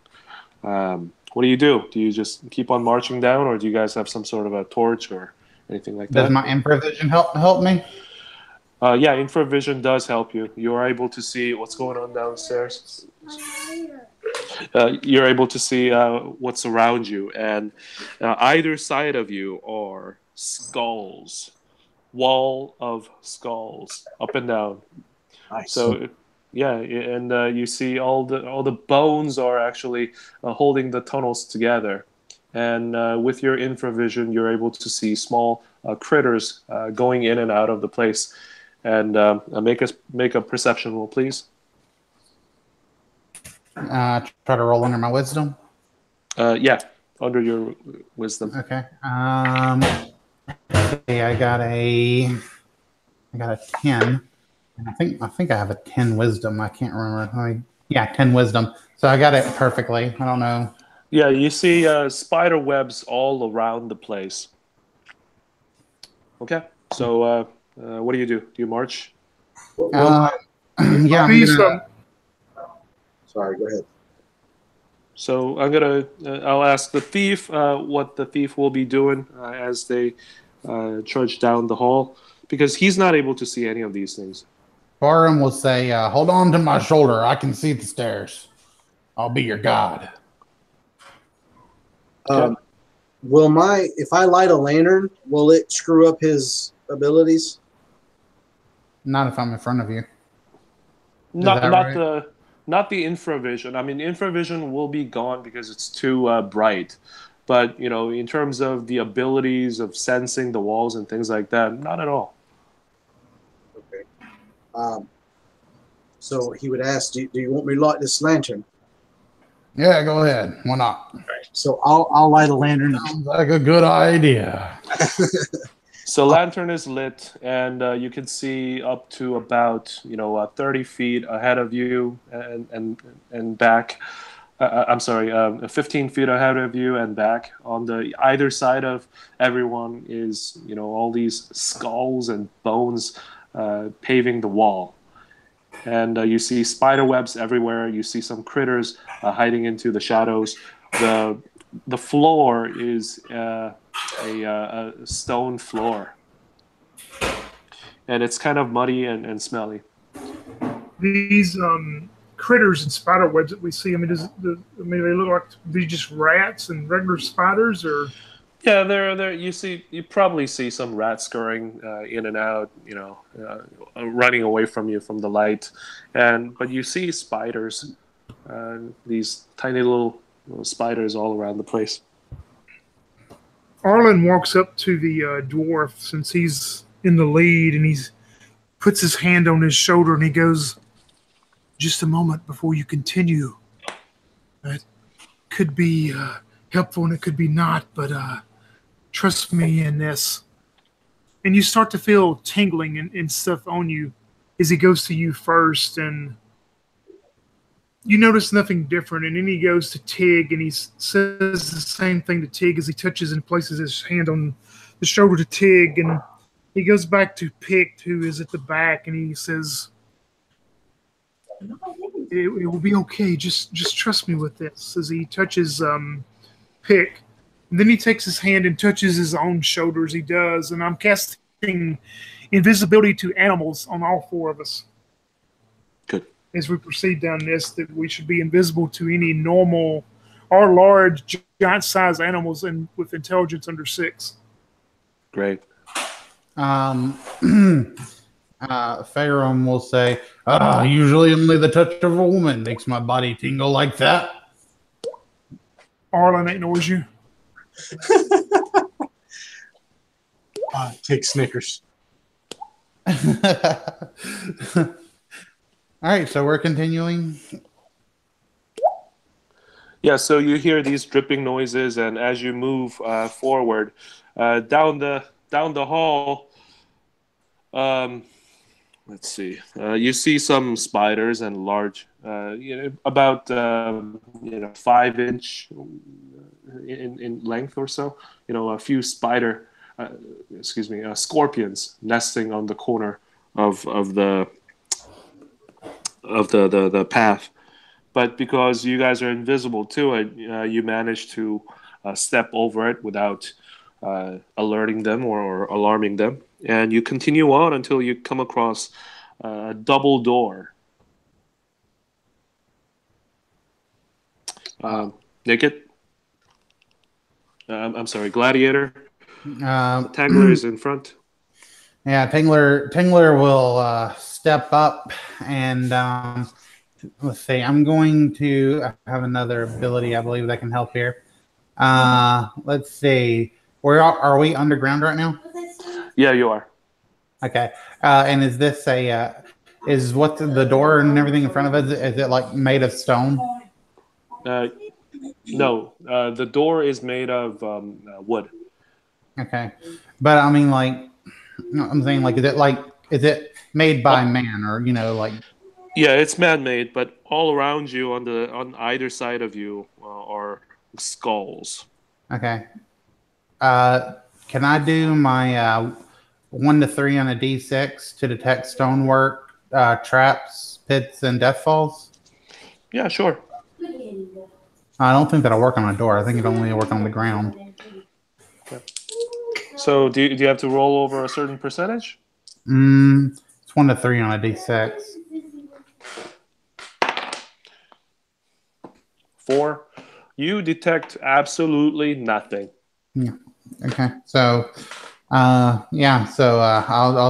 [SPEAKER 5] What do? Do you just keep on marching down, or do you guys have some sort of a torch or anything like that?
[SPEAKER 3] Does my infravision help me?
[SPEAKER 5] Yeah, infravision does help you. You are able to see what's going on downstairs. You're able to see what's around you, and either side of you are skulls. Wall of skulls up and down.
[SPEAKER 2] Nice.
[SPEAKER 5] So yeah, and you see all the bones are actually holding the tunnels together, and with your infravision you're able to see small critters going in and out of the place. And make a perception roll, please.
[SPEAKER 3] Try to roll under my wisdom.
[SPEAKER 5] Yeah, under your wisdom.
[SPEAKER 3] Okay. I got a 10, and I think I have a 10 wisdom. I can't remember. 10 wisdom. So I got it perfectly. I don't know.
[SPEAKER 5] Yeah, you see spider webs all around the place. Okay, so what do? Do you march?
[SPEAKER 3] Yeah.
[SPEAKER 1] Sorry, go ahead.
[SPEAKER 5] So I'll ask the thief what the thief will be doing as they trudge down the hall, because he's not able to see any of these things.
[SPEAKER 3] Farum will say, hold on to my shoulder. I can see the stairs. I'll be your guide.
[SPEAKER 2] If I light a lantern, will it screw up his abilities?
[SPEAKER 3] Not if I'm in front of you.
[SPEAKER 5] Not the infravision. I mean, infravision will be gone because it's too bright. But, in terms of the abilities of sensing the walls and things like that, not at all.
[SPEAKER 2] Okay. So he would ask, do you want me to light this lantern?
[SPEAKER 3] Yeah, go ahead. Why not?
[SPEAKER 2] Right. So I'll light a lantern.
[SPEAKER 3] Sounds like a good idea.
[SPEAKER 5] So lantern is lit, and you can see up to about 30 feet ahead of you and back. I'm sorry, 15 feet ahead of you and back. On the either side of everyone is all these skulls and bones paving the wall, and you see spider webs everywhere. You see some critters hiding into the shadows. the floor is a stone floor, and it's kind of muddy and smelly.
[SPEAKER 4] These critters and spider webs that we see. I mean, they look like these just rats and regular spiders, or
[SPEAKER 5] Yeah, there. You probably see some rats scurrying in and out. Running away from you from the light, but you see spiders, these tiny little spiders all around the place.
[SPEAKER 4] Arlen walks up to the dwarf since he's in the lead, and he puts his hand on his shoulder and he goes, "Just a moment before you continue. That could be helpful and it could be not, but trust me in this." And you start to feel tingling and stuff on you as he goes to you first, and you notice nothing different. And then he goes to Tig, and he says the same thing to Tig as he touches and places his hand on the shoulder to Tig. And he goes back to Pict, who is at the back, and he says, it will be okay. Just trust me with this. As he touches Pict. And then he takes his hand and touches his own shoulders. He does. And I'm casting invisibility to animals on all four of us.
[SPEAKER 5] Good.
[SPEAKER 4] As we proceed down this, that we should be invisible to any normal or large, giant-sized animals and with intelligence under 6.
[SPEAKER 5] Great.
[SPEAKER 3] Pharaoh will say, usually only the touch of a woman makes my body tingle like that.
[SPEAKER 4] Arlen ignores you.
[SPEAKER 2] Take Snickers.
[SPEAKER 3] All right, so we're continuing.
[SPEAKER 5] Yeah, so you hear these dripping noises, and as you move forward down the hall, let's see, you see some spiders and large, about 5-inch in length or so. A few scorpions nesting on the corner of the path. But because you guys are invisible to it, you manage to step over it without alerting them or alarming them. And you continue on until you come across a double door. Naked? I'm sorry, Gladiator. Tangler is in front.
[SPEAKER 3] Yeah, Tangler will step up and let's see. I'm going to have another ability, I believe, that can help here. Let's see. Are we underground right now?
[SPEAKER 5] Yeah, you are.
[SPEAKER 3] Okay. And is this is what the door and everything in front of it? Is it like made of stone?
[SPEAKER 5] No. The door is made of wood.
[SPEAKER 3] Okay. But I mean, like, I'm saying, like, is it made by man or like?
[SPEAKER 5] Yeah, it's man-made, but all around you, on either side of you, are skulls.
[SPEAKER 3] Okay. Can I do my 1 to 3 on a D6 to detect stonework, traps, pits, and deathfalls?
[SPEAKER 5] Yeah, sure.
[SPEAKER 3] I don't think that'll work on a door. I think it'll only work on the ground.
[SPEAKER 5] Okay. So do you have to roll over a certain percentage?
[SPEAKER 3] It's 1 to 3 on a D6.
[SPEAKER 5] 4. You detect absolutely nothing.
[SPEAKER 3] Yeah. Okay. So, I'll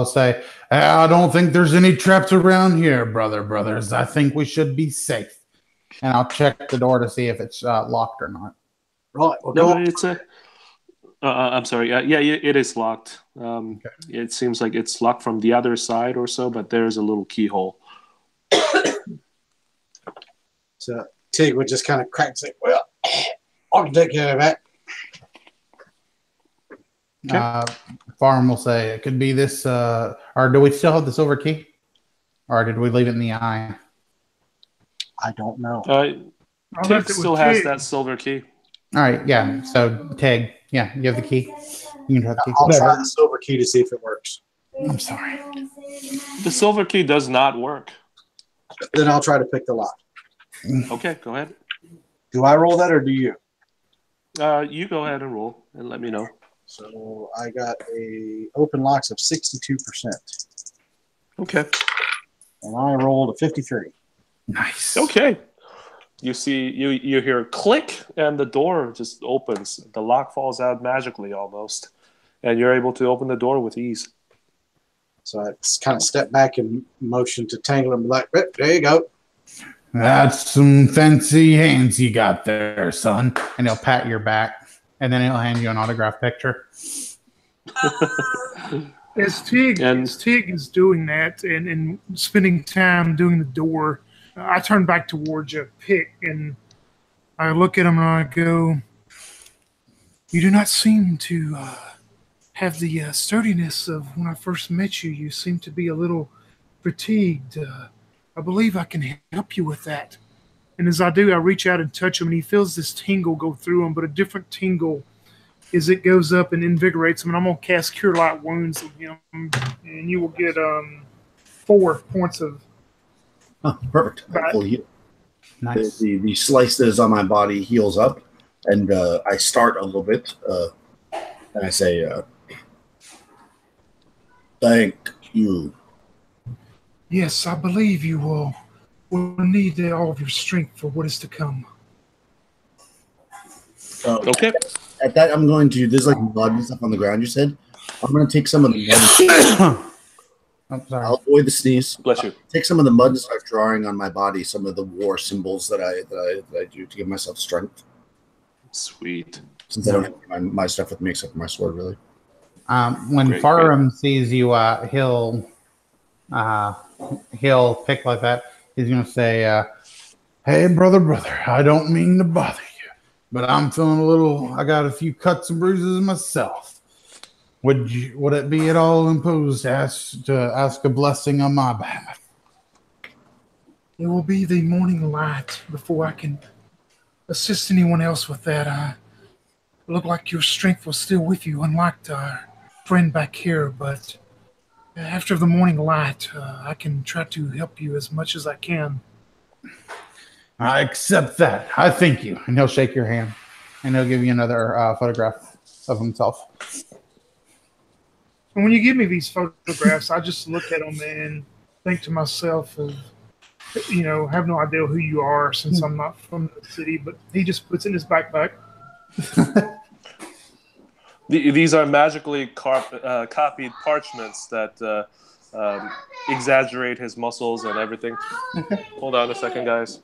[SPEAKER 3] say, I don't think there's any traps around here, brothers. I think we should be safe. And I'll check the door to see if it's locked or not.
[SPEAKER 2] Right.
[SPEAKER 5] No, it's I'm sorry. Yeah, it is locked.
[SPEAKER 3] Okay.
[SPEAKER 5] It seems like it's locked from the other side or so, but there's a little keyhole.
[SPEAKER 2] So Tig would just kind of crack and say, "Well, I can take care of that."
[SPEAKER 5] Okay.
[SPEAKER 3] Farm will say it could be this, or do we still have the silver key? Or did we leave it in the eye?
[SPEAKER 2] I don't know.
[SPEAKER 5] Tig still has that silver key.
[SPEAKER 3] All right, yeah. So Tig, yeah, you have the key. You can have the key.
[SPEAKER 2] I'll try the silver key to see if it works.
[SPEAKER 3] I'm sorry.
[SPEAKER 5] The silver key does not work.
[SPEAKER 2] Then I'll try to pick the lock.
[SPEAKER 5] Okay, go ahead.
[SPEAKER 2] Do I roll that or do you?
[SPEAKER 5] You go ahead and roll and let me know.
[SPEAKER 2] So I got a open locks of 62%.
[SPEAKER 5] Okay.
[SPEAKER 2] And I rolled a 53.
[SPEAKER 3] Nice.
[SPEAKER 5] Okay. You see, you hear a click, and the door just opens. The lock falls out magically, almost, and you're able to open the door with ease.
[SPEAKER 2] So I kind of step back and motion to Tangle and be like, there you go.
[SPEAKER 3] That's some fancy hands you got there, son. And he'll pat your back, and then he'll hand you an autograph picture.
[SPEAKER 4] As Tig is doing that and spending time doing the door, I turn back towards Pick and I look at him and I go, "You do not seem to have the sturdiness of when I first met you. You seem to be a little fatigued. I believe I can help you with that." And as I do, I reach out and touch him, and he feels this tingle go through him, but a different tingle as it goes up and invigorates him. And I'm going to cast Cure Light Wounds on him, and you will get 4 points of...
[SPEAKER 1] Oh, perfect. Full heal. Nice. The slice that is on my body heals up, and I start a little bit, and I say, thank you.
[SPEAKER 4] Yes, I believe you will need all of your strength for what is to come.
[SPEAKER 5] Okay.
[SPEAKER 1] At that, I'm going to, there's like mud and stuff on the ground, you said. I'm going to take some of the mud.
[SPEAKER 3] I'm sorry.
[SPEAKER 1] I'll avoid the sneeze.
[SPEAKER 5] Bless you.
[SPEAKER 1] Take some of the mud and start drawing on my body some of the war symbols that I do to give myself strength.
[SPEAKER 5] Sweet.
[SPEAKER 1] Since I don't have my stuff with me except for my sword, really.
[SPEAKER 3] When Farum sees you, he'll pick like that. He's going to say, hey, brother, I don't mean to bother you, but I'm feeling I got a few cuts and bruises myself. Would it be at all imposed to ask a blessing on my behalf?
[SPEAKER 4] It will be the morning light before I can assist anyone else with that. It looked like your strength was still with you, unlike our friend back here, but after the morning light, I can try to help you as much as I can.
[SPEAKER 3] I accept that. I thank you. And he'll shake your hand, and he'll give you another photograph of himself.
[SPEAKER 4] And when you give me these photographs, I just look at them and think to myself, have no idea who you are since I'm not from the city, but he just puts it in his backpack.
[SPEAKER 5] These are magically copied parchments that exaggerate his muscles and everything. Hold on a second, guys.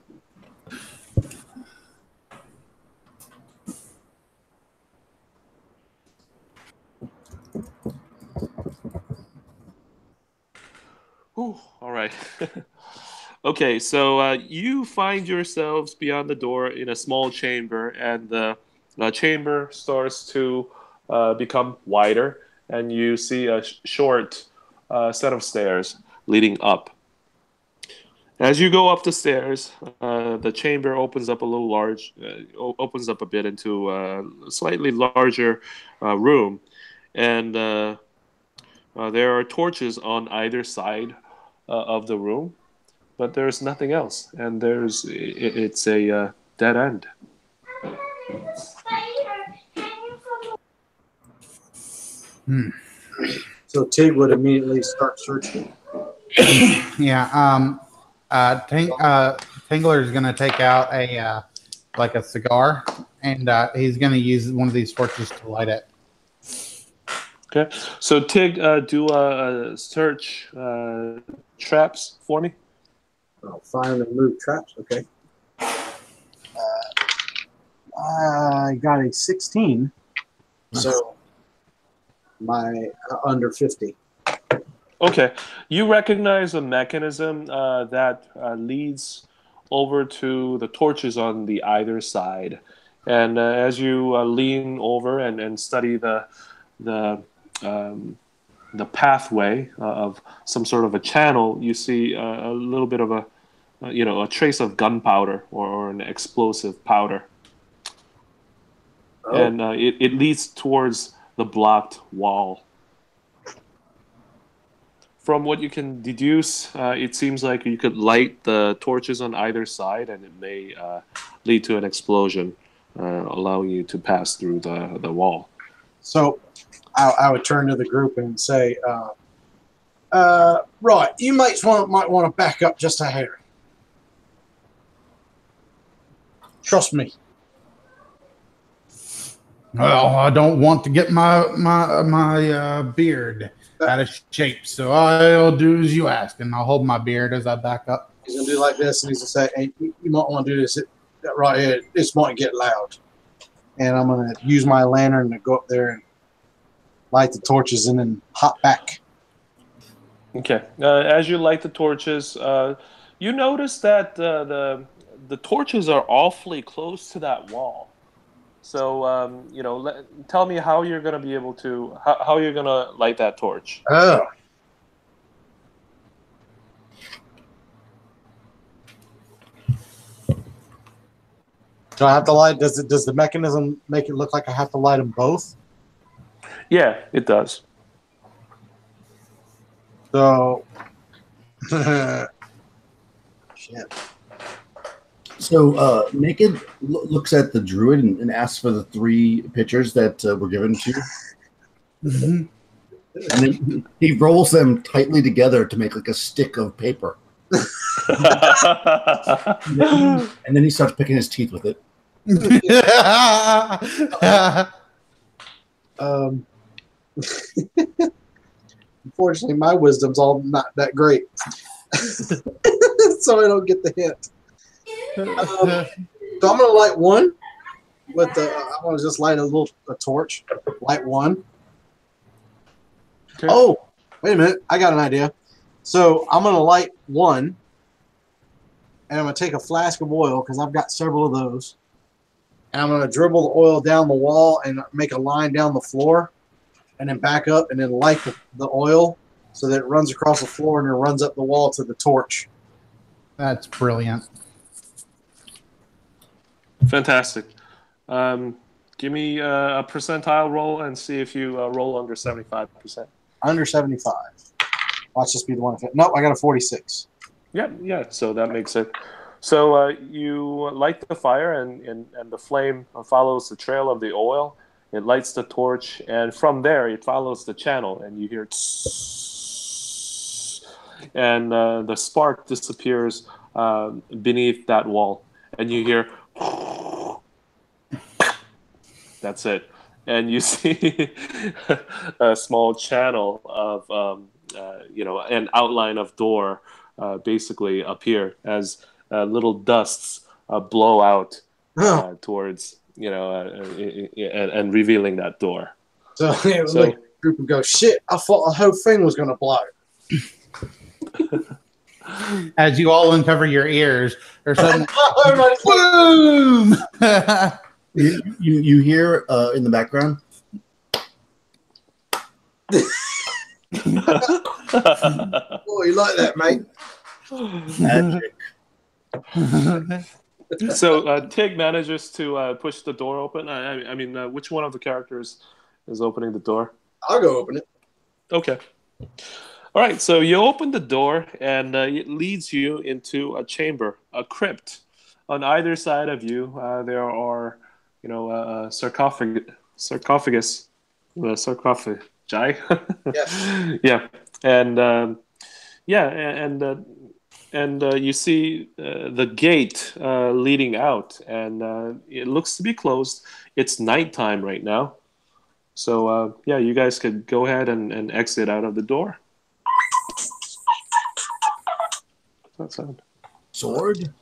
[SPEAKER 5] Whew, all right. Okay, so you find yourselves beyond the door in a small chamber, and the chamber starts to become wider, and you see a short set of stairs leading up. As you go up the stairs, the chamber opens up opens up a bit into a slightly larger room, and there are torches on either side of the room, but there's nothing else, and it's a dead end.
[SPEAKER 2] So Tig would immediately start searching.
[SPEAKER 3] Yeah. Tingler's going to take out a cigar, and he's going to use one of these torches to light it.
[SPEAKER 5] Okay, so Tig, do a search traps for me.
[SPEAKER 2] I'll find and move traps. Okay. I got a 16. So my under 50.
[SPEAKER 5] Okay, you recognize a mechanism that leads over to the torches on the either side, and as you lean over and study the pathway of some sort of a channel, you see a little bit of a trace of gunpowder or an explosive powder, and it leads towards the blocked wall. From what you can deduce, it seems like you could light the torches on either side, and it may lead to an explosion. allowing you to pass through the wall.
[SPEAKER 2] So I would turn to the group and say, right, you mates might want to back up just a hair. Trust me.
[SPEAKER 3] Well, I don't want to get my beard out of shape, so I'll do as you ask, and I'll hold my beard as I back up.
[SPEAKER 2] He's gonna do like this, and he's gonna say, "Hey, you might want to do this right here. This might get loud." And I'm gonna use my lantern to go up there and light the torches, and then hop back.
[SPEAKER 5] Okay. As you light the torches, you notice that the torches are awfully close to that wall. So tell me how you're going to be able to how you're going to light that torch.
[SPEAKER 2] Oh. Do I have to light? Does the mechanism make it look like I have to light them both?
[SPEAKER 5] Yeah, it does.
[SPEAKER 2] So, shit.
[SPEAKER 1] So Naked looks at the druid and asks for the 3 pitchers that were given to you.
[SPEAKER 3] Mm-hmm.
[SPEAKER 1] And then he rolls them tightly together to make like a stick of paper. And then he starts picking his teeth with it.
[SPEAKER 2] Unfortunately, my wisdom's all not that great. So I don't get the hint. So I'm gonna light one with the. I'm gonna just light a torch. Light one.
[SPEAKER 5] Okay.
[SPEAKER 2] Oh, wait a minute! I got an idea. So I'm gonna light one, and I'm gonna take a flask of oil because I've got several of those, and I'm gonna dribble the oil down the wall and make a line down the floor, and then back up and then light the oil so that it runs across the floor and then runs up the wall to the torch.
[SPEAKER 3] That's brilliant.
[SPEAKER 5] Fantastic. Give me a percentile roll and see if you roll under 75%.
[SPEAKER 2] Under 75. Watch this be the one. Nope, I got a 46.
[SPEAKER 5] Yeah. So that makes it. So you light the fire, and the flame follows the trail of the oil. It lights the torch, and from there it follows the channel, and you hear tss, and the spark disappears beneath that wall, and you hear. That's it, and you see a small channel of an outline of door basically appear as little dusts blow out towards and revealing that door.
[SPEAKER 2] So the group would go, "Shit! I thought the whole thing was gonna blow."
[SPEAKER 3] As you all uncover your ears, or suddenly, boom!
[SPEAKER 1] You hear in the background.
[SPEAKER 2] Oh, you like that, mate?
[SPEAKER 1] Magic.
[SPEAKER 5] So Tig manages to push the door open. I mean, which one of the characters is opening the door?
[SPEAKER 2] I'll go open it.
[SPEAKER 5] Okay. All right. So you open the door, and it leads you into a chamber, a crypt. On either side of you, there are, sarcophagus, sarcophagi.
[SPEAKER 2] Yes.
[SPEAKER 5] Yeah, and you see the gate leading out, and it looks to be closed. It's nighttime right now, so you guys could go ahead and exit out of the door. What's that sound?
[SPEAKER 1] Sword.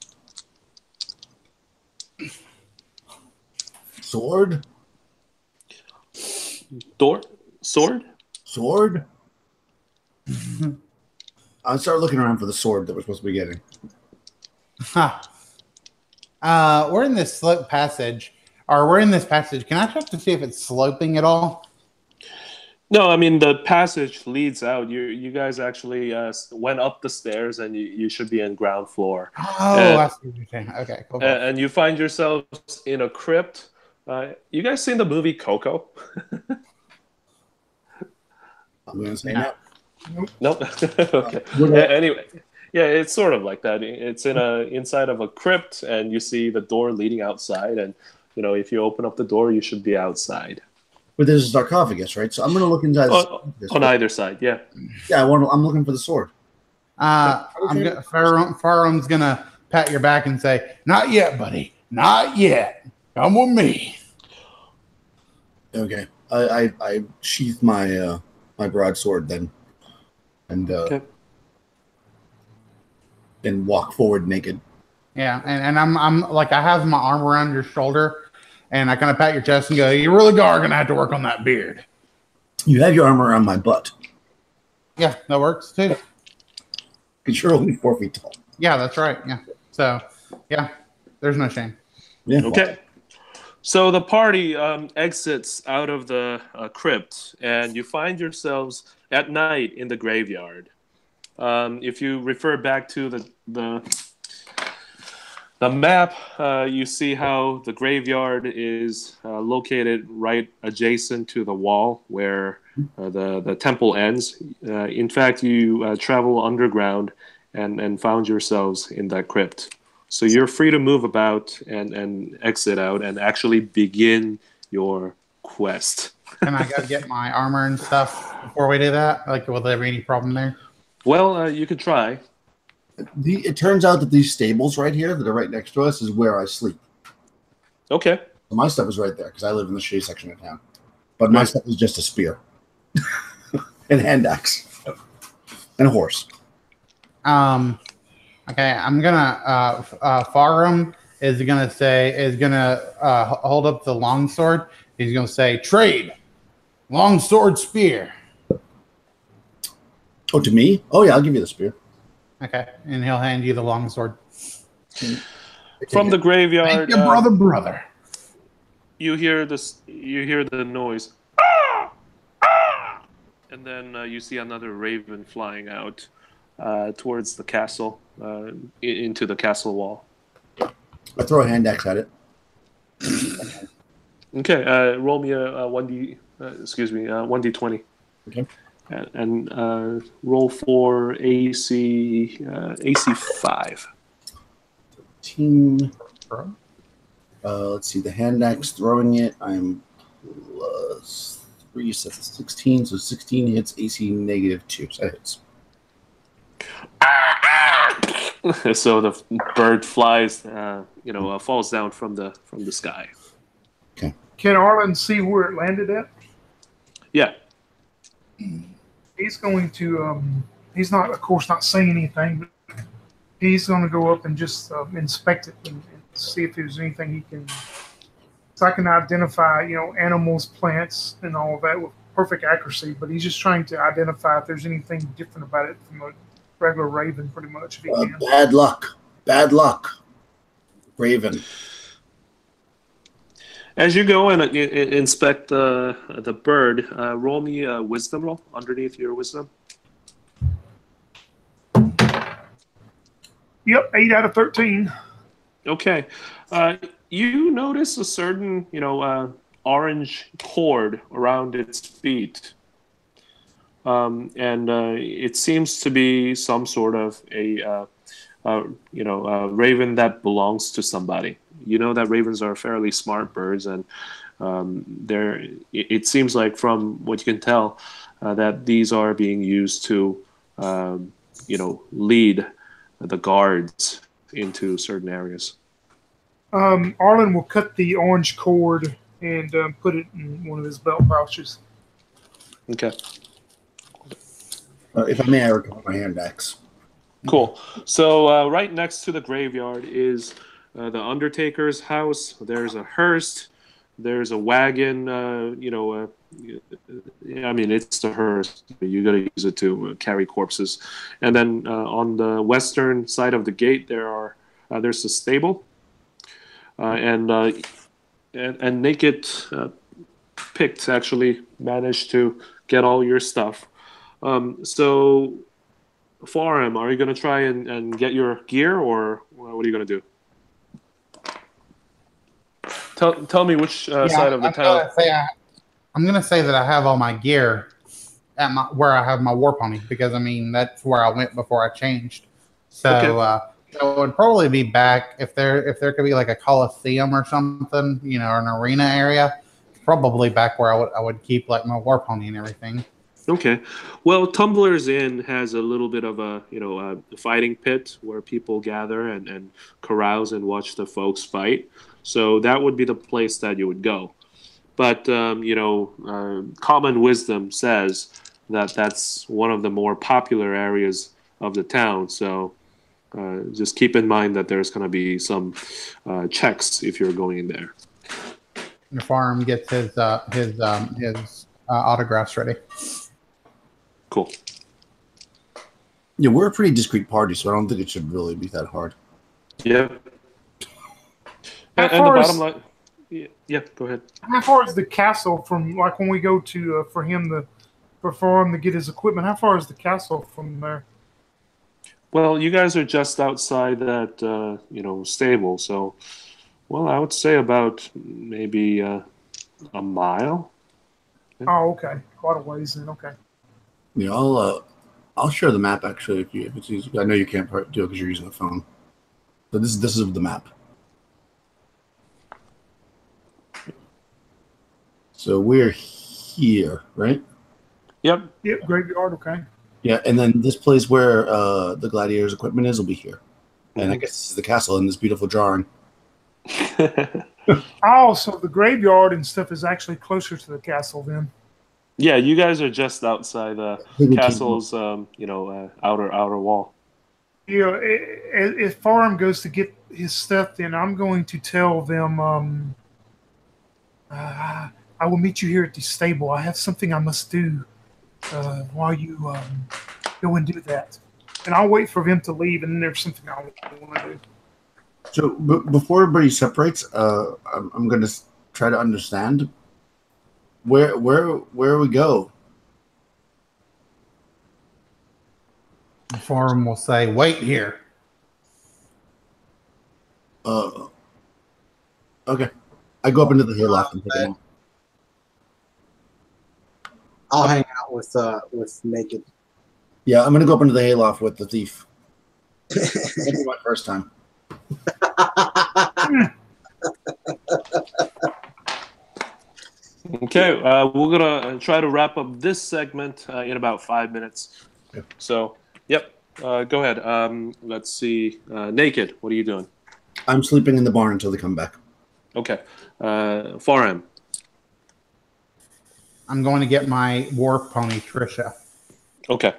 [SPEAKER 1] Sword.
[SPEAKER 5] Door. Sword.
[SPEAKER 1] Sword. I start looking around for the sword that we're supposed to be getting.
[SPEAKER 3] We're in this slope passage. We're in this passage. Can I check to see if it's sloping at all?
[SPEAKER 5] No, I mean the passage leads out. You guys actually went up the stairs, and you should be in ground floor.
[SPEAKER 3] Oh, I see what you're saying. Okay, cool.
[SPEAKER 5] And you find yourselves in a crypt. You guys seen the movie Coco?
[SPEAKER 1] I'm going to say no.
[SPEAKER 5] Nope. Okay. Anyway, yeah, it's sort of like that. It's inside of a crypt, and you see the door leading outside, and if you open up the door, you should be outside.
[SPEAKER 1] But there's a sarcophagus, right? So I'm going to look inside.
[SPEAKER 5] On either side, yeah.
[SPEAKER 1] Yeah, I'm looking for the sword.
[SPEAKER 3] Farum's gonna pat your back and say, "Not yet, buddy. Not yet. Come with me."
[SPEAKER 1] Okay. I sheath my my broadsword then, and and walk forward naked.
[SPEAKER 3] Yeah, and I'm like, I have my arm around your shoulder, and I kind of pat your chest and go, "You really are gonna have to work on that beard."
[SPEAKER 1] You have your arm around my butt.
[SPEAKER 3] Yeah, that works too.
[SPEAKER 1] Because you're only 4 feet tall.
[SPEAKER 3] Yeah, that's right. Yeah. So, yeah, there's no shame.
[SPEAKER 1] Yeah.
[SPEAKER 5] Okay. So the party exits out of the crypt, and you find yourselves at night in the graveyard. If you refer back to the map, you see how the graveyard is located right adjacent to the wall where the temple ends. In fact, you travel underground and found yourselves in that crypt. So you're free to move about and exit out and actually begin your quest.
[SPEAKER 3] Can I go get my armor and stuff before we do that? Like, will there be any problem there?
[SPEAKER 5] Well, you could try.
[SPEAKER 1] It turns out that these stables right here that are right next to us is where I sleep.
[SPEAKER 5] Okay.
[SPEAKER 1] So my stuff is right there because I live in the shade section of town. But my stuff is just a spear and hand axe and a horse.
[SPEAKER 3] Okay, I'm gonna Farum is gonna hold up the longsword. He's gonna say, "Trade, longsword, spear."
[SPEAKER 1] Oh, to me? Oh yeah, I'll give you the spear.
[SPEAKER 3] Okay, and he'll hand you the longsword.
[SPEAKER 5] From the graveyard,
[SPEAKER 3] Thank you, brother.
[SPEAKER 5] You hear this. You hear the noise, and then you see another raven flying out towards the castle, into the castle wall.
[SPEAKER 1] I throw a hand axe at it.
[SPEAKER 5] Okay, roll me a 1d20.
[SPEAKER 1] Okay.
[SPEAKER 5] And roll for AC 5.
[SPEAKER 1] 13. Let's see, the hand axe throwing it. I'm plus 3, so 16. So 16 hits, AC -2. So that hits.
[SPEAKER 5] So the bird flies, falls down from the sky.
[SPEAKER 1] Okay.
[SPEAKER 4] Can Arlen see where it landed at?
[SPEAKER 5] Yeah.
[SPEAKER 4] He's going to. He's not, of course, not saying anything, but he's going to go up and just inspect it and see if there's anything he can. So I can identify, animals, plants, and all of that with perfect accuracy. But he's just trying to identify if there's anything different about it from a regular raven, pretty much. If he can.
[SPEAKER 1] Bad luck. Raven.
[SPEAKER 5] As you go and inspect the bird, roll me a wisdom roll underneath your wisdom.
[SPEAKER 4] Yep, 8 out of 13.
[SPEAKER 5] Okay. You notice a certain, orange cord around its feet. And it seems to be some sort of a raven that belongs to somebody. You know that ravens are fairly smart birds, and it seems like from what you can tell that these are being used to, lead the guards into certain areas.
[SPEAKER 4] Arlen will cut the orange cord and put it in one of his belt pouches.
[SPEAKER 5] Okay.
[SPEAKER 1] If I may, I recover my hand axe.
[SPEAKER 5] Cool. So right next to the graveyard is the Undertaker's house. There's a hearse. There's a wagon. It's the hearse. You got to use it to carry corpses. And then on the western side of the gate, there's a stable. And Naked Picked actually managed to get all your stuff. So, Farum, are you going to try and get your gear, or what are you going to do? Tell me which side of the town.
[SPEAKER 3] I'm going to say that I have all my gear where I have my war pony, because, that's where I went before I changed. So,
[SPEAKER 5] okay.
[SPEAKER 3] That would probably be back if there could be like a coliseum or something, you know, or an arena area. Probably back where I would keep like my war pony and everything.
[SPEAKER 5] Okay. Well, Tumblr's Inn has a little bit of a, a fighting pit where people gather and carouse and watch the folks fight. So that would be the place that you would go. But, common wisdom says that that's one of the more popular areas of the town. So just keep in mind that there's going to be some checks if you're going in there.
[SPEAKER 3] The farm gets his autographs ready.
[SPEAKER 5] Cool.
[SPEAKER 1] Yeah, we're a pretty discreet party, so I don't think it should really be that hard.
[SPEAKER 5] Yeah. And the bottom line... Yeah, go ahead.
[SPEAKER 4] How far is the castle from, like, when we go to, for him to get his equipment, how far is the castle from there?
[SPEAKER 5] Well, you guys are just outside that, stable, so... Well, I would say about maybe a mile.
[SPEAKER 4] Oh, okay. Quite a ways then. Okay.
[SPEAKER 1] Yeah, I'll share the map actually if it's easy. I know you can't do it because you're using a phone. But this is the map. So we're here, right?
[SPEAKER 5] Yep.
[SPEAKER 4] Yep. Graveyard. Okay.
[SPEAKER 1] Yeah, and then this place where the gladiators' equipment is will be here, and I guess this is the castle in this beautiful drawing.
[SPEAKER 4] Oh, so the graveyard and stuff is actually closer to the castle then.
[SPEAKER 5] Yeah, you guys are just outside the castle's, outer wall.
[SPEAKER 4] Yeah, if Farm goes to get his stuff, then I'm going to tell them, I will meet you here at the stable. I have something I must do while you go and do that. And I'll wait for them to leave, and then there's something I want to do.
[SPEAKER 1] So before everybody separates, I'm going to try to understand where we go.
[SPEAKER 3] The forum will say, "Wait here."
[SPEAKER 1] Okay, I go up into the hayloft and take them off.
[SPEAKER 2] I'll hang out with Naked.
[SPEAKER 1] Yeah, I'm going to go up into the hayloft with the thief. That'll be my first time.
[SPEAKER 5] Okay, we're gonna try to wrap up this segment in about 5 minutes.
[SPEAKER 1] Yeah.
[SPEAKER 5] So, yep, go ahead. Let's see. Naked, what are you doing?
[SPEAKER 1] I'm sleeping in the barn until they come back.
[SPEAKER 5] Okay. Farham.
[SPEAKER 3] I'm going to get my war pony, Trisha.
[SPEAKER 5] Okay.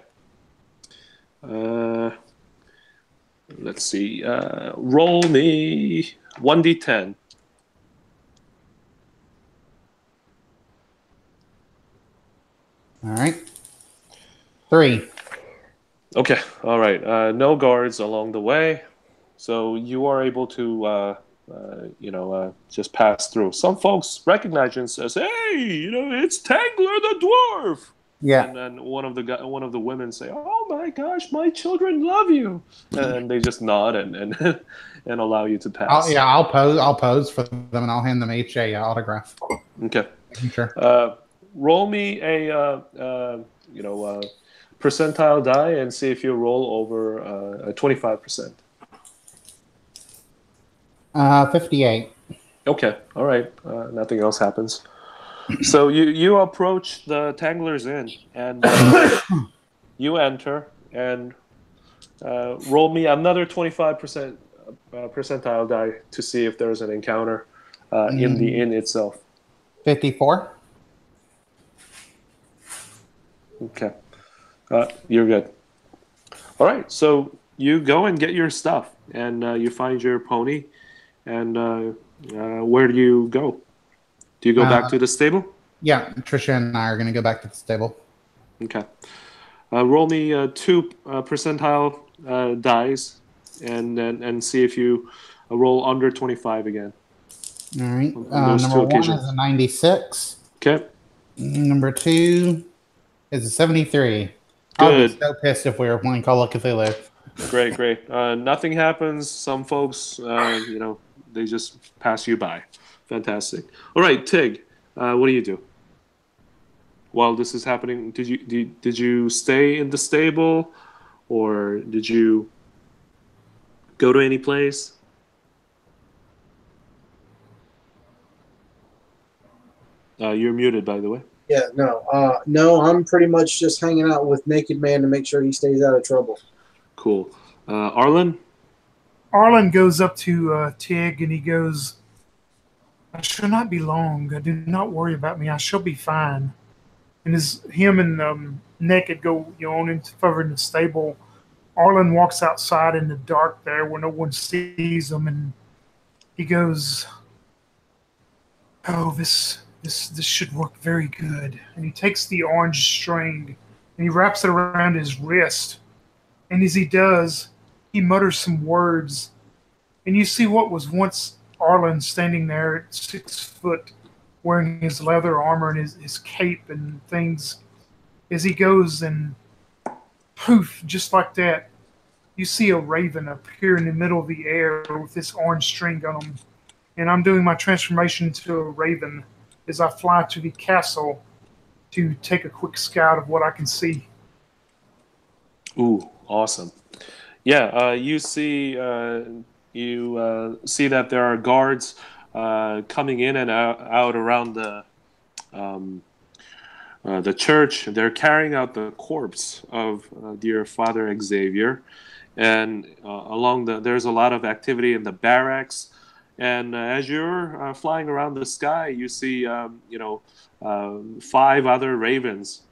[SPEAKER 5] Let's see. Roll me 1d10.
[SPEAKER 3] All right. 3.
[SPEAKER 5] Okay. All right. No guards along the way, so you are able to, just pass through. Some folks recognize you and says, "Hey, it's Tangler the dwarf."
[SPEAKER 3] Yeah.
[SPEAKER 5] And then one of the women say, "Oh my gosh, my children love you," and they just nod and allow you to pass.
[SPEAKER 3] I'll pose for them, and I'll hand them each a autograph.
[SPEAKER 5] Okay.
[SPEAKER 3] Sure.
[SPEAKER 5] Roll me a percentile die and see if you roll over a 25%.
[SPEAKER 3] 58.
[SPEAKER 5] Okay. All right. Nothing else happens. So you approach the Tangler's Inn and you enter and roll me another 25% percentile die to see if there's an encounter in the inn itself.
[SPEAKER 3] 54.
[SPEAKER 5] Okay. You're good. All right. So you go and get your stuff and you find your pony. And where do you go? Do you go back to the stable?
[SPEAKER 3] Yeah, Trisha and I are going to go back to the stable.
[SPEAKER 5] Okay. Roll me 2 percentile dice, and see if you roll under 25 again.
[SPEAKER 3] All right. Number 1 is a 96.
[SPEAKER 5] Okay.
[SPEAKER 3] Number 2 is a 73.
[SPEAKER 5] Good.
[SPEAKER 3] I was so pissed if we were playing Call of Cthulhu.
[SPEAKER 5] Great. Nothing happens. Some folks, they just pass you by. Fantastic. All right, Tig, what do you do while this is happening? Did you stay in the stable, or did you go to any place? You're muted, by the way.
[SPEAKER 2] Yeah, no, I'm pretty much just hanging out with Naked Man to make sure he stays out of trouble.
[SPEAKER 5] Cool. Arlen?
[SPEAKER 4] Arlen goes up to Tig and he goes, "I shall not be long. Do not worry about me. I shall be fine." And as him and Naked go on into further in the stable, Arlen walks outside in the dark there where no one sees him, and he goes, "Oh, this should work very good." And he takes the orange string and he wraps it around his wrist. And as he does, he mutters some words. And you see what was once Arlen standing there at 6 foot, wearing his leather armor and his cape and things. As he goes and poof, just like that, you see a raven appear in the middle of the air with this orange string on him. And I'm doing my transformation into a raven as I fly to the castle to take a quick scout of what I can see.
[SPEAKER 5] Ooh, awesome. Yeah, you see that there are guards coming in and out around the church. They're carrying out the corpse of dear Father Xavier, and there's a lot of activity in the barracks. And as you're flying around the sky, you see 5 other ravens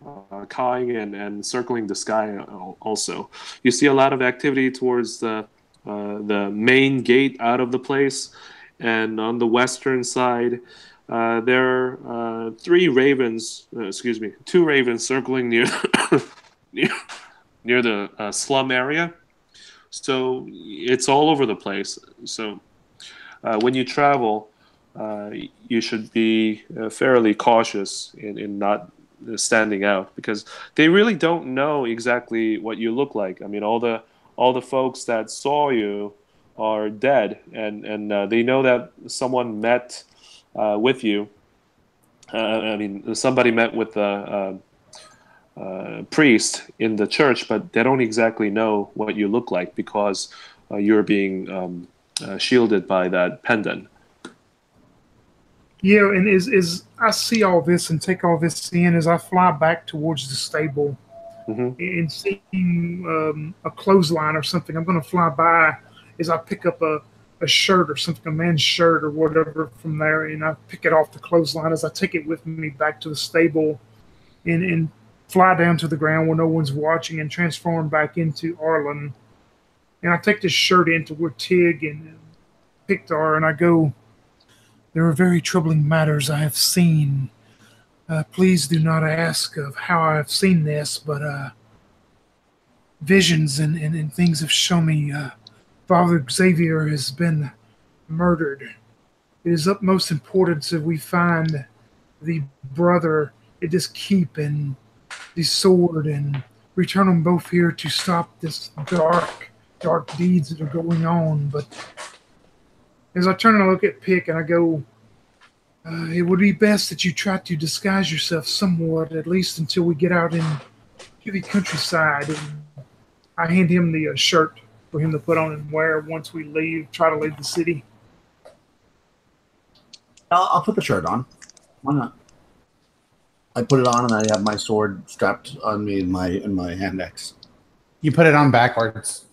[SPEAKER 5] cawing and circling the sky. Also, you see a lot of activity towards the main gate out of the place, and on the western side, there are 2 ravens circling near near the slum area. So it's all over the place. So when you travel, you should be fairly cautious in not standing out, because they really don't know exactly what you look like. I mean, all the folks that saw you are dead, and they know that someone met with you. Somebody met with the priest in the church, but they don't exactly know what you look like because you're being shielded by that pendant.
[SPEAKER 4] Yeah, and as I see all this and take all this in, as I fly back towards the stable and seeing a clothesline or something, I'm going to fly by as I pick up a shirt or something, a man's shirt or whatever from there, and I pick it off the clothesline as I take it with me back to the stable and fly down to the ground where no one's watching and transform back into Arlen. And I take this shirt into where Tig and Pict are, and I go, "There are very troubling matters I have seen. Please do not ask of how I have seen this, but visions and things have shown me Father Xavier has been murdered. It is utmost importance that we find the brother at this keep and the sword and return them both here to stop this dark deeds that are going on." But as I turn and look at Pick and I go, "It would be best that you try to disguise yourself somewhat, at least until we get out into the countryside." And I hand him the shirt for him to put on and wear once we try to leave the city.
[SPEAKER 1] I'll put the shirt on. Why not? I put it on and I have my sword strapped on me in my hand axe.
[SPEAKER 3] You put it on backwards.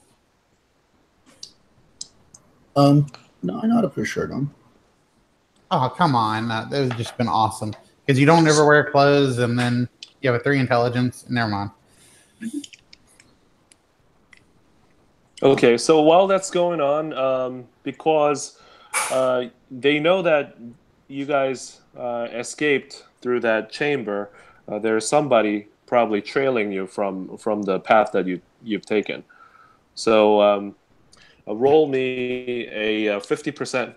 [SPEAKER 1] No, I know how to put a shirt on.
[SPEAKER 3] Oh, come on. That would have just been awesome. Because you don't ever wear clothes, and then you have a 3 intelligence. Never mind.
[SPEAKER 5] Okay, so while that's going on, because they know that you guys escaped through that chamber, there's somebody probably trailing you from the path that you've taken. So roll me a 50%.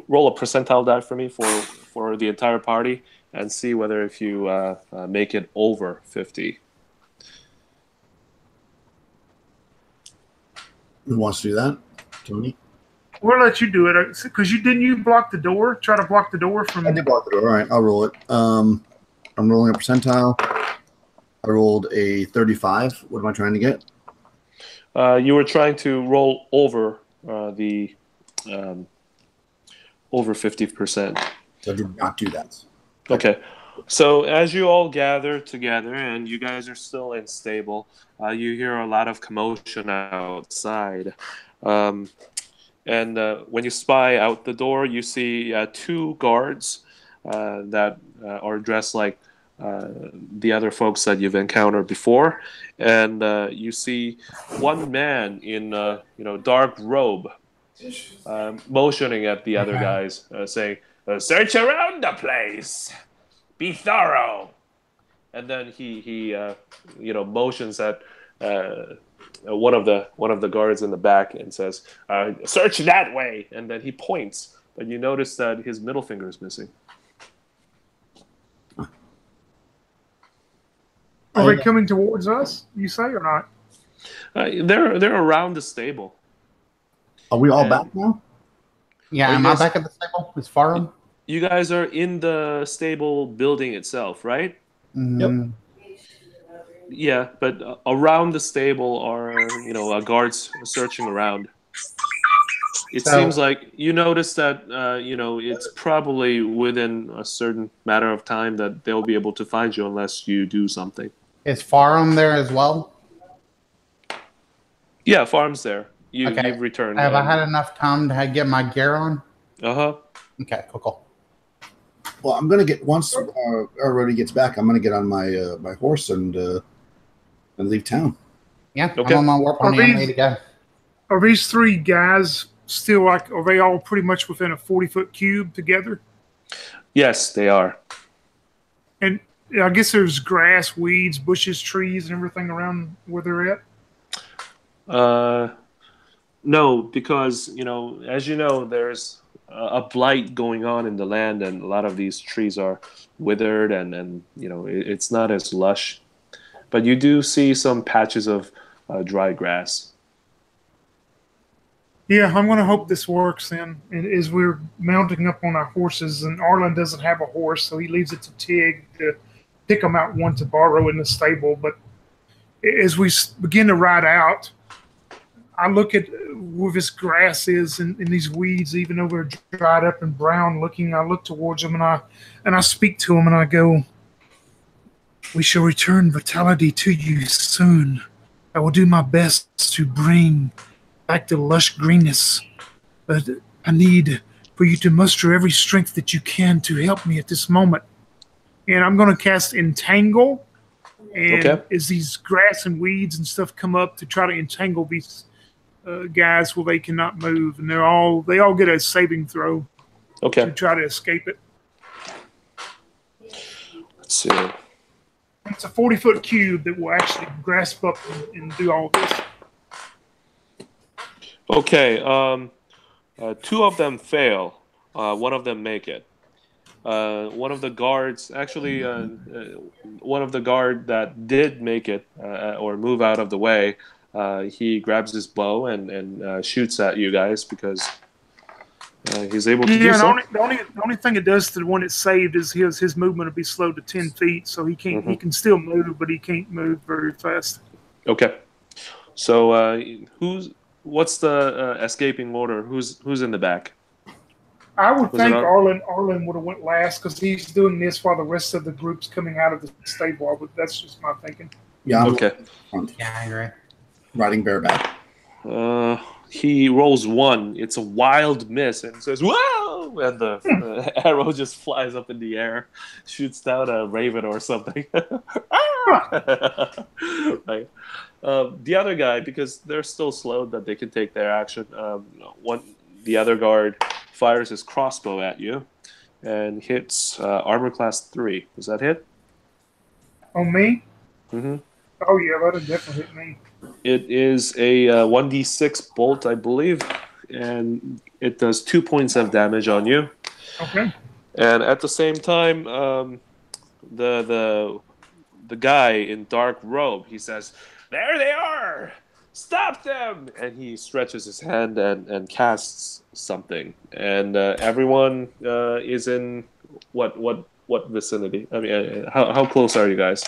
[SPEAKER 5] Roll a percentile die for me for the entire party, and see whether if you make it over 50.
[SPEAKER 1] Who wants to do that? Tony?
[SPEAKER 4] We'll let you do it because you block the door. Try to block the door from.
[SPEAKER 1] I did block the door. All right, I'll roll it. I'm rolling a percentile. I rolled a 35. What am I trying to get?
[SPEAKER 5] You were trying to roll over the over 50%.
[SPEAKER 1] So do not do that.
[SPEAKER 5] Okay. So as you all gather together and you guys are still in stable, you hear a lot of commotion outside. And when you spy out the door, you see two guards that are dressed like the other folks that you've encountered before, and you see one man in dark robe motioning at the other guys, saying, "Search around the place, be thorough." And then he motions at one of the guards in the back and says, "Search that way." And then he points, but you notice that his middle finger is missing.
[SPEAKER 4] Are they coming towards us, you say, or not?
[SPEAKER 5] They're around the stable.
[SPEAKER 1] Are we all back now?
[SPEAKER 3] Yeah, am I back at the stable? Is Farum?
[SPEAKER 5] You guys are in the stable building itself, right?
[SPEAKER 1] Yep.
[SPEAKER 5] Yeah, but around the stable are guards searching around. It seems like you notice that it's probably within a certain matter of time that they'll be able to find you unless you do something.
[SPEAKER 3] Is Farum there as well?
[SPEAKER 5] Yeah, Farm's there.
[SPEAKER 3] Okay.
[SPEAKER 5] You've returned.
[SPEAKER 3] Have I had enough time to get my gear on?
[SPEAKER 5] Uh-huh.
[SPEAKER 3] Okay, cool.
[SPEAKER 1] Well, I'm gonna get once Rody gets back. I'm gonna get on my my horse and leave town.
[SPEAKER 3] Yeah,
[SPEAKER 5] okay.
[SPEAKER 3] I'm on my warp pony. I'm ready to go.
[SPEAKER 4] Are these three guys still are they all pretty much within a 40-foot cube together?
[SPEAKER 5] Yes, they are.
[SPEAKER 4] And I guess there's grass, weeds, bushes, trees, and everything around where they're at?
[SPEAKER 5] No, because, as you know, there's a blight going on in the land, and a lot of these trees are withered, and it's not as lush. But you do see some patches of dry grass.
[SPEAKER 4] Yeah, I'm going to hope this works then. And as we're mounting up on our horses, and Arlen doesn't have a horse, so he leaves it to Tig to pick them out one to borrow in the stable. But as we begin to ride out, I look at where this grass is and these weeds, even though they're dried up and brown looking. I look towards them and I speak to them and I go, "We shall return vitality to you soon. I will do my best to bring back the lush greenness, but I need for you to muster every strength that you can to help me at this moment." And I'm going to cast Entangle, and as these grass and weeds and stuff come up to try to entangle these guys where they cannot move, and they all get a saving throw to try to escape it.
[SPEAKER 5] Let's see.
[SPEAKER 4] It's a 40-foot cube that will actually grasp up and do all this.
[SPEAKER 5] Okay, two of them fail. One of them make it. One of the guards, actually, one of the guard that did make it or move out of the way, he grabs his bow and shoots at you guys because he's able to do so.
[SPEAKER 4] The only thing it does to the one that's saved is his movement will be slowed to 10 feet, so he can't. He can still move, but he can't move very fast.
[SPEAKER 5] Okay, so what's the escaping order? Who's in the back?
[SPEAKER 4] I would think Arlen would have went last because he's doing this while the rest of the group's coming out of the stable. But that's just my thinking.
[SPEAKER 1] Yeah.
[SPEAKER 5] Okay.
[SPEAKER 3] Yeah, I agree.
[SPEAKER 1] Riding bareback.
[SPEAKER 5] He rolls 1. It's a wild miss and says, "Whoa!" And the arrow just flies up in the air, shoots down a raven or something. Right. The other guy, because they're still slowed that they can take their action, the other guard fires his crossbow at you and hits armor class 3. Does that hit?
[SPEAKER 4] On me?
[SPEAKER 5] Mm-hmm.
[SPEAKER 4] Oh, yeah, that'll definitely hit me.
[SPEAKER 5] It is a 1d6 bolt, I believe, and it does 2 points of damage on you.
[SPEAKER 4] Okay.
[SPEAKER 5] And at the same time, the guy in dark robe, he says, "There they are! Stop them!" And he stretches his hand and casts something. And everyone is in what vicinity? I mean, how close are you guys?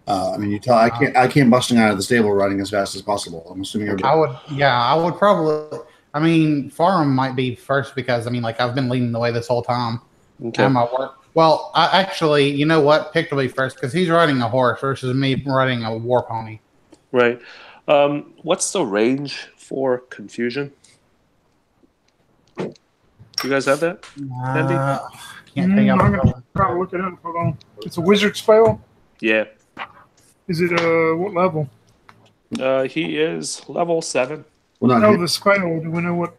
[SPEAKER 1] I mean, you tell I can't busting out of the stable running as fast as possible. I'm assuming
[SPEAKER 3] I would probably. I mean, Farm might be first because I mean, like I've been leading the way this whole time.
[SPEAKER 5] Okay.
[SPEAKER 3] And my work. Well, actually, you know what? Pick will be first because he's riding a horse versus me riding a war pony.
[SPEAKER 5] Right. What's the range for confusion? You guys have that handy?
[SPEAKER 3] Can't think
[SPEAKER 4] I'm
[SPEAKER 3] of
[SPEAKER 4] going to try to look it up. Hold on. It's a wizard spell?
[SPEAKER 5] Yeah.
[SPEAKER 4] Is it what level?
[SPEAKER 5] He is level 7.
[SPEAKER 1] Well,
[SPEAKER 4] No, the spell. Do we know what?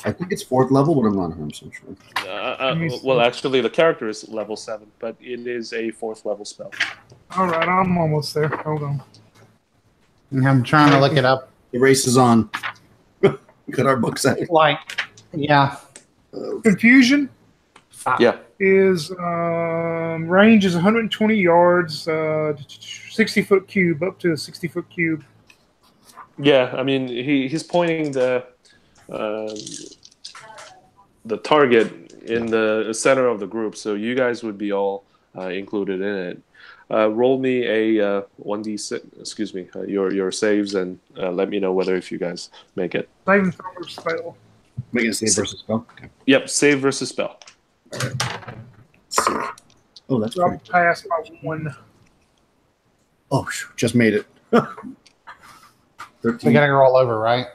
[SPEAKER 1] I think it's 4th level, but I'm not 100% sure.
[SPEAKER 5] Well, actually, the character is level 7, but it is a 4th level spell.
[SPEAKER 4] All right, I'm almost there. Hold on.
[SPEAKER 3] I'm trying to look it up.
[SPEAKER 1] The race is on. Could our book say?
[SPEAKER 3] Like, yeah.
[SPEAKER 4] Confusion
[SPEAKER 5] Yeah.
[SPEAKER 4] is range is 120 yards, 60-foot cube, up to a 60-foot cube.
[SPEAKER 5] Yeah, I mean, he's pointing the target in the center of the group, so you guys would be all included in it. Roll me a 1d6. Excuse me, your saves, and let me know whether if you guys make it.
[SPEAKER 4] Saving throw spell.
[SPEAKER 1] Making a save versus spell. Okay.
[SPEAKER 5] Yep, save versus spell.
[SPEAKER 1] All right. Let's see. Oh, that's
[SPEAKER 4] I'll
[SPEAKER 1] great.
[SPEAKER 4] pass by 1.
[SPEAKER 1] Oh, just made it. 13.
[SPEAKER 3] We gotta roll over, right?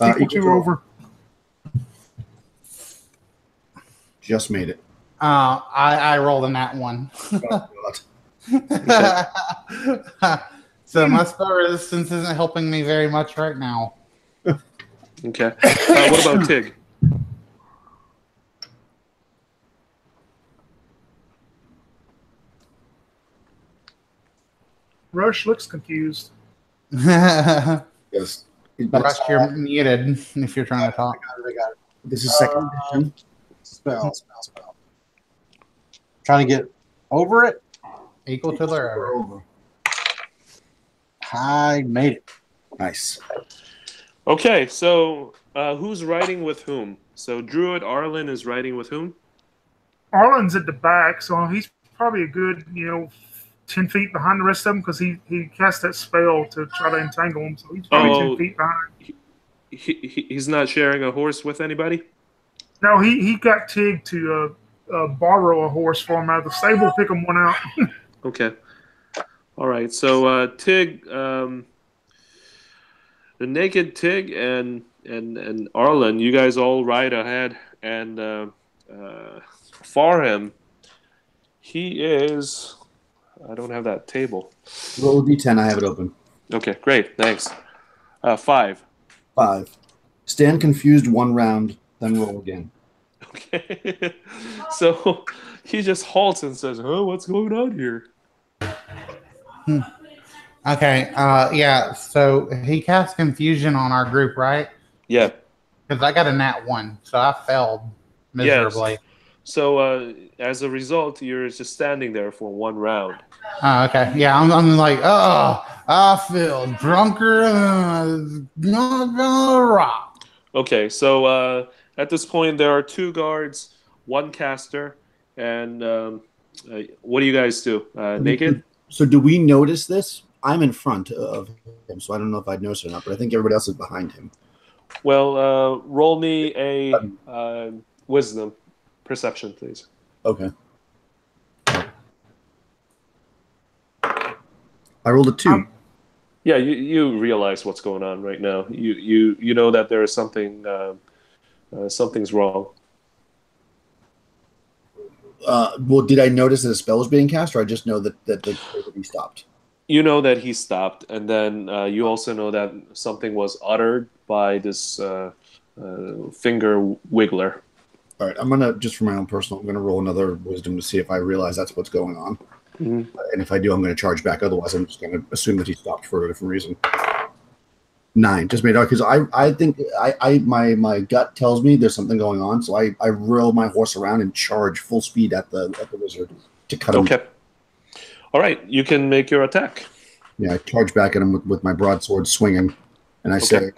[SPEAKER 4] Equal to over.
[SPEAKER 1] Just made it.
[SPEAKER 3] I rolled in that one.
[SPEAKER 1] Oh, God.
[SPEAKER 3] So my spell resistance isn't helping me very much right now.
[SPEAKER 5] Okay. What about Tig?
[SPEAKER 4] Rush looks confused.
[SPEAKER 1] Yes.
[SPEAKER 3] Rush, you're muted if you're trying to talk.
[SPEAKER 2] I got it.
[SPEAKER 1] This is second edition.
[SPEAKER 2] Spell. Trying to get over it.
[SPEAKER 3] Equal to or over.
[SPEAKER 2] I made it.
[SPEAKER 1] Nice.
[SPEAKER 5] Okay, so who's riding with whom? So Druid Arlen is riding with whom?
[SPEAKER 4] Arlen's at the back, so he's probably a good, 10 feet behind the rest of them because he cast that spell to try to entangle him. So he's probably 10 feet behind.
[SPEAKER 5] He's not sharing a horse with anybody?
[SPEAKER 4] No, he got Tig to borrow a horse for him out of the stable, pick him one out.
[SPEAKER 5] Okay. All right. So Tig, the naked Tig and Arlen, you guys all ride ahead, and for him, he is. I don't have that table.
[SPEAKER 1] Roll d10. I have it open.
[SPEAKER 5] Okay, great. Thanks. 5.
[SPEAKER 1] 5. Stand confused 1 round, then roll again.
[SPEAKER 5] Okay. So he just halts and says, "Oh, what's going on here?"
[SPEAKER 3] Okay. Yeah. So he cast confusion on our group, right?
[SPEAKER 5] Yeah.
[SPEAKER 3] Because I got a nat 1, so I failed miserably.
[SPEAKER 5] Yes. So as a result, you're just standing there for 1 round.
[SPEAKER 3] Okay. Yeah. I'm like, I feel drunker than a rock.
[SPEAKER 5] Okay. So at this point, there are 2 guards, 1 caster, and what do you guys do? Naked?
[SPEAKER 1] So do we notice this? I'm in front of him, so I don't know if I'd notice it or not, but I think everybody else is behind him.
[SPEAKER 5] Well, roll me a wisdom perception, please.
[SPEAKER 1] Okay. I rolled a 2.
[SPEAKER 5] Yeah, you realize what's going on right now. You know that there is something something's wrong.
[SPEAKER 1] Well, did I notice that a spell was being cast, or I just know that he stopped?
[SPEAKER 5] You know that he stopped, and then you also know that something was uttered by this finger wiggler.
[SPEAKER 1] All right, I'm gonna, just for my own personal, I'm gonna roll another wisdom to see if I realize that's what's going on.
[SPEAKER 5] Mm-hmm.
[SPEAKER 1] And if I do, I'm gonna charge back. Otherwise, I'm just gonna assume that he stopped for a different reason. 9, just made it out because I think my gut tells me there's something going on, so I reel my horse around and charge full speed at the wizard to cut him.
[SPEAKER 5] Okay. All right, you can make your attack.
[SPEAKER 1] Yeah, I charge back at him with my broadsword swinging, and I say,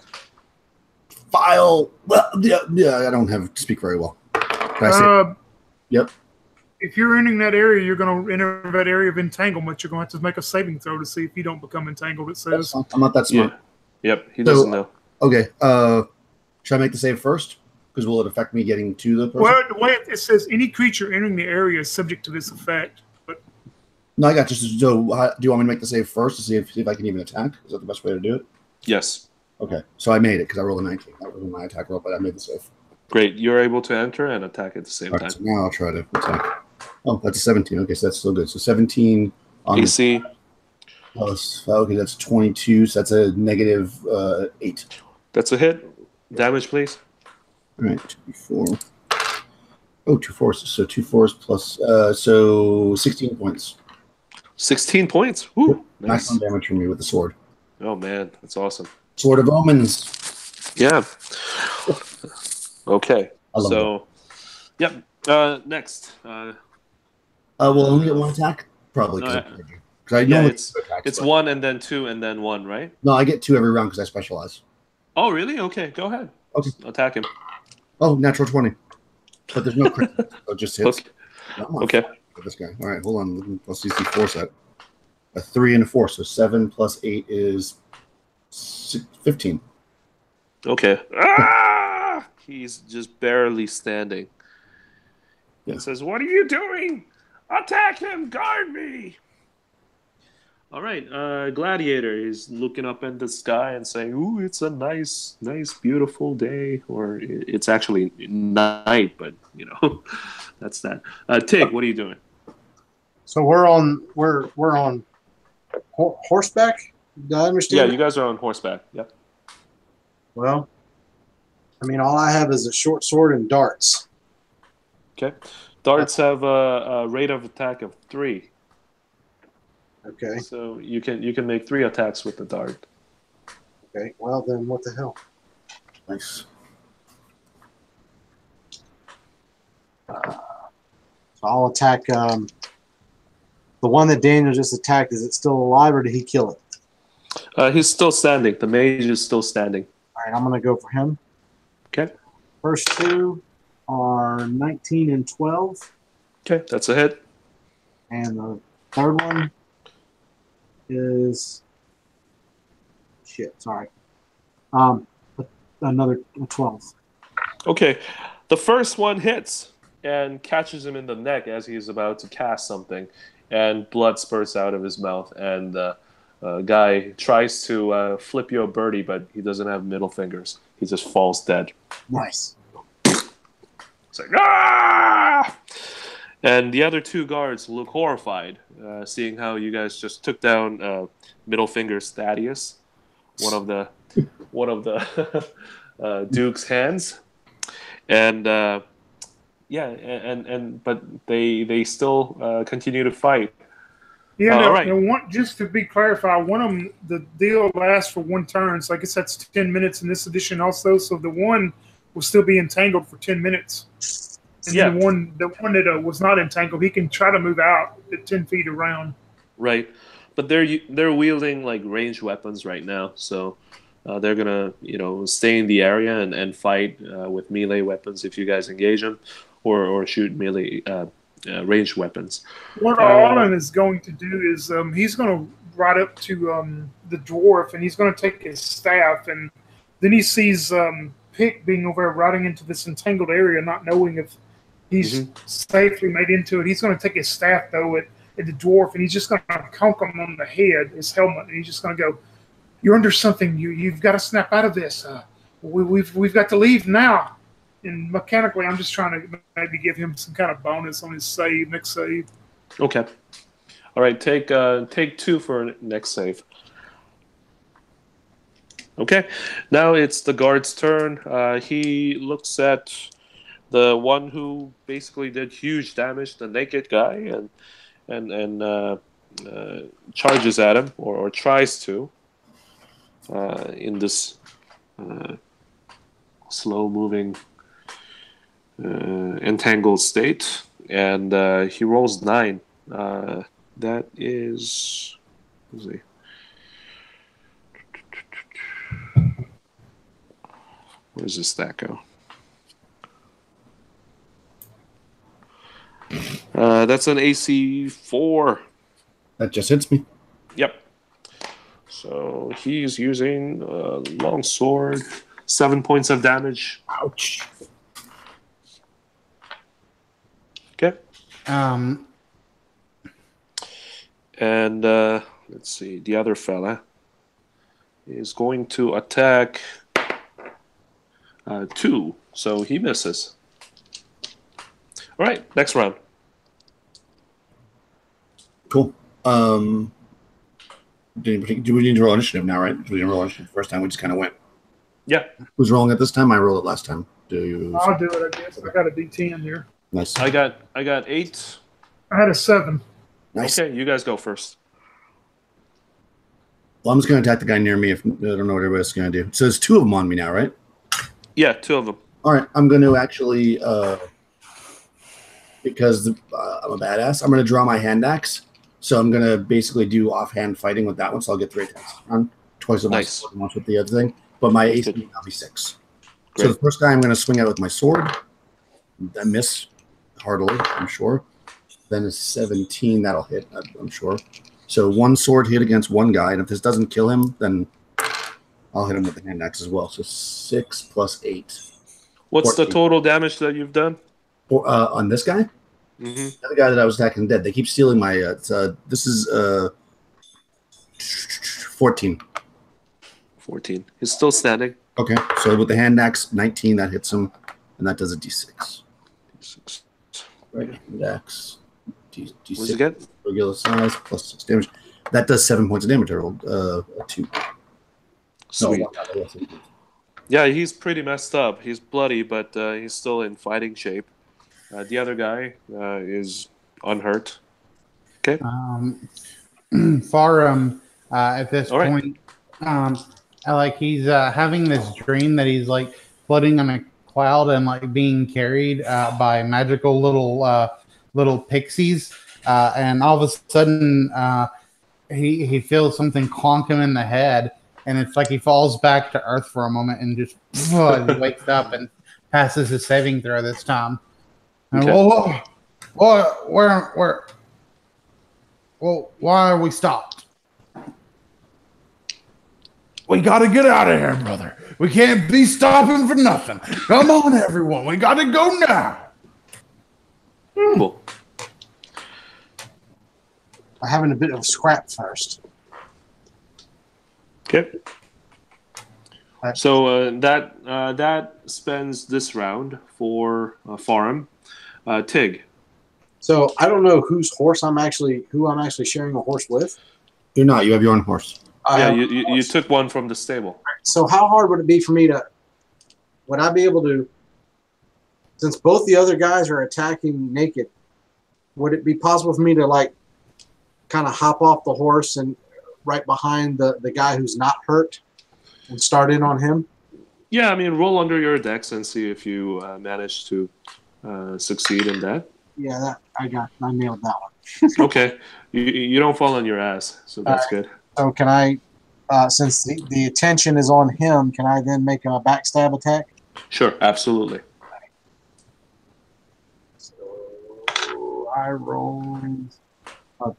[SPEAKER 1] "File." Well, yeah, I don't have to speak very well. Can I say?
[SPEAKER 4] Uh,
[SPEAKER 1] Yep.
[SPEAKER 4] if you're entering that area, you're going to enter that area of entanglement. You're going to have to make a saving throw to see if you don't become entangled. It says.
[SPEAKER 1] I'm not that smart.
[SPEAKER 5] Yeah. Yep. He doesn't know.
[SPEAKER 1] Okay. Should I make the save first? Because will it affect me getting to the person?
[SPEAKER 4] Well, the way it says, any creature entering the area is subject to this effect. But
[SPEAKER 1] no, I got you. So, do you want me to make the save first to see if I can even attack? Is that the best way to do it?
[SPEAKER 5] Yes.
[SPEAKER 1] Okay. So I made it because I rolled a 19. That was my attack roll, but I made the save.
[SPEAKER 5] Great. You're able to enter and attack at the same time.
[SPEAKER 1] So now I'll try to attack. Oh, that's a 17. Okay, so that's still good. So 17 on
[SPEAKER 5] AC.
[SPEAKER 1] Plus, okay, that's 22. So that's a negative 8.
[SPEAKER 5] That's a hit. Damage, please.
[SPEAKER 1] All right, 2d4. Oh, 2 4s. So 2 4s plus, so 16 points.
[SPEAKER 5] 16 points. Woo. Nice.
[SPEAKER 1] Maximum damage from me with the sword.
[SPEAKER 5] Oh, man. That's awesome.
[SPEAKER 1] Sword of Omens.
[SPEAKER 5] Yeah. Okay.
[SPEAKER 1] I love
[SPEAKER 5] So, yep. Next.
[SPEAKER 1] We'll only get one attack? Probably. Because I know
[SPEAKER 5] it's 1 and then 2 and then 1, right?
[SPEAKER 1] No, I get 2 every round because I specialize.
[SPEAKER 5] Oh, really? Okay, go ahead.
[SPEAKER 1] Okay.
[SPEAKER 5] Attack him.
[SPEAKER 1] Oh, natural 20. But there's no crit. So it just hits.
[SPEAKER 5] Okay.
[SPEAKER 1] This guy. All right, hold on. Let's use the 4 set. A 3 and a 4. So 7 plus 8 is 15.
[SPEAKER 5] Okay. Ah! He's just barely standing.
[SPEAKER 1] Yeah.
[SPEAKER 5] He says, "What are you doing? Attack him! Guard me!" All right, Gladiator is looking up in the sky and saying, "Ooh, it's a nice, beautiful day." Or it's actually night, but that's that. Tig, what are you doing?
[SPEAKER 2] So we're on horseback. Did I understand?
[SPEAKER 5] Yeah, you guys are on horseback. Yep.
[SPEAKER 2] Well, I mean, all I have is a short sword and darts.
[SPEAKER 5] Okay. Darts have a rate of attack of 3.
[SPEAKER 2] Okay.
[SPEAKER 5] So you can make 3 attacks with the dart.
[SPEAKER 2] Okay. Well, then what the hell?
[SPEAKER 1] Nice.
[SPEAKER 2] So I'll attack the one that Daniel just attacked. Is it still alive, or did he kill it?
[SPEAKER 5] He's still standing. The mage is still standing.
[SPEAKER 2] All right, I'm going to go for him.
[SPEAKER 5] Okay.
[SPEAKER 2] First 2 are 19 and 12.
[SPEAKER 5] Okay, that's a hit.
[SPEAKER 2] And the third one is sorry. Another 12.
[SPEAKER 5] Okay. The first one hits and catches him in the neck as he's about to cast something, and blood spurts out of his mouth, and the guy tries to flip you a birdie, but he doesn't have middle fingers. He just falls dead.
[SPEAKER 2] Nice.
[SPEAKER 5] It's like, ah! And the other 2 guards look horrified, seeing how you guys just took down Middle Fingers Thaddeus, one of the Duke's hands, and but they still continue to fight.
[SPEAKER 4] Yeah,
[SPEAKER 5] all right.
[SPEAKER 4] Just to be clarified, one of them, the deal lasts for 1 turn, so I guess that's 10 minutes in this edition also. So the one will still be entangled for 10 minutes. And the one that was not entangled, he can try to move out at 10 feet around.
[SPEAKER 5] Right, but they're wielding like ranged weapons right now, so they're gonna stay in the area and fight with melee weapons if you guys engage them, or shoot melee ranged weapons.
[SPEAKER 4] What Arlen is going to do is he's going to ride up to the dwarf, and he's going to take his staff, and then he sees Pick being over there riding into this entangled area, not knowing if he's safely made into it. He's going to take his staff, though, at the dwarf, and he's just going to conk him on the head, his helmet, and he's just going to go, "You're under something. You've got to snap out of this. We've got to leave now." And mechanically, I'm just trying to maybe give him some kind of bonus on his next save.
[SPEAKER 5] Okay. All right, take 2 for next save. Okay, now it's the guard's turn. He looks at the one who basically did huge damage, the naked guy, and charges at him, or tries to, in this slow-moving, entangled state, and he rolls 9. That is... Let's see. Where's the stat go? That's an AC 4.
[SPEAKER 1] That just hits me.
[SPEAKER 5] Yep. So he's using a long sword. 7 points of damage.
[SPEAKER 1] Ouch.
[SPEAKER 5] Okay. And let's see. The other fella is going to attack 2. So he misses. All right. Next round.
[SPEAKER 1] Cool. Do we need to roll initiative now, right? We didn't roll initiative the first time. We just kind of went.
[SPEAKER 5] Yeah.
[SPEAKER 1] Who's rolling it this time? I rolled it last time.
[SPEAKER 4] I'll do it, I guess. I got a D10 here.
[SPEAKER 1] Nice.
[SPEAKER 5] I got 8.
[SPEAKER 4] I had a 7.
[SPEAKER 1] Nice.
[SPEAKER 5] Okay, you guys go first.
[SPEAKER 1] Well, I'm just going to attack the guy near me. If I don't know what everybody's going to do. So there's 2 of them on me now, right?
[SPEAKER 5] Yeah, 2 of them.
[SPEAKER 1] All right. I'm going to actually, because I'm a badass, I'm going to draw my hand axe. So I'm going to basically do offhand fighting with that one. So I'll get 3 attacks on twice with my sword and once with the other thing. But my AC will now be 6.
[SPEAKER 5] Great.
[SPEAKER 1] So the first guy I'm going to swing at with my sword. I miss heartily, I'm sure. Then a 17, that'll hit, I'm sure. So 1 sword hit against 1 guy. And if this doesn't kill him, then I'll hit him with the hand axe as well. So 6 plus 8.
[SPEAKER 5] What's
[SPEAKER 1] 14.
[SPEAKER 5] the total damage that you've done?
[SPEAKER 1] On this guy?
[SPEAKER 5] Mm-hmm.
[SPEAKER 1] The other guy that I was attacking dead. They keep stealing my. This is 14.
[SPEAKER 5] 14. He's still standing.
[SPEAKER 1] Okay, so with the hand axe, 19 that hits him, and that does a d6.
[SPEAKER 5] D6.
[SPEAKER 1] Right, hand axe, d6.
[SPEAKER 5] What's it get?
[SPEAKER 1] Regular size plus 6 damage. That does 7 points of damage. I rolled a 2.
[SPEAKER 5] Sweet.
[SPEAKER 1] No,
[SPEAKER 5] Yeah, he's pretty messed up. He's bloody, but he's still in fighting shape. The other guy is unhurt. Okay.
[SPEAKER 3] Farum, at this point, he's having this dream that he's like floating on a cloud and like being carried by magical little pixies, and all of a sudden he feels something clonk him in the head, and it's like he falls back to earth for a moment and just wakes up and passes his saving throw this time.
[SPEAKER 5] Okay.
[SPEAKER 3] Why are we stopped? We gotta get out of here, brother. We can't be stopping for nothing. Come on, everyone. We gotta go now.
[SPEAKER 5] Cool.
[SPEAKER 2] I'm having a bit of a scrap first.
[SPEAKER 5] Okay. So that spends this round for Farum. Tig.
[SPEAKER 2] So I don't know whose horse I'm actually sharing a horse with.
[SPEAKER 1] You're not. You have your own horse.
[SPEAKER 5] You took one from the stable.
[SPEAKER 2] So how hard would it be for me to? Would I be able to? Since both the other guys are attacking naked, would it be possible for me to like kind of hop off the horse and right behind the guy who's not hurt and start in on him?
[SPEAKER 5] Yeah, I mean, roll under your dex and see if you manage to succeed in that.
[SPEAKER 2] Yeah, I nailed that one.
[SPEAKER 5] Okay, you don't fall on your ass, so that's good.
[SPEAKER 2] So can I, since the attention is on him, can I then make a backstab attack?
[SPEAKER 5] Sure, absolutely.
[SPEAKER 2] So I rolled a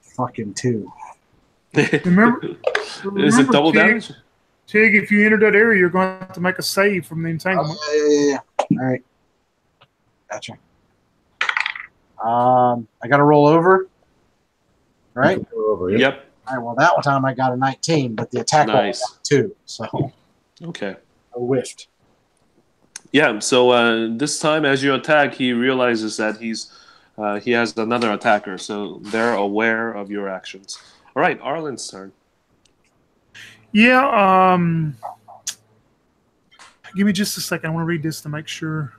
[SPEAKER 2] fucking 2.
[SPEAKER 4] Remember,
[SPEAKER 5] Is it double damage?
[SPEAKER 4] Tig, if you enter that area, you're going to have to make a save from the entanglement.
[SPEAKER 2] Yeah. All right. Gotcha. I got to roll over, right?
[SPEAKER 5] Yep.
[SPEAKER 2] All right. Well, that one time I got a 19, but the attack roll
[SPEAKER 5] Nice.
[SPEAKER 2] got 2, so
[SPEAKER 5] Okay.
[SPEAKER 2] I whiffed.
[SPEAKER 5] Yeah. So this time, as you attack, he realizes that he has another attacker, so they're aware of your actions. All right, Arlen's turn.
[SPEAKER 4] Yeah. Give me just a second. I want to read this to make sure.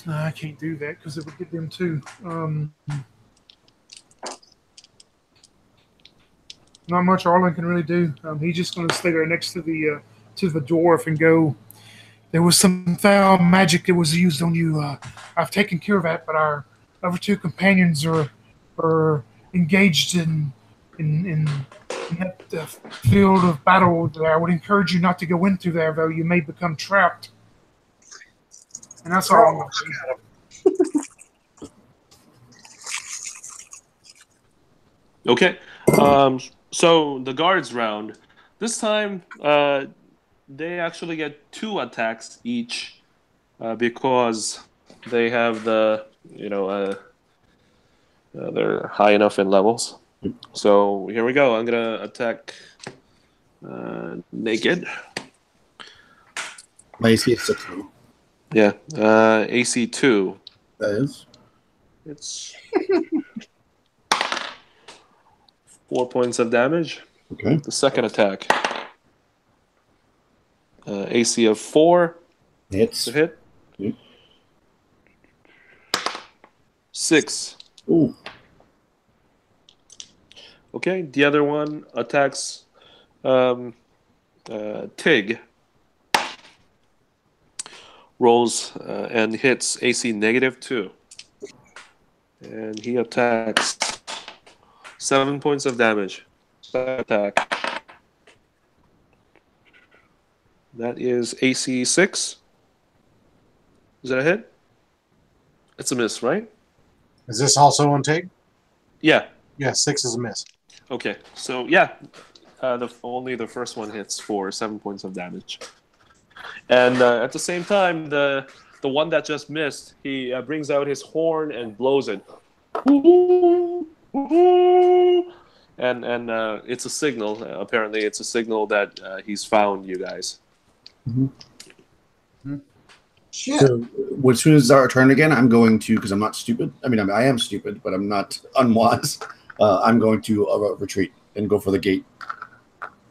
[SPEAKER 4] I can't do that because it would get them too. Not much Arlen can really do. He's just going to stay there next to the dwarf and go. There was some foul magic that was used on you. I've taken care of that, but our other 2 companions are engaged in that field of battle. I would encourage you not to go into there, though you may become trapped. And that's all I'm going to do.
[SPEAKER 5] Okay. So the guards round. This time, they actually get 2 attacks each because they have they're high enough in levels. So here we go. I'm gonna attack naked.
[SPEAKER 1] My AC is 6 now.
[SPEAKER 5] Yeah. AC 2.
[SPEAKER 1] That is.
[SPEAKER 5] It's 4 points of damage.
[SPEAKER 1] Okay.
[SPEAKER 5] The second attack. AC of 4.
[SPEAKER 1] Hits.
[SPEAKER 5] To hit.
[SPEAKER 1] Okay.
[SPEAKER 5] 6.
[SPEAKER 1] Ooh.
[SPEAKER 5] Okay. The other one attacks Tig. Rolls and hits AC -2. And he attacks 7 points of damage. Second attack. That is AC 6. Is that a hit? It's a miss, right?
[SPEAKER 2] Is this also on Tig?
[SPEAKER 5] Yeah.
[SPEAKER 2] Yeah, 6 is a miss.
[SPEAKER 5] Okay. So yeah, only the first one hits for 7 points of damage. And at the same time, the one that just missed, he brings out his horn and blows it. And it's a signal. Apparently, it's a signal that he's found you guys.
[SPEAKER 2] Shit.
[SPEAKER 1] So, as soon as our turn again, I'm going to, because I'm not stupid. I mean, I am stupid, but I'm not unwise. I'm going to retreat and go for the gate.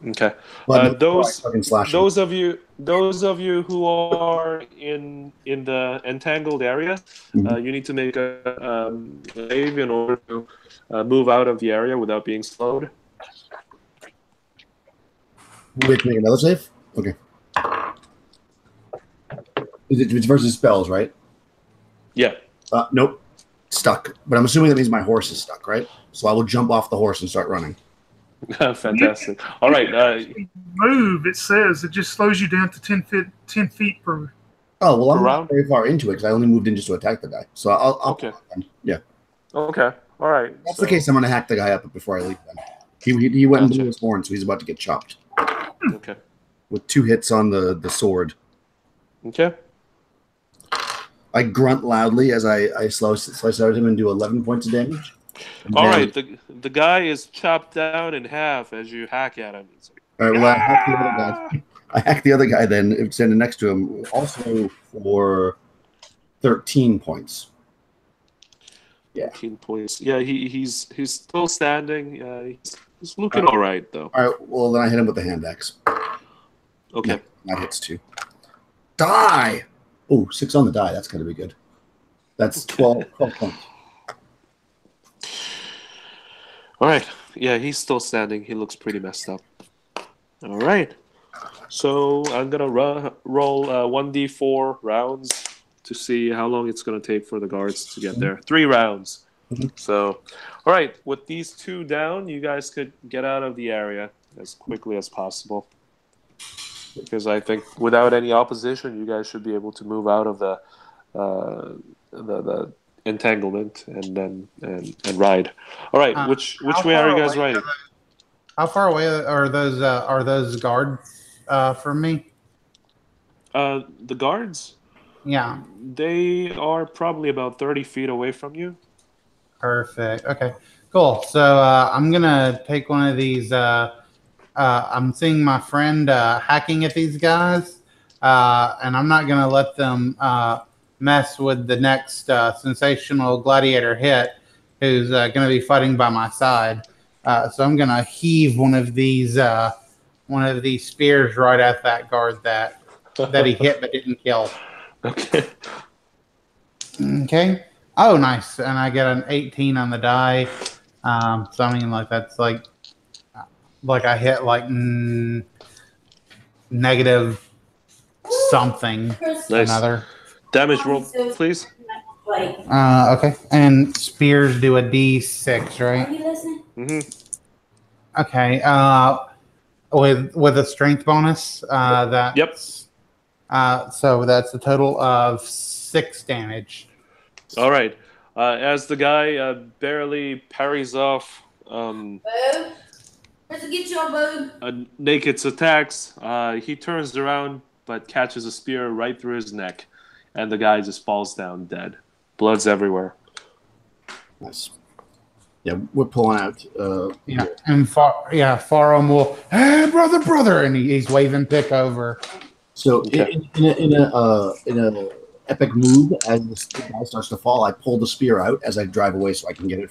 [SPEAKER 5] Okay.
[SPEAKER 1] Well,
[SPEAKER 5] Those of you who are in the entangled area, you need to make a save in order to move out of the area without being slowed.
[SPEAKER 1] We have to make another save? Okay. It's versus spells, right?
[SPEAKER 5] Yeah.
[SPEAKER 1] Nope. Stuck. But I'm assuming that means my horse is stuck, right? So I will jump off the horse and start running.
[SPEAKER 5] Fantastic. All right.
[SPEAKER 4] Move, it says. It just slows you down to 10 feet per...
[SPEAKER 1] Oh, well, I'm
[SPEAKER 5] round?
[SPEAKER 1] not very far into it because I only moved in just to attack the guy. So I'll
[SPEAKER 5] Okay.
[SPEAKER 1] Yeah.
[SPEAKER 5] Okay. All right.
[SPEAKER 1] If that's the case, I'm going to hack the guy up before I leave then. He went and blew his horn, so he's about to get chopped.
[SPEAKER 5] Okay.
[SPEAKER 1] With 2 hits on the sword.
[SPEAKER 5] Okay.
[SPEAKER 1] I grunt loudly as I slice out him and do 11 points of damage.
[SPEAKER 5] All right. The guy is chopped down in half as you hack at him.
[SPEAKER 1] All right, well, I hack the other guy. I hack the other guy then, standing next to him, also for 13 points. Yeah.
[SPEAKER 5] 13 points. Yeah, he's still standing. He's looking all right, though.
[SPEAKER 1] All right, well, then I hit him with the hand axe.
[SPEAKER 5] Okay.
[SPEAKER 1] Yeah, that hits 2. Die! Oh, 6 on the die. That's going to be good. That's 12 points.
[SPEAKER 5] All right. Yeah, he's still standing. He looks pretty messed up. All right. So I'm going to roll 1d4 rounds to see how long it's going to take for the guards to get there. 3 rounds. So, all right. With these 2 down, you guys could get out of the area as quickly as possible. Because I think without any opposition, you guys should be able to move out of the entanglement and ride. All right, which way are you guys riding?
[SPEAKER 3] How far away are those guards from me?
[SPEAKER 5] The guards?
[SPEAKER 3] Yeah.
[SPEAKER 5] They are probably about 30 feet away from you.
[SPEAKER 3] Perfect. Okay. Cool. So I'm gonna take one of these. I'm seeing my friend hacking at these guys, and I'm not gonna let them mess with the next sensational gladiator hit, who's gonna be fighting by my side. So I'm gonna heave one of these spears right at that guard that he hit but didn't kill.
[SPEAKER 5] Okay.
[SPEAKER 3] Okay. Oh, nice. And I get an 18 on the die. So I mean, like that's like I hit like negative something.
[SPEAKER 5] Nice.
[SPEAKER 3] Another
[SPEAKER 5] damage roll, please.
[SPEAKER 3] Okay. And spears do a D6, right?
[SPEAKER 6] Are you listening?
[SPEAKER 5] Mm-hmm.
[SPEAKER 3] Okay. With a strength bonus. That's
[SPEAKER 5] Yep.
[SPEAKER 3] So that's a total of 6 damage.
[SPEAKER 5] All right. As the guy barely parries off
[SPEAKER 6] Let's get your boob.
[SPEAKER 5] Naked's attacks, he turns around but catches a spear right through his neck, and the guy just falls down dead. Blood's everywhere.
[SPEAKER 1] Nice. Yeah, we're pulling out.
[SPEAKER 3] And Farum will, hey, brother, and he's waving Pick over.
[SPEAKER 1] So
[SPEAKER 5] Okay.
[SPEAKER 1] in a epic move, as the guy starts to fall, I pull the spear out as I drive away, so I can get it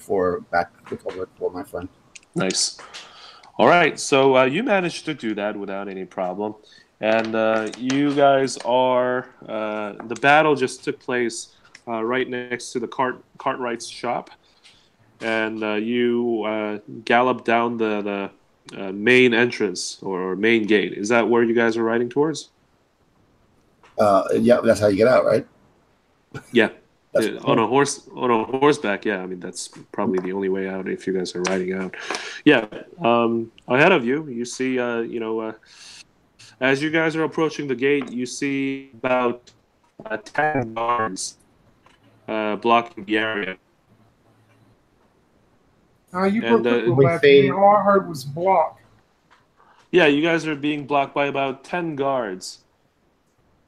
[SPEAKER 1] back to cover for my friend.
[SPEAKER 5] Nice. All right, so you managed to do that without any problem, and you guys are. The battle just took place right next to the Cartwright's shop, and you gallop down the main entrance or main gate. Is that where you guys are riding towards?
[SPEAKER 1] Yeah, that's how you get out, right?
[SPEAKER 5] Yeah.
[SPEAKER 1] That's
[SPEAKER 5] On a horseback, yeah. I mean, that's probably the only way out if you guys are riding out. Yeah. Ahead of you, you see, as you guys are approaching the gate, you see about 10 guards blocking the area.
[SPEAKER 4] You
[SPEAKER 5] And,
[SPEAKER 4] put people
[SPEAKER 3] we
[SPEAKER 4] back
[SPEAKER 3] see-
[SPEAKER 4] in. All I heard was block.
[SPEAKER 5] Yeah, you guys are being blocked by about 10 guards.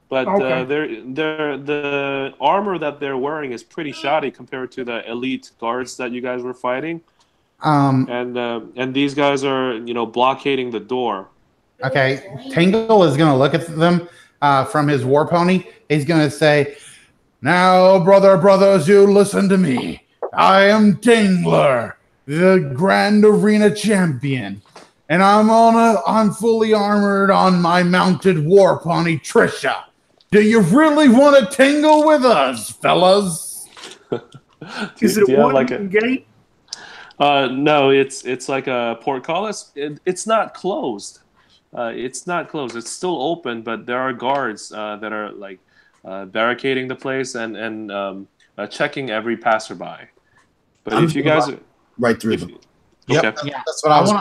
[SPEAKER 5] But
[SPEAKER 4] Okay.
[SPEAKER 5] the armor that they're wearing is pretty shoddy compared to the elite guards that you guys were fighting. And these guys are, blockading the door.
[SPEAKER 3] Okay, Tangle is going to look at them from his war pony. He's going to say, now, brothers, you listen to me. I am Tangler, the Grand Arena Champion. And I'm fully armored on my mounted war pony, Trisha. Do you really want to tangle with us, fellas?
[SPEAKER 4] Is it
[SPEAKER 5] Do you
[SPEAKER 4] a
[SPEAKER 5] have
[SPEAKER 4] wooden gate?
[SPEAKER 5] No, it's like a portcullis. It's not closed. It's not closed. It's still open, but there are guards that are like barricading the place and checking every passerby. But
[SPEAKER 1] I'm
[SPEAKER 5] if you
[SPEAKER 1] gonna
[SPEAKER 5] guys,
[SPEAKER 1] right through them.
[SPEAKER 2] Yep.
[SPEAKER 5] okay,
[SPEAKER 3] Yeah,
[SPEAKER 2] That's what I was.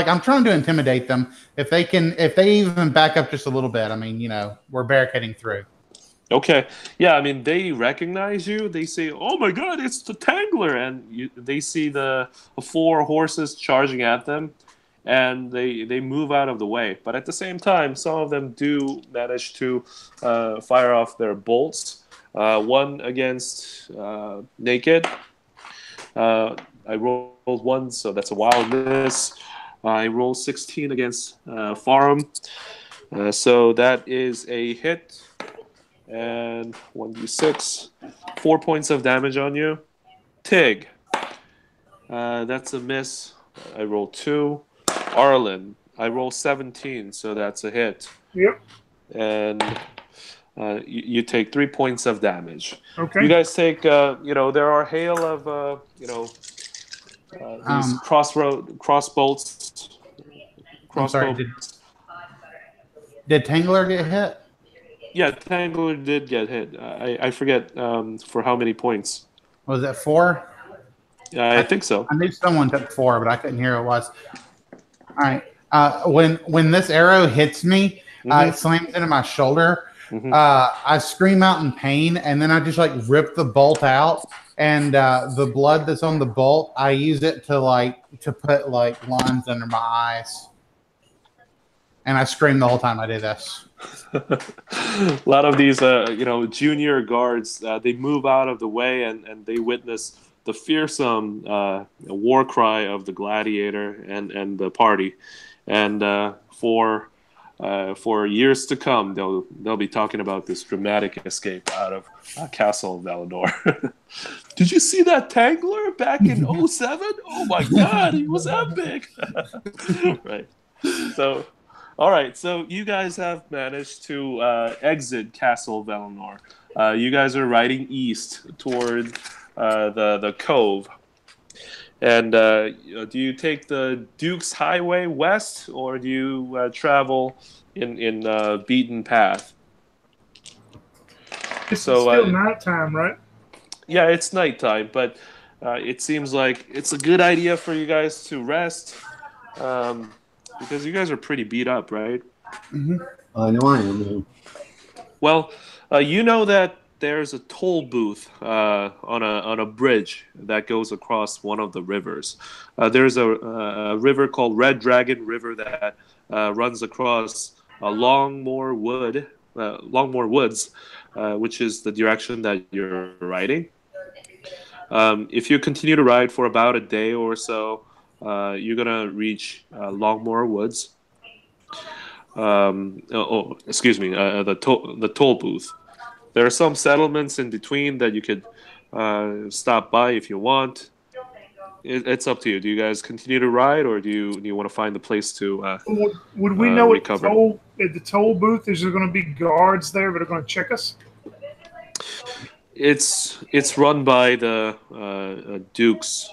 [SPEAKER 3] I'm trying to intimidate them. If they even back up just a little bit, I mean, we're barricading through.
[SPEAKER 5] okay, yeah. I mean, they recognize you. They say, "Oh my God, it's the Tangler!" And they see the 4 horses charging at them, and they move out of the way. But at the same time, some of them do manage to fire off their bolts. One against Naked. I rolled 1, so that's a wild miss. I rolled 16 against Farum. So that is a hit. And 1d6. 4 points of damage on you. Tig. That's a miss. I rolled 2. Arlen. I rolled 17, so that's a hit.
[SPEAKER 4] Yep.
[SPEAKER 5] And you take 3 points of damage.
[SPEAKER 4] Okay.
[SPEAKER 5] You guys take, there are hail of, these crossbolts.
[SPEAKER 3] I'm sorry, did Tangler get hit?
[SPEAKER 5] Yeah, Tangler did get hit. I forget for how many points.
[SPEAKER 3] Was it 4?
[SPEAKER 5] I think so.
[SPEAKER 3] I knew someone took 4, but I couldn't hear who it was. All right. When this arrow hits me, it slams into my shoulder. I scream out in pain, and then I just rip the bolt out, and the blood that's on the bolt, I use it to put lines under my eyes, and I scream the whole time I do this.
[SPEAKER 5] A lot of these, junior guards, they move out of the way and they witness the fearsome war cry of the gladiator and the party, and for years to come, they'll be talking about this dramatic escape out of Castle of Valinor. Did you see that Tangler back in 07? Oh my God, he was epic! Right. So, all right. So you guys have managed to exit Castle of Valinor. You guys are riding east toward the cove. And do you take the Duke's Highway west, or do you travel in beaten path?
[SPEAKER 4] It's still nighttime, right?
[SPEAKER 5] Yeah, it's nighttime, but it seems like it's a good idea for you guys to rest, because you guys are pretty beat up, right?
[SPEAKER 1] I know I am.
[SPEAKER 5] Well, you know that there's a toll booth on a bridge that goes across one of the rivers. There's a river called Red Dragon River that runs across Longmore Woods, which is the direction that you're riding. If you continue to ride for about a day or so, you're gonna reach Longmore Woods. Excuse me, the toll booth. There are some settlements in between that you could stop by if you want. It's up to you. Do you guys continue to ride, or do you want to find the place to
[SPEAKER 4] Would we know
[SPEAKER 5] recover?
[SPEAKER 4] at the toll booth? Is there going to be guards there that are going to check us?
[SPEAKER 5] It's run by the Duke's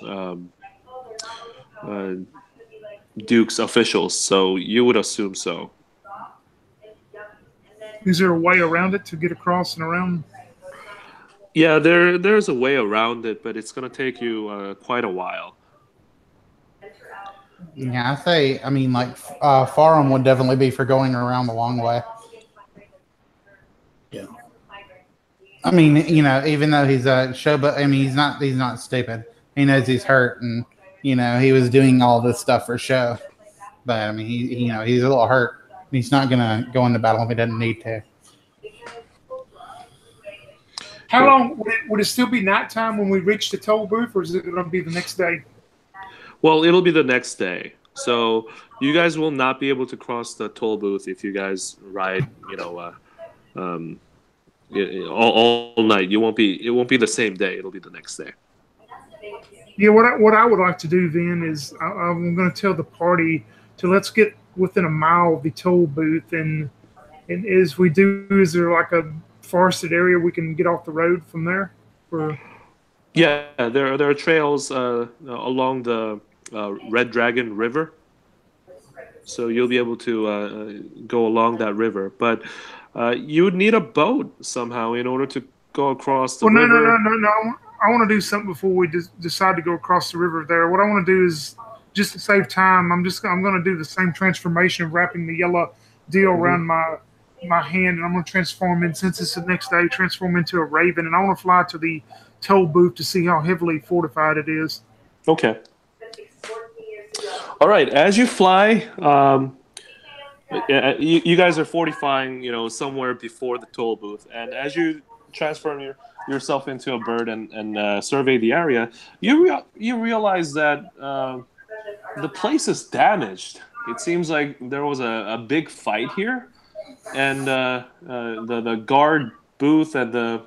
[SPEAKER 5] officials, so you would assume so.
[SPEAKER 4] Is there a way around it to get across and around?
[SPEAKER 5] Yeah, there's a way around it, but it's going to take you quite a while.
[SPEAKER 3] Yeah, I mean, like, Farum would definitely be for going around the long way.
[SPEAKER 1] Yeah.
[SPEAKER 3] I mean, you know, even though he's a showboat, I mean, he's not stupid. He knows he's hurt, and you know, he was doing all this stuff for show. But I mean, he's a little hurt. He's not gonna go into battle if he doesn't need to.
[SPEAKER 4] How long would it still be nighttime when we reach the toll booth, or is it going to be the next day?
[SPEAKER 5] Well, it'll be the next day. So you guys will not be able to cross the toll booth if you guys ride, all night. It won't be the same day. It'll be the next day.
[SPEAKER 4] Yeah, what I would like to do then is I'm going to tell the party to let's get within a mile of the toll booth, and as we do, is there like a forested area we can get off the road from there?
[SPEAKER 5] Yeah, there are trails along the Red Dragon River, so you'll be able to go along that river. But you would need a boat somehow in order to go across the river.
[SPEAKER 4] No. I want to do something before we decide to go across the river there. What I want to do is, just to save time, I'm going to do the same transformation of wrapping the yellow deal around my hand, and I'm going to transform in, since it's the next day, transform into a raven, and I want to fly to the toll booth to see how heavily fortified it is.
[SPEAKER 5] Okay. All right. As you fly, you guys are fortifying, somewhere before the toll booth, and as you transform yourself into a bird and survey the area, you realize that the place is damaged. It seems like there was a big fight here, and the guard booth and the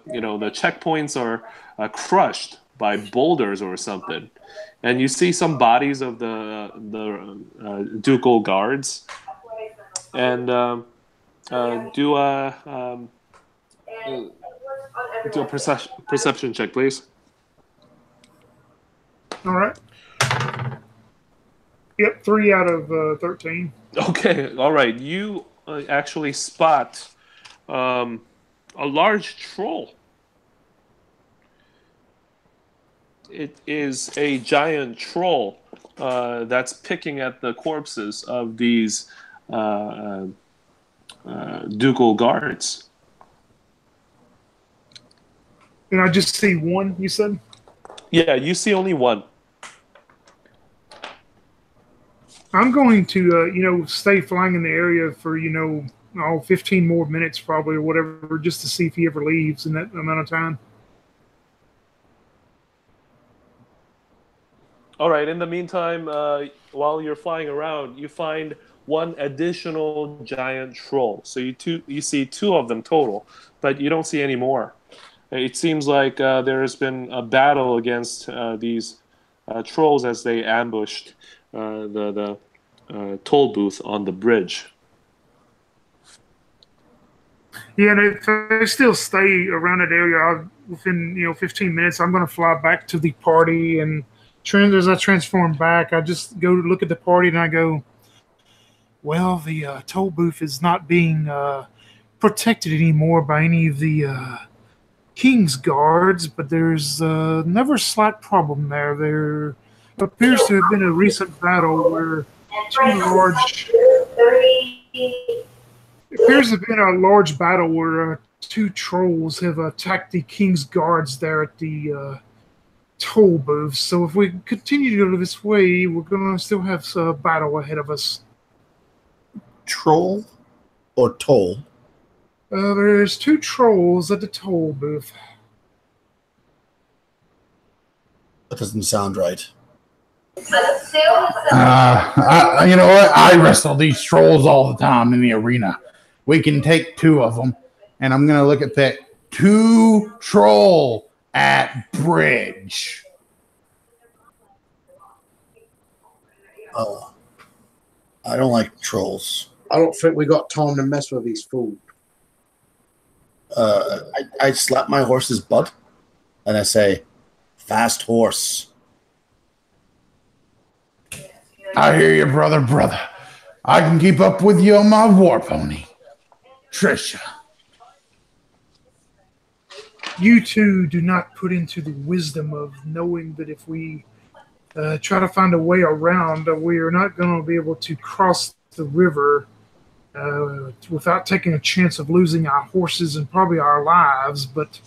[SPEAKER 5] checkpoints are crushed by boulders or something, and you see some bodies of the ducal guards, and do a perception check, please.
[SPEAKER 4] All right. Yep, 3 out of 13.
[SPEAKER 5] Okay, all right. You actually spot a large troll. It is a giant troll that's picking at the corpses of these ducal guards.
[SPEAKER 4] And I just see one, you said?
[SPEAKER 5] Yeah, you see only one.
[SPEAKER 4] I'm going to, stay flying in the area for, 15 more minutes probably or whatever, just to see if he ever leaves in that amount of time.
[SPEAKER 5] All right. In the meantime, while you're flying around, you find one additional giant troll. So you see 2 of them total, but you don't see any more. It seems like there has been a battle against these trolls as they ambushed the toll booth on the bridge.
[SPEAKER 4] Yeah, and if I still stay around that area, within 15 minutes, I'm going to fly back to the party, and as I transform back, I just go to look at the party and I go, well, the toll booth is not being protected anymore by any of the King's guards, but there's never a slight problem there. There appears to have been a recent battle where it appears to have been a large battle where two trolls have attacked the king's guards there at the toll booth. So if we continue to go this way, we're going to still have a battle ahead of us.
[SPEAKER 1] Troll or toll?
[SPEAKER 4] There's two trolls at the toll booth.
[SPEAKER 1] That doesn't sound right.
[SPEAKER 3] You know what? I wrestle these trolls all the time in the arena. We can take two of them, and I'm going to look at that. Two troll at bridge.
[SPEAKER 1] I don't like trolls.
[SPEAKER 2] I don't think we got time to mess with these fools.
[SPEAKER 1] I slap my horse's butt, and I say, "Fast horse."
[SPEAKER 3] I hear you, brother. I can keep up with you on my war pony. Trisha.
[SPEAKER 4] You two do not put into the wisdom of knowing that if we try to find a way around, we are not going to be able to cross the river without taking a chance of losing our horses and probably our lives. But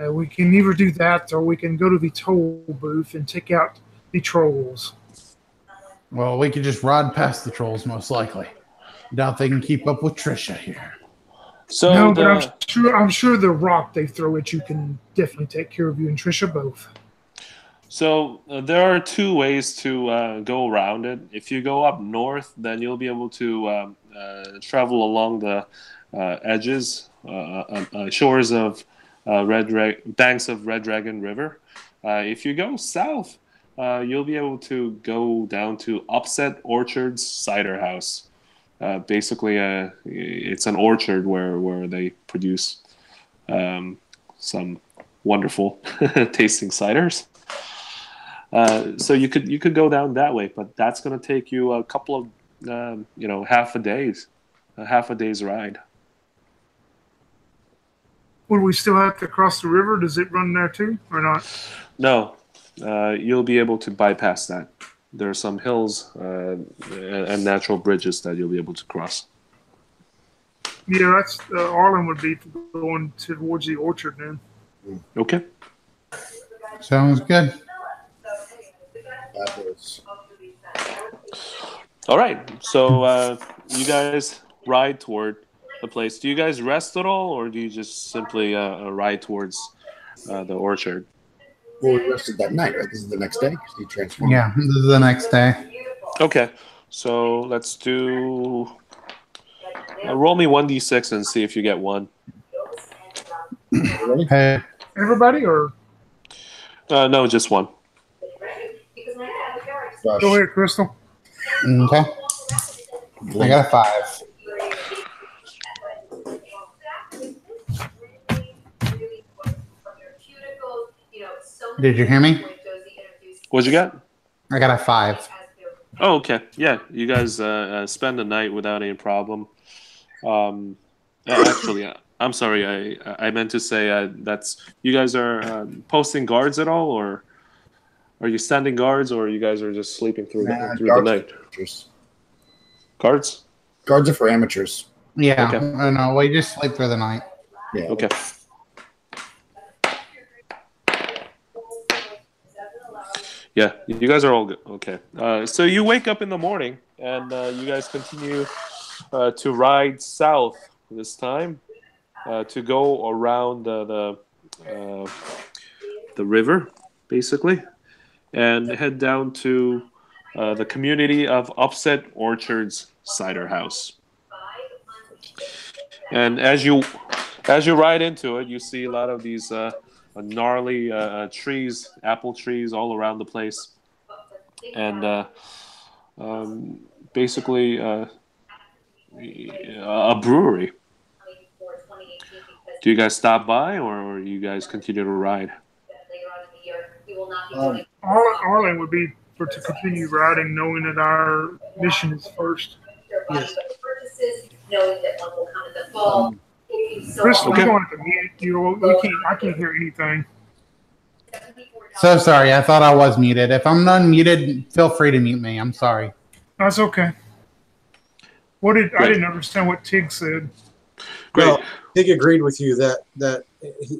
[SPEAKER 4] we can either do that or we can go to the toll booth and take out the trolls.
[SPEAKER 3] Well, we could just ride past the trolls, most likely. Doubt they can keep up with Trisha here.
[SPEAKER 5] So
[SPEAKER 4] no, but I'm sure the rock they throw at you can definitely take care of you and Trisha both.
[SPEAKER 5] So there are two ways to go around it. If you go up north, then you'll be able to travel along the edges, shores of banks of Red Dragon River. If you go south, you'll be able to go down to Upset Orchard's Cider House. Basically, it's an orchard where they produce some wonderful tasting ciders. So you could go down that way, but that's going to take you a couple of half a day's ride.
[SPEAKER 4] Would we still have to cross the river? Does it run there too, or not?
[SPEAKER 5] No, you'll be able to bypass that. There are some hills and natural bridges that you'll be able to cross.
[SPEAKER 4] Yeah, that's Arlen would be going towards the orchard then.
[SPEAKER 5] Okay.
[SPEAKER 3] Sounds good.
[SPEAKER 5] All right. So you guys ride toward the place. Do you guys rest at all, or do you just simply ride towards the orchard?
[SPEAKER 1] Well, we rested that night, right? This is the next day? You transformed.
[SPEAKER 3] Yeah, this is the next day.
[SPEAKER 5] Okay. So let's do... roll me 1d6 and see if you get one.
[SPEAKER 1] Ready?
[SPEAKER 3] Hey.
[SPEAKER 4] Everybody, or?
[SPEAKER 5] No, just one.
[SPEAKER 1] Gosh.
[SPEAKER 4] Go ahead, Crystal.
[SPEAKER 3] Okay. I got a 5. Did you hear me?
[SPEAKER 5] What'd you get?
[SPEAKER 3] I got a 5.
[SPEAKER 5] Oh, okay. Yeah, you guys spend the night without any problem. Actually, I'm sorry. I meant to say that's you guys are posting guards at all, or are you standing guards, or you guys are just sleeping through the night? Guards?
[SPEAKER 1] Guards are for amateurs.
[SPEAKER 3] Yeah.
[SPEAKER 5] Okay.
[SPEAKER 3] No, we just sleep through the night.
[SPEAKER 1] Yeah.
[SPEAKER 5] Okay. Yeah, you guys are all good. Okay. So you wake up in the morning, and you guys continue to ride south this time to go around the river, basically, and head down to the community of Upset Orchard's Cider House. And as you ride into it, you see a lot of these gnarly trees, apple trees, all around the place, and basically a brewery. Do you guys stop by, or you guys continue to ride?
[SPEAKER 4] Arlen would be to continue riding, knowing that our mission is first.
[SPEAKER 2] Yes.
[SPEAKER 4] Crystal,
[SPEAKER 5] Okay.
[SPEAKER 4] we're going to mute you. I can't hear anything.
[SPEAKER 3] So sorry. I thought I was muted. If I'm unmuted, feel free to mute me. I'm sorry.
[SPEAKER 4] That's okay. I
[SPEAKER 5] Great.
[SPEAKER 4] didn't understand what Tig said.
[SPEAKER 5] Great.
[SPEAKER 2] No, Pig agreed with you that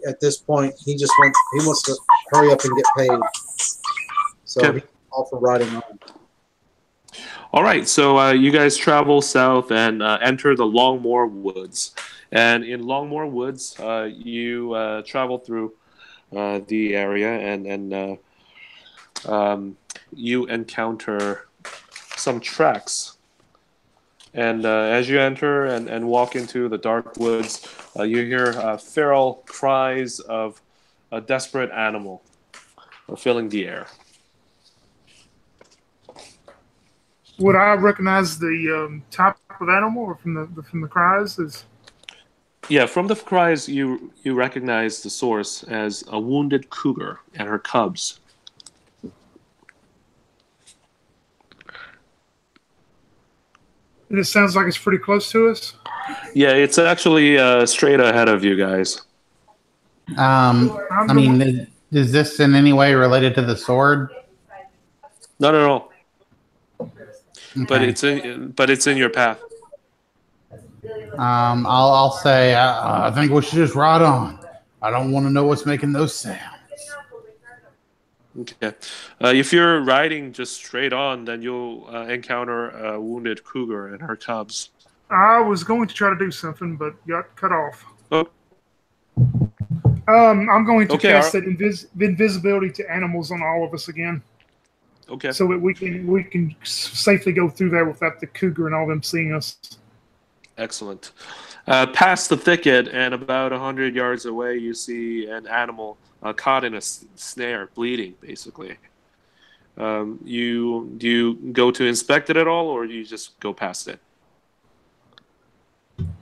[SPEAKER 2] at this point he wants to hurry up and get paid. So
[SPEAKER 5] Okay.
[SPEAKER 2] he's all for riding on.
[SPEAKER 5] All right, so you guys travel south and enter the Longmore Woods. And in Longmore Woods, you travel through the area and you encounter some tracks. And as you enter and walk into the dark woods, you hear feral cries of a desperate animal filling the air.
[SPEAKER 4] Would I recognize the type of animal, or from the cries?
[SPEAKER 5] Yeah, from the cries, you recognize the source as a wounded cougar and her cubs.
[SPEAKER 4] And it sounds like it's pretty close to us.
[SPEAKER 5] Yeah, it's actually straight ahead of you guys.
[SPEAKER 3] I mean, is this in any way related to the sword?
[SPEAKER 5] Not at all.
[SPEAKER 3] Okay.
[SPEAKER 5] But it's in your path.
[SPEAKER 3] I'll say I think we should just ride on. I don't want to know what's making those sounds.
[SPEAKER 5] Okay. If you're riding just straight on, then you'll encounter a wounded cougar and her cubs.
[SPEAKER 4] I was going to try to do something, but got cut off.
[SPEAKER 5] Oh.
[SPEAKER 4] I'm going to
[SPEAKER 5] Okay,
[SPEAKER 4] cast that invisibility to animals on all of us again.
[SPEAKER 5] Okay.
[SPEAKER 4] So that we can safely go through there without the cougar and all them seeing us.
[SPEAKER 5] Excellent. Past the thicket and about 100 yards away, you see an animal caught in a snare, bleeding, basically. Do you go to inspect it at all, or do you just go past it?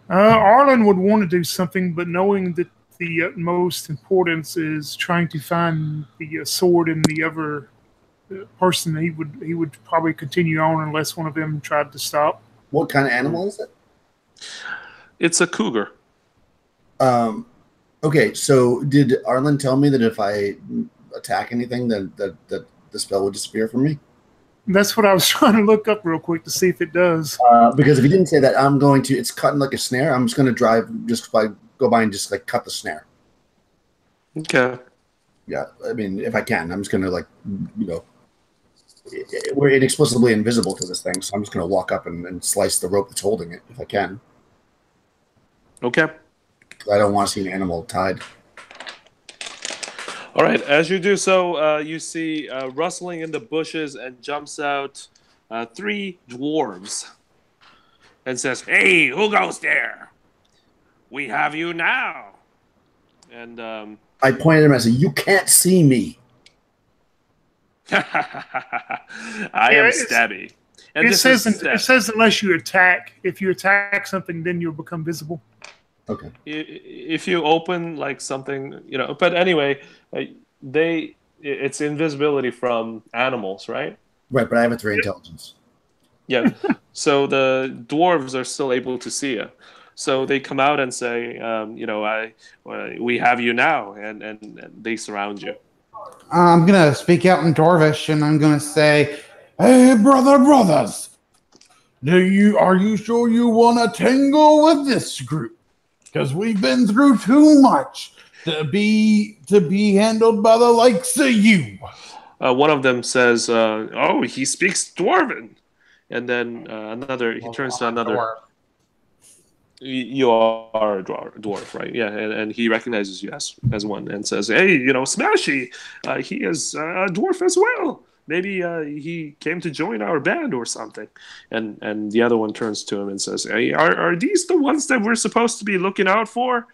[SPEAKER 4] Arlen would want to do something, but knowing that the utmost importance is trying to find the sword in the other person, he would probably continue on unless one of them tried to stop.
[SPEAKER 1] What kind of animal is it?
[SPEAKER 5] It's a cougar.
[SPEAKER 1] Okay, so did Arlen tell me that if I attack anything, that the spell would disappear from me?
[SPEAKER 4] That's what I was trying to look up real quick to see if it does.
[SPEAKER 1] Because if he didn't say that, I'm going to. It's cutting like a snare. I'm just going to go by and just like cut the snare.
[SPEAKER 5] Okay.
[SPEAKER 1] Yeah, I mean, if I can, I'm just going to we're inexplicably invisible to this thing, so I'm just going to walk up and slice the rope that's holding it if I can.
[SPEAKER 5] Okay.
[SPEAKER 1] I don't want to see an animal tied.
[SPEAKER 5] All right. As you do so, you see rustling in the bushes and jumps out 3 dwarves and says, "Hey, who goes there? We have you now." And
[SPEAKER 1] I pointed at him and I said, "You can't see me."
[SPEAKER 5] I am Stabby. And
[SPEAKER 4] it says unless you attack. If you attack something, then you'll become visible.
[SPEAKER 1] Okay.
[SPEAKER 5] If you open like something, but anyway, it's invisibility from animals, right?
[SPEAKER 1] Right, but I have a 3 intelligence.
[SPEAKER 5] Yeah. So the dwarves are still able to see you. So they come out and say, we have you now, and they surround you.
[SPEAKER 3] I'm gonna speak out in Dwarvish, and I'm gonna say, "Hey, brothers, are you sure you want to tangle with this group? Because we've been through too much to be handled by the likes of you."
[SPEAKER 5] One of them says, "Oh, he speaks Dwarven," and then he turns to another.
[SPEAKER 3] Dwarf.
[SPEAKER 5] You are a dwarf, right? Yeah, and he recognizes you as one and says, "Hey, Smashy, he is a dwarf as well. Maybe he came to join our band or something." And the other one turns to him and says, "Hey, are these the ones that we're supposed to be looking out for?"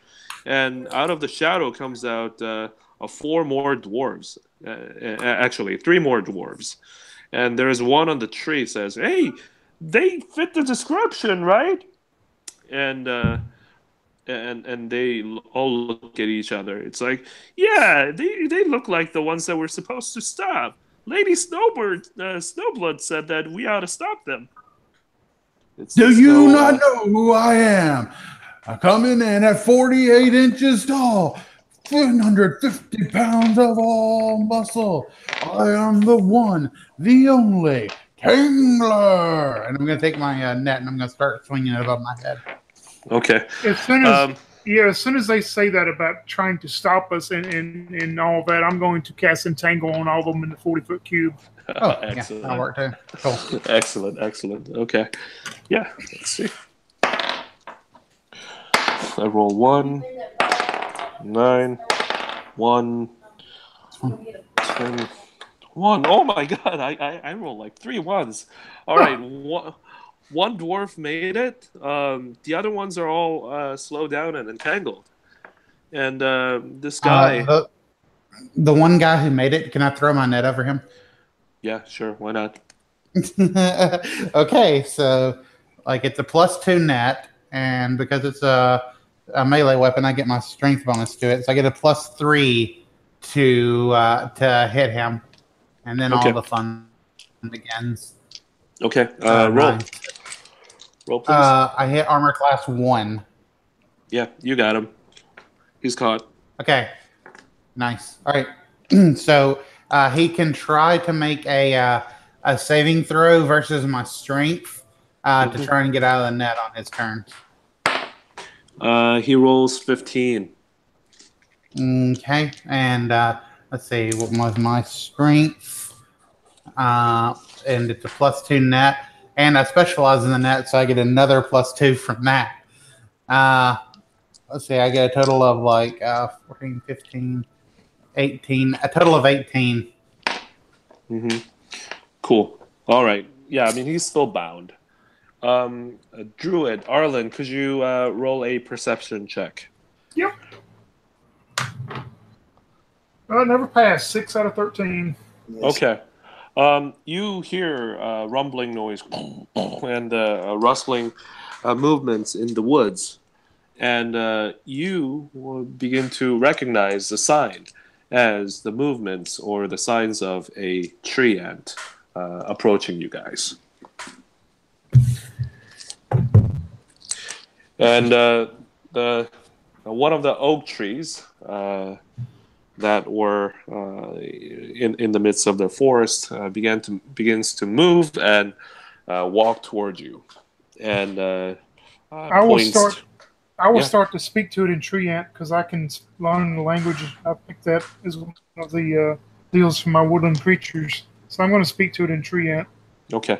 [SPEAKER 5] And out of the shadow comes out 4 more dwarves. Actually, 3 more dwarves. And there's one on the tree says, "Hey, they fit the description, right?" And they all look at each other. It's like, yeah, they look like the ones that we're supposed to stop. Lady Snowblood said that we ought to stop them.
[SPEAKER 3] Do you not know who I am? I come in at 48 inches tall, 150 pounds of all muscle. I am the one, the only Tangler. And I'm going to take my net and I'm going to start swinging it above my head.
[SPEAKER 5] Okay.
[SPEAKER 4] As soon as they say that about trying to stop us and all that, I'm going to cast Entangle on all of them in the 40-foot cube.
[SPEAKER 3] Oh,
[SPEAKER 5] Excellent.
[SPEAKER 3] yeah, that'll work too. Cool.
[SPEAKER 5] Excellent. Okay. Yeah. Let's see. I roll 1, 9, 1, 10, 1. Oh my god! I rolled like 3 ones. All right. One dwarf made it. The other ones are all slowed down and entangled. And this guy.
[SPEAKER 3] The one guy who made it, can I throw my net over him?
[SPEAKER 5] Yeah, sure. Why not?
[SPEAKER 3] Okay, so like it's a +2 net, and because it's a melee weapon, I get my strength bonus to it. So I get a +3 to hit him, and then all the fun begins.
[SPEAKER 5] Okay. Roll.
[SPEAKER 3] Nice.
[SPEAKER 5] Roll, please.
[SPEAKER 3] I hit armor class 1.
[SPEAKER 5] Yeah, you got him. He's caught.
[SPEAKER 3] Okay. Nice. All right. So he can try to make a saving throw versus my strength to try and get out of the net on his turn.
[SPEAKER 5] He rolls 15.
[SPEAKER 3] Okay. And let's see. What was my strength? And it's a +2 net. And I specialize in the net, so I get another +2 from that. Let's see. I get a total of like 14, 15, 18. A total of 18.
[SPEAKER 5] Cool. All right. Yeah, I mean, he's still bound. Druid, Arlen, could you roll a perception check?
[SPEAKER 4] Yep. Never passed. 6 out of 13.
[SPEAKER 5] Okay. You hear rumbling noise and rustling movements in the woods, and you will begin to recognize the sign as the movements or the signs of a tree ant approaching you guys. And one of the oak trees that were in the midst of the forest begins to move and walk toward you, and
[SPEAKER 4] I will start to speak to it in tree ant because I can learn the language. I picked that as one of the deals for my woodland creatures. So I'm going to speak to it in tree ant.
[SPEAKER 5] Okay.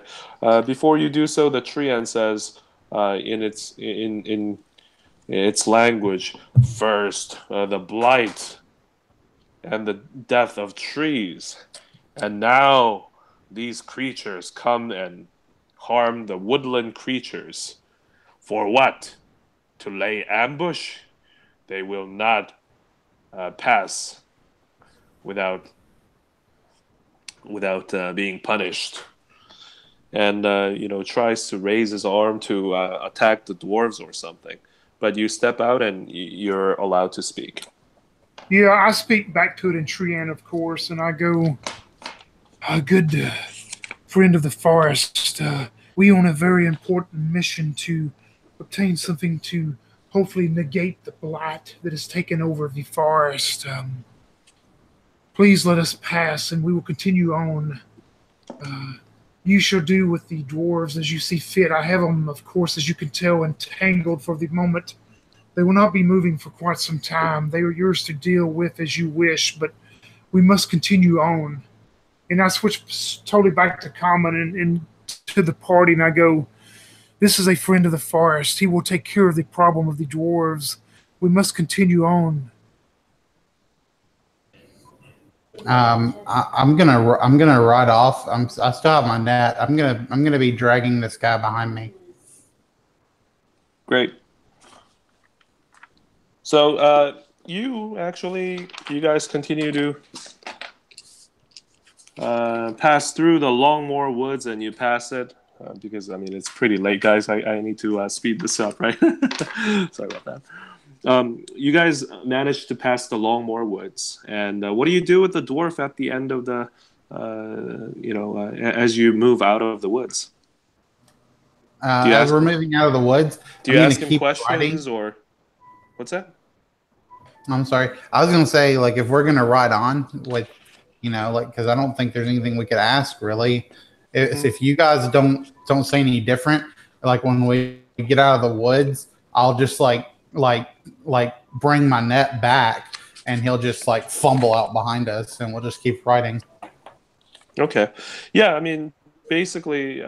[SPEAKER 5] Before you do so, the tree ant says in its language, first the blight and the death of trees, and now these creatures come and harm the woodland creatures. For what? To lay ambush? They will not pass without being punished. And tries to raise his arm to attack the dwarves or something. But you step out and you're allowed to speak.
[SPEAKER 4] Yeah, I speak back to it in Treant, of course, and I go, good friend of the forest, we on a very important mission to obtain something to hopefully negate the blight that has taken over the forest. Please let us pass, and we will continue on. You shall do with the dwarves as you see fit. I have them, of course, as you can tell, entangled for the moment. They will not be moving for quite some time. They are yours to deal with as you wish, but we must continue on. And I switch totally back to common and to the party, and I go, this is a friend of the forest. He will take care of the problem of the dwarves. We must continue on.
[SPEAKER 3] I'm gonna ride off. I still have my net. I'm gonna be dragging this guy behind me.
[SPEAKER 5] Great. So you guys continue to pass through the Longmore Woods, and you pass it because it's pretty late, guys. I need to speed this up, right? Sorry about that. You guys managed to pass the Longmore Woods, and what do you do with the dwarf at the end of the, as you move out of the woods?
[SPEAKER 3] As we're moving out of the woods,
[SPEAKER 5] do you ask him questions or what's that?
[SPEAKER 3] I'm sorry. I was gonna say, like, if we're gonna ride on with, because I don't think there's anything we could ask really. If you guys don't say any different, like when we get out of the woods, I'll just like bring my net back, and he'll just like fumble out behind us, and we'll just keep riding.
[SPEAKER 5] Okay. Yeah, I mean, basically,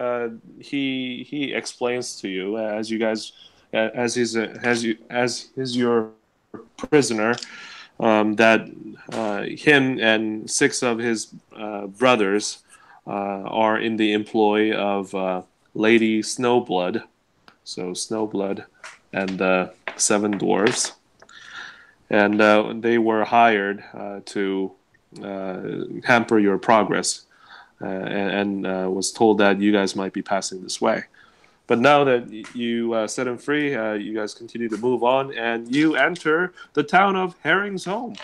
[SPEAKER 5] he explains to you as you guys as is your prisoner, that him and 6 of his brothers are in the employ of Lady Snowblood, so Snowblood and 7 dwarves, and they were hired to hamper your progress, and was told that you guys might be passing this way. But now that you set him free, you guys continue to move on, and you enter the town of Herring's Home.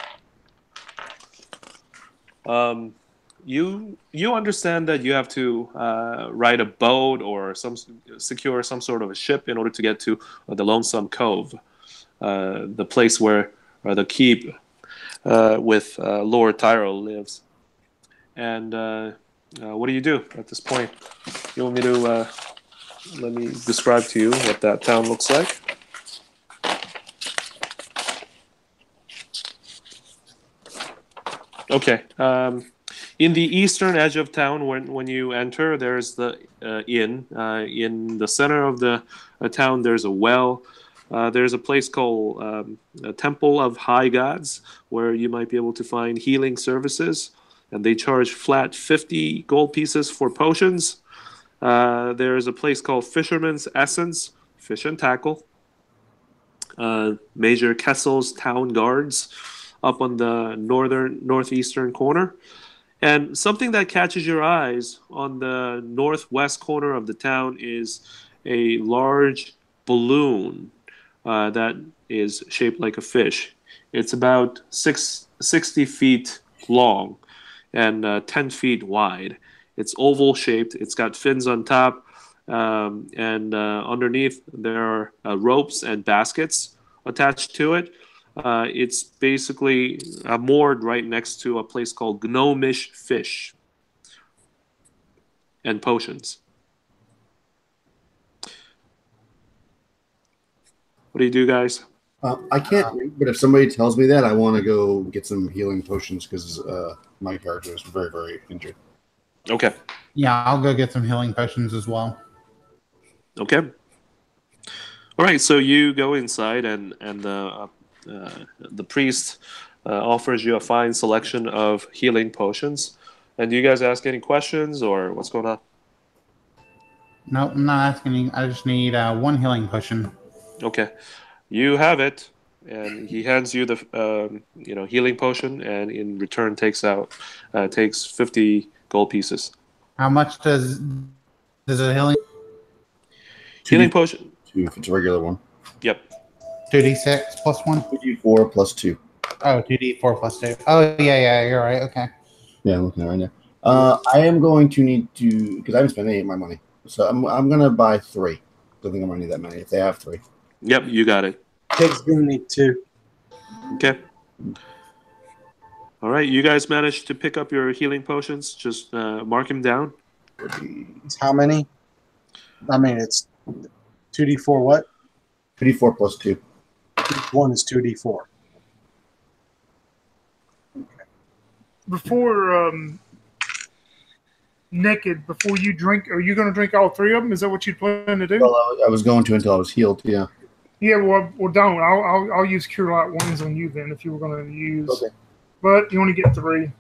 [SPEAKER 5] You understand that you have to ride a boat or secure some sort of a ship in order to get to the Lonesome Cove, the place where the keep with Lord Tyrell lives. And what do at this point? You want me to let me describe to you what that town looks like. Okay. In the eastern edge of town, when you enter, there's the inn. In the center of the town, there's a well. There's a place called a Temple of High Gods, where you might be able to find healing services, and they charge flat 50 gold pieces for potions. There's a place called Fisherman's Essence, fish and tackle. Major Kessel's Town Guards up on the northeastern corner. And something that catches your eyes on the northwest corner of the town is a large balloon that is shaped like a fish. It's about 60 feet long and 10 feet wide. It's oval shaped. It's got fins on top, and underneath there are ropes and baskets attached to it. It's basically moored right next to a place called Gnomish Fish and Potions. What do you do, guys?
[SPEAKER 1] I can't read, but if somebody tells me that, I want to go get some healing potions because my character is very, very injured.
[SPEAKER 5] Okay.
[SPEAKER 3] Yeah, I'll go get some healing potions as well.
[SPEAKER 5] Okay. All right, so you go inside, and the priest offers you a fine selection of healing potions. And do you guys ask any questions, or what's going on?
[SPEAKER 3] Nope, I'm not asking you. I just need 1 healing potion.
[SPEAKER 5] Okay, you have it, and he hands you the healing potion, and in return takes 50 gold pieces.
[SPEAKER 3] How much does a healing
[SPEAKER 5] potion?
[SPEAKER 1] 2 if it's a regular one.
[SPEAKER 5] Yep.
[SPEAKER 3] 2d6 plus 1?
[SPEAKER 1] 2d4 plus 2.
[SPEAKER 3] Oh, 2d4 plus 2. Oh, yeah, you're right. Okay.
[SPEAKER 1] Yeah, I'm looking at it right now. I am going to need to, because I haven't spent any of my money, so I'm going to buy 3. Don't think I'm going to need that many if they have 3.
[SPEAKER 5] Yep, you got it.
[SPEAKER 2] Pig's going to need 2.
[SPEAKER 5] Okay. All right, you guys managed to pick up your healing potions. Just mark them down.
[SPEAKER 2] How many? I mean, it's 2d4 what?
[SPEAKER 1] 2d4 plus 2.
[SPEAKER 2] 1 is 2d4.
[SPEAKER 4] Before naked, before you drink, are you going to drink all 3 of them? Is that what you plan to do?
[SPEAKER 1] Well, I was going to until I was healed. Yeah.
[SPEAKER 4] Yeah. Well, don't. I'll use cure light wounds on you then if you were going to use.
[SPEAKER 1] Okay.
[SPEAKER 4] But you only get 3.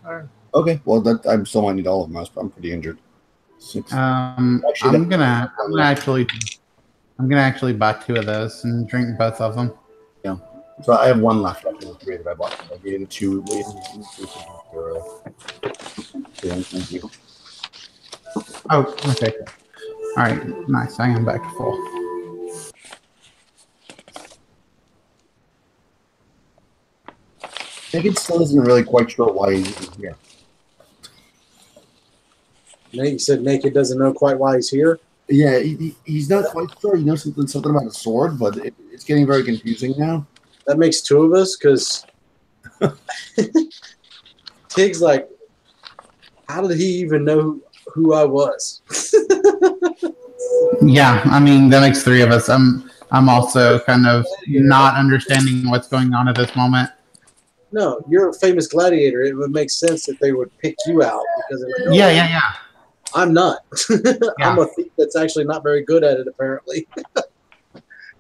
[SPEAKER 1] Okay. Well, I still might need all of them. I'm pretty injured. 6.
[SPEAKER 3] I'm gonna actually buy 2 of those and drink both of them.
[SPEAKER 1] Yeah. So I have 1 left after the 3 that I bought. I gave it 2. Thank you.
[SPEAKER 3] Oh, okay. All right, nice. I am back to full.
[SPEAKER 1] Naked still isn't really quite sure why he's even here.
[SPEAKER 2] You said Naked doesn't know quite why he's here?
[SPEAKER 1] Yeah, he's not quite sure. He knows something about a sword, but it's getting very confusing now.
[SPEAKER 2] That makes 2 of us, because Tig's like, how did he even know who I was?
[SPEAKER 3] Yeah, I mean that makes 3 of us. I'm I'm also kind of not understanding what's going on at this moment.
[SPEAKER 2] No, you're a famous gladiator. It would make sense that they would pick you out because they would know.
[SPEAKER 3] Yeah.
[SPEAKER 2] I'm not. I'm
[SPEAKER 3] Yeah.
[SPEAKER 2] a thief that's actually not very good at it, apparently.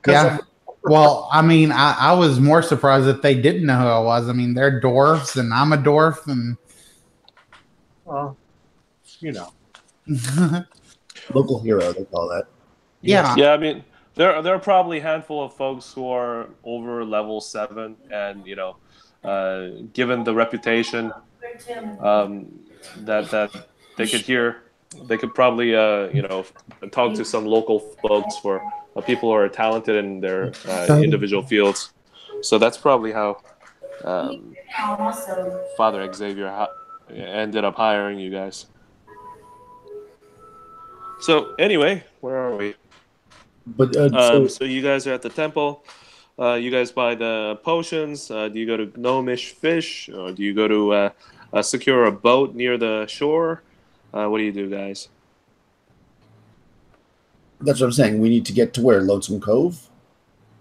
[SPEAKER 3] Yeah. Well, I mean, I was more surprised that they didn't know who I was. I mean, they're dwarves, and I'm a dwarf, and
[SPEAKER 2] Well, you know.
[SPEAKER 1] Local hero, they call that.
[SPEAKER 3] yeah.
[SPEAKER 5] Yeah, I mean, there are probably a handful of folks who are over level 7, and given the reputation that they could hear, they could probably talk to some local folks for people who are talented in their individual fields. So that's probably how Father Xavier ended up hiring you guys. So anyway, where are we?
[SPEAKER 1] But
[SPEAKER 5] So you guys are at the temple. You guys buy the potions. Do you go to Gnomish Fish, or do you go to secure a boat near the shore? What do you do, guys?
[SPEAKER 1] that's what I'm saying. We need to get to where? Lonesome Cove?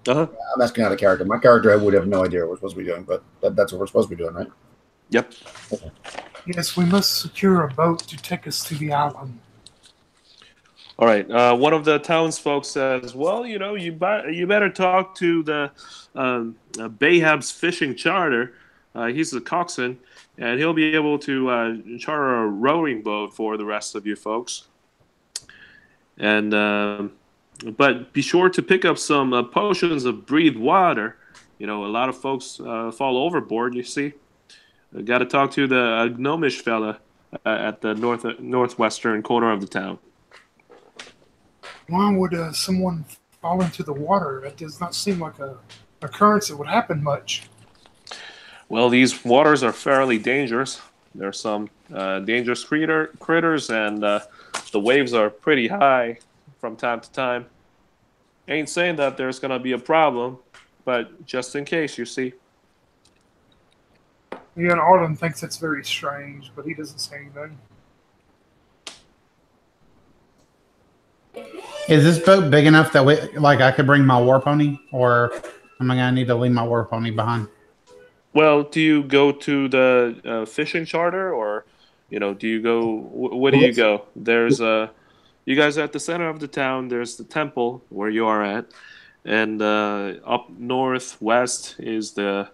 [SPEAKER 5] Uh-huh.
[SPEAKER 1] I'm asking out a character. My character, I would have no idea what we're supposed to be doing, but that's what we're supposed to be doing, right?
[SPEAKER 5] Yep.
[SPEAKER 4] Yes, we must secure a boat to take us to the island.
[SPEAKER 5] All right. One of the townsfolk says, "Well, you better talk to the Bayhab's fishing charter. He's the coxswain, and he'll be able to charter a rowing boat for the rest of you folks. And but be sure to pick up some potions of breathed water. A lot of folks fall overboard. You see, got to talk to the gnomish fella at the northwestern corner of the town."
[SPEAKER 4] Why would someone fall into the water? That does not seem like a occurrence that would happen much.
[SPEAKER 5] Well, these waters are fairly dangerous. There's some dangerous critters, and the waves are pretty high from time to time. Ain't saying that there's going to be a problem, but just in case, you see.
[SPEAKER 4] Yeah, and Arlen thinks that's very strange, but he doesn't say anything.
[SPEAKER 3] Is this boat big enough that I could bring my war pony, or am I gonna need to leave my war pony behind?
[SPEAKER 5] Well, do you go to the fishing charter, or do you go? Where do you go? There's you guys are at the center of the town. There's the temple where you are at, and up northwest is the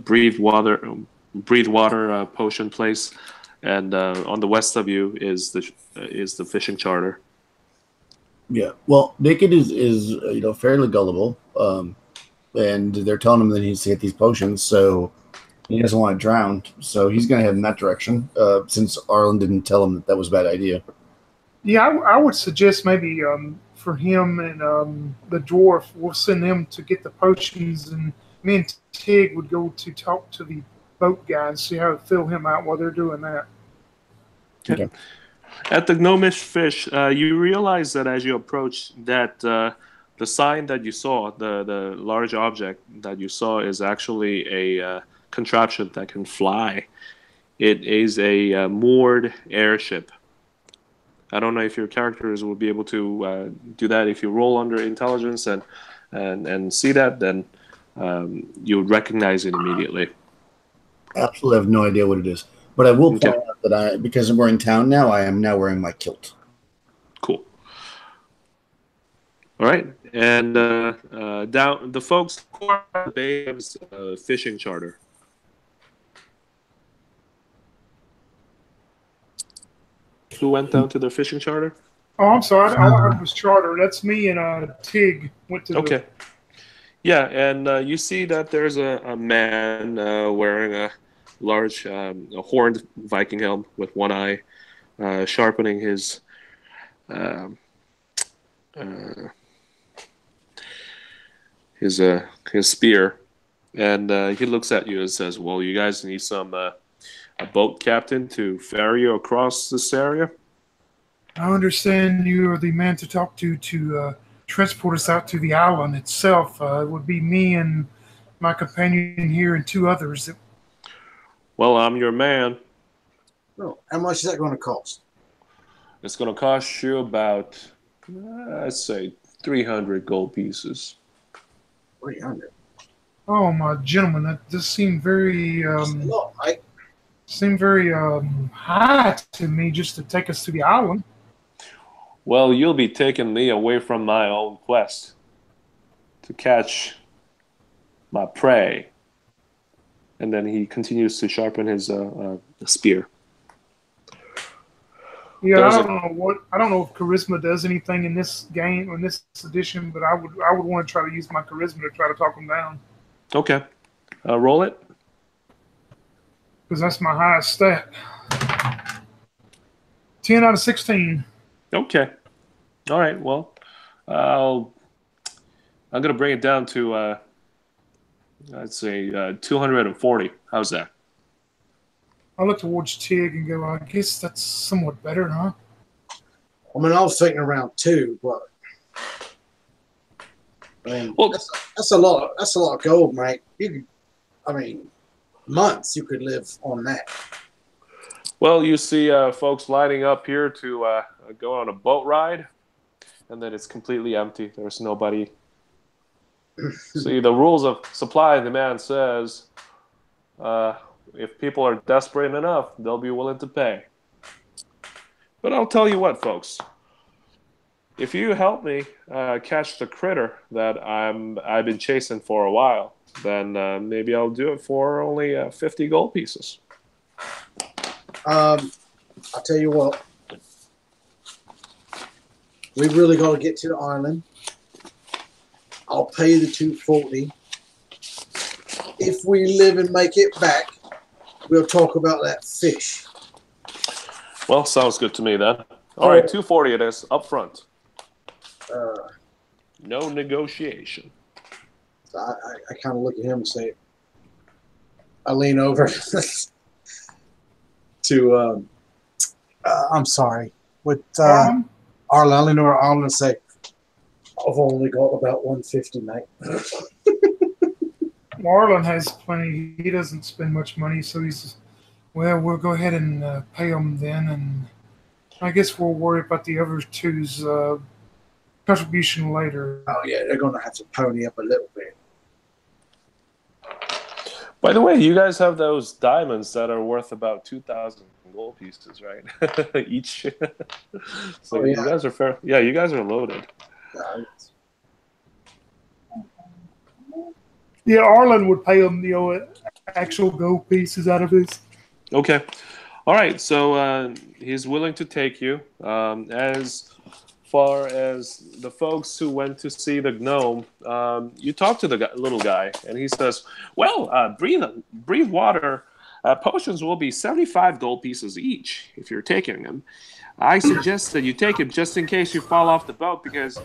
[SPEAKER 5] breathe water potion place, and on the west of you is the fishing charter.
[SPEAKER 1] Yeah. Well, Naked is fairly gullible, and they're telling him that he needs to get these potions, so he doesn't want to drown. So he's going to head in that direction, since Arlen didn't tell him that was a bad idea.
[SPEAKER 4] Yeah, I would suggest maybe for him and the dwarf, we'll send them to get the potions, and me and Tig would go to talk to the boat guy and see how to fill him out while they're doing that.
[SPEAKER 1] Okay.
[SPEAKER 5] At the Gnomish Fish, you realize that as you approach that the sign that you saw, the large object that you saw, is actually a contraption that can fly. It is a moored airship. I don't know if your characters will be able to do that. If you roll under intelligence and see that, then you would recognize it immediately.
[SPEAKER 1] Absolutely have no idea what it is. But I will point out that because we're in town now, I am now wearing my kilt.
[SPEAKER 5] Cool. All right. And down the folks at the Bayham's fishing charter. Who went down to the fishing charter?
[SPEAKER 4] Oh, I'm sorry. All I heard was charter. That's me and Tig went to
[SPEAKER 5] Okay. Yeah, and you see that there's a man wearing a large horned Viking helm with one eye, sharpening his spear, and he looks at you and says, "Well, you guys need some a boat captain to ferry you across this area."
[SPEAKER 4] I understand you are the man to talk to transport us out to the island itself. It would be me and my companion here and two others.
[SPEAKER 5] Well, I'm your man.
[SPEAKER 2] Oh, how much is that going to cost?
[SPEAKER 5] It's going to cost you about, I'd say, 300 gold pieces.
[SPEAKER 2] 300.
[SPEAKER 4] Oh my gentleman, that just seemed very
[SPEAKER 2] Look, Mike.
[SPEAKER 4] high to me just to take us to the island.
[SPEAKER 5] Well, you'll be taking me away from my own quest to catch my prey. And then he continues to sharpen his spear.
[SPEAKER 4] Yeah, I don't know if charisma does anything in this game or in this edition, but I would want to try to use my charisma to try to talk him down.
[SPEAKER 5] Okay, roll it.
[SPEAKER 4] Because that's my highest stat. 10 out of 16.
[SPEAKER 5] Okay. All right. Well, I'm going to bring it down to, I'd say, 240. How's that?
[SPEAKER 4] I look towards Tig and go, I guess that's somewhat better, huh?
[SPEAKER 2] I mean, I was thinking around 2, but I mean,
[SPEAKER 5] well,
[SPEAKER 2] that's a lot. That's a lot of gold, Mike. Months you could live on that.
[SPEAKER 5] Well, you see folks lining up here to go on a boat ride, and then it's completely empty. There's nobody. See, the rules of supply and demand says if people are desperate enough, they'll be willing to pay. But I'll tell you what, folks. If you help me catch the critter that I've been chasing for a while, then maybe I'll do it for only 50 gold pieces.
[SPEAKER 2] I'll tell you what. We really got to get to the island. I'll pay the 240. If we live and make it back, we'll talk about that fish.
[SPEAKER 5] Well, sounds good to me then. All right, 240 it is, up front. No negotiation.
[SPEAKER 2] So I kind of look at him and say, I lean over to, I'm sorry, with Arlen. I lean over Arlen and say, I've only got about 150, mate.
[SPEAKER 4] Marlon has plenty. He doesn't spend much money, so he's, well, we'll go ahead and pay him then, and I guess we'll worry about the other two's contribution later.
[SPEAKER 2] Oh, yeah, they're going to have to pony up a little bit.
[SPEAKER 5] By the way, you guys have those diamonds that are worth about 2,000 gold pieces, right? Each. So you guys are fair. Yeah, you guys are loaded.
[SPEAKER 4] Yeah, Arlen would pay him the actual gold pieces out of his.
[SPEAKER 5] Okay. All right. So he's willing to take you. As far as the folks who went to see the gnome, you talk to the little guy, and he says, well, breathe water potions will be 75 gold pieces each if you're taking them. I suggest that you take him just in case you fall off the boat, because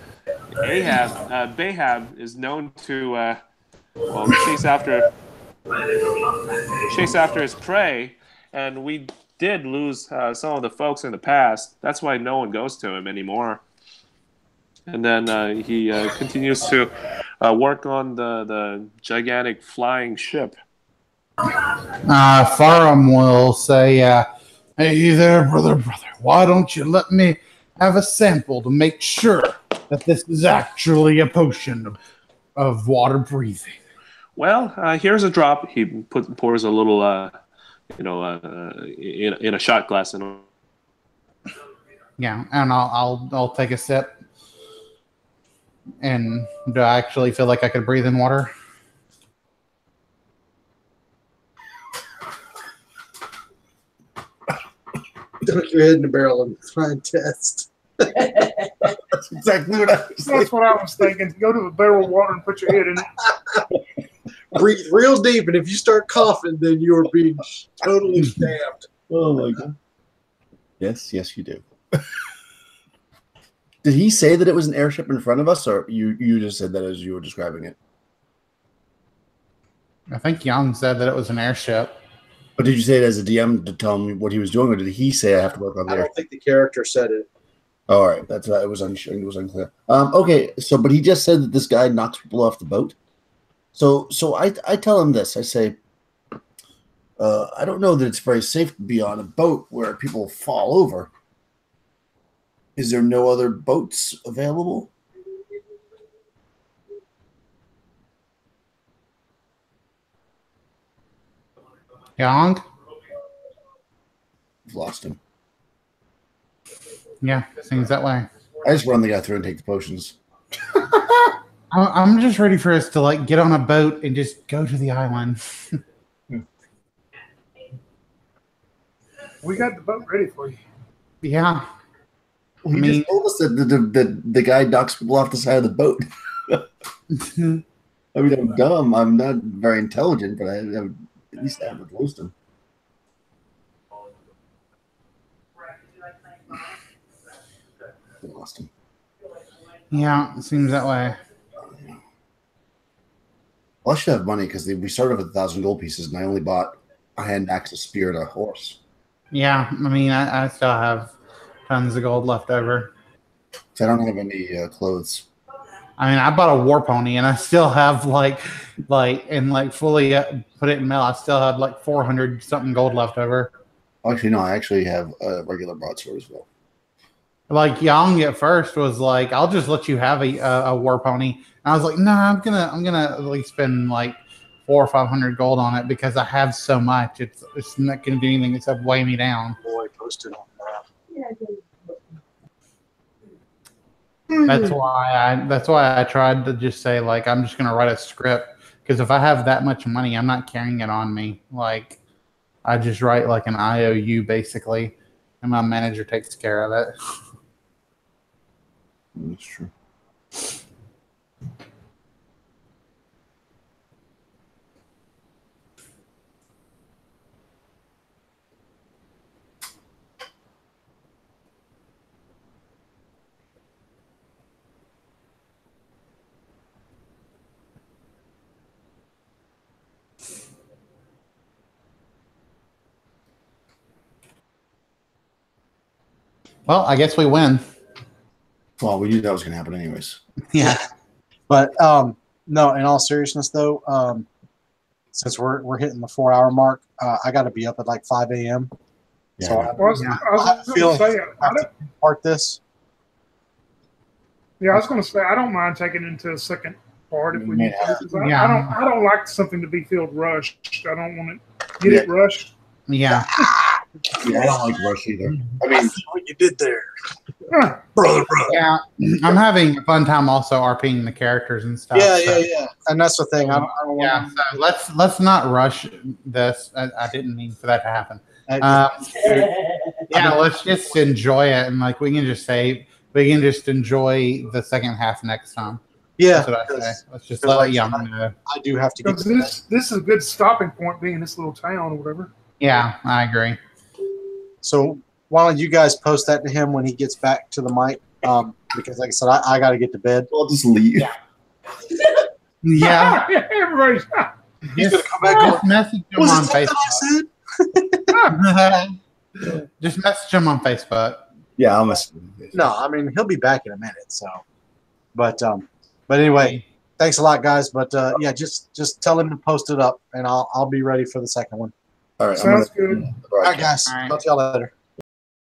[SPEAKER 5] Bahab is known to chase after his prey, and we did lose some of the folks in the past. That's why no one goes to him anymore. And then he continues to work on the gigantic flying ship.
[SPEAKER 3] Farum will say, hey there, brother, why don't you let me have a sample to make sure that this is actually a potion of water breathing?
[SPEAKER 5] Well, here's a drop. He pours a little, in a shot glass.
[SPEAKER 3] Yeah, and I'll take a sip. And do I actually feel like I could breathe in water?
[SPEAKER 2] Dunk your head in the barrel and try and test.
[SPEAKER 1] That's exactly what I was
[SPEAKER 4] That's what I was thinking. Go to the barrel of water and put your head in it.
[SPEAKER 2] Breathe real deep, and if you start coughing, then you're being totally stabbed.
[SPEAKER 1] Oh my god. Yes, you do. Did he say that it was an airship in front of us, or you just said that as you were describing it?
[SPEAKER 3] I think Yong said that it was an airship.
[SPEAKER 1] But did you say it as a DM to tell me what he was doing, or did he say I have to work on the airship?
[SPEAKER 2] I don't think the character said it.
[SPEAKER 1] All right, that's it was unclear. Okay, but he just said that this guy knocks people off the boat. So I tell him this. I say, I don't know that it's very safe to be on a boat where people fall over. Is there no other boats available?
[SPEAKER 3] Yong?
[SPEAKER 1] We've lost him.
[SPEAKER 3] Yeah, seems that way.
[SPEAKER 1] I just run the guy through and take the potions.
[SPEAKER 3] I'm just ready for us to like get on a boat and just go to the island.
[SPEAKER 4] We got the boat ready for you.
[SPEAKER 3] Yeah.
[SPEAKER 1] He just told us that the guy knocks people off the side of the boat. I mean, I'm dumb. I'm not very intelligent, but I at least have with wisdom. I lost him.
[SPEAKER 3] Yeah, it seems that way.
[SPEAKER 1] Well, I should have money because we started with 1,000 gold pieces, and I only bought a hand axe, a spear, and a horse.
[SPEAKER 3] Yeah, I mean, I still have tons of gold left over.
[SPEAKER 1] So I don't have any clothes.
[SPEAKER 3] I mean, I bought a war pony, and I still have fully put it in mail. I still have like 400 something gold left over.
[SPEAKER 1] Actually, no, I actually have a regular broadsword as well.
[SPEAKER 3] Like Yong at first was like, "I'll just let you have a war pony." And I was like, "No, I'm gonna at least spend like 400 or 500 gold on it because I have so much. It's not gonna do anything except weigh me down."
[SPEAKER 2] Boy, posted on that.
[SPEAKER 3] That's why I tried to just say like I'm just gonna write a script because if I have that much money, I'm not carrying it on me. Like I just write like an IOU basically, and my manager takes care of it.
[SPEAKER 1] That's true.
[SPEAKER 3] Well, I guess we win.
[SPEAKER 1] Well, we knew that was going to happen anyways.
[SPEAKER 3] Yeah.
[SPEAKER 2] But no, in all seriousness though, since we're hitting the 4-hour mark, I got to be up at like 5 a.m.
[SPEAKER 1] Yeah.
[SPEAKER 2] So
[SPEAKER 4] I was going to say,
[SPEAKER 2] part this.
[SPEAKER 4] I was going to say, I don't mind taking it into a second part if we need to. 'Cause
[SPEAKER 3] Yeah.
[SPEAKER 4] I don't like something to be filled rushed. I don't want to get it rushed.
[SPEAKER 3] Yeah.
[SPEAKER 1] Yeah, I don't like rush either. I mean,
[SPEAKER 2] What you did there,
[SPEAKER 4] Huh.
[SPEAKER 2] brother.
[SPEAKER 3] Yeah. I'm having a fun time also RPing the characters and stuff.
[SPEAKER 2] Yeah. And that's the thing. I don't
[SPEAKER 3] Yeah,
[SPEAKER 2] want
[SPEAKER 3] so let's not rush this. I didn't mean for that to happen. Yeah, let's just enjoy it, and like we can just enjoy the second half next time.
[SPEAKER 2] Yeah,
[SPEAKER 3] That's what I say. Let's just
[SPEAKER 2] because
[SPEAKER 3] let Young know.
[SPEAKER 2] I do have to get
[SPEAKER 4] Because this is a good stopping point, being this little town or whatever.
[SPEAKER 3] Yeah, I agree.
[SPEAKER 2] So why don't you guys post that to him when he gets back to the mic? Because like I said, I got to get to bed.
[SPEAKER 1] I'll just leave.
[SPEAKER 3] Yeah,
[SPEAKER 4] Everybody's.
[SPEAKER 2] He's gonna come back.
[SPEAKER 3] just message him
[SPEAKER 2] Was
[SPEAKER 3] on
[SPEAKER 2] it something I
[SPEAKER 3] Facebook.
[SPEAKER 2] said?
[SPEAKER 3] Just message him on Facebook.
[SPEAKER 1] Yeah, I'll mess.
[SPEAKER 2] No, I mean he'll be back in a minute. So, but anyway, thanks a lot, guys. But yeah, just tell him to post it up, and I'll be ready for the second one.
[SPEAKER 1] All right.
[SPEAKER 4] Sounds good.
[SPEAKER 2] All right, guys.
[SPEAKER 3] All right.
[SPEAKER 2] Talk to y'all later.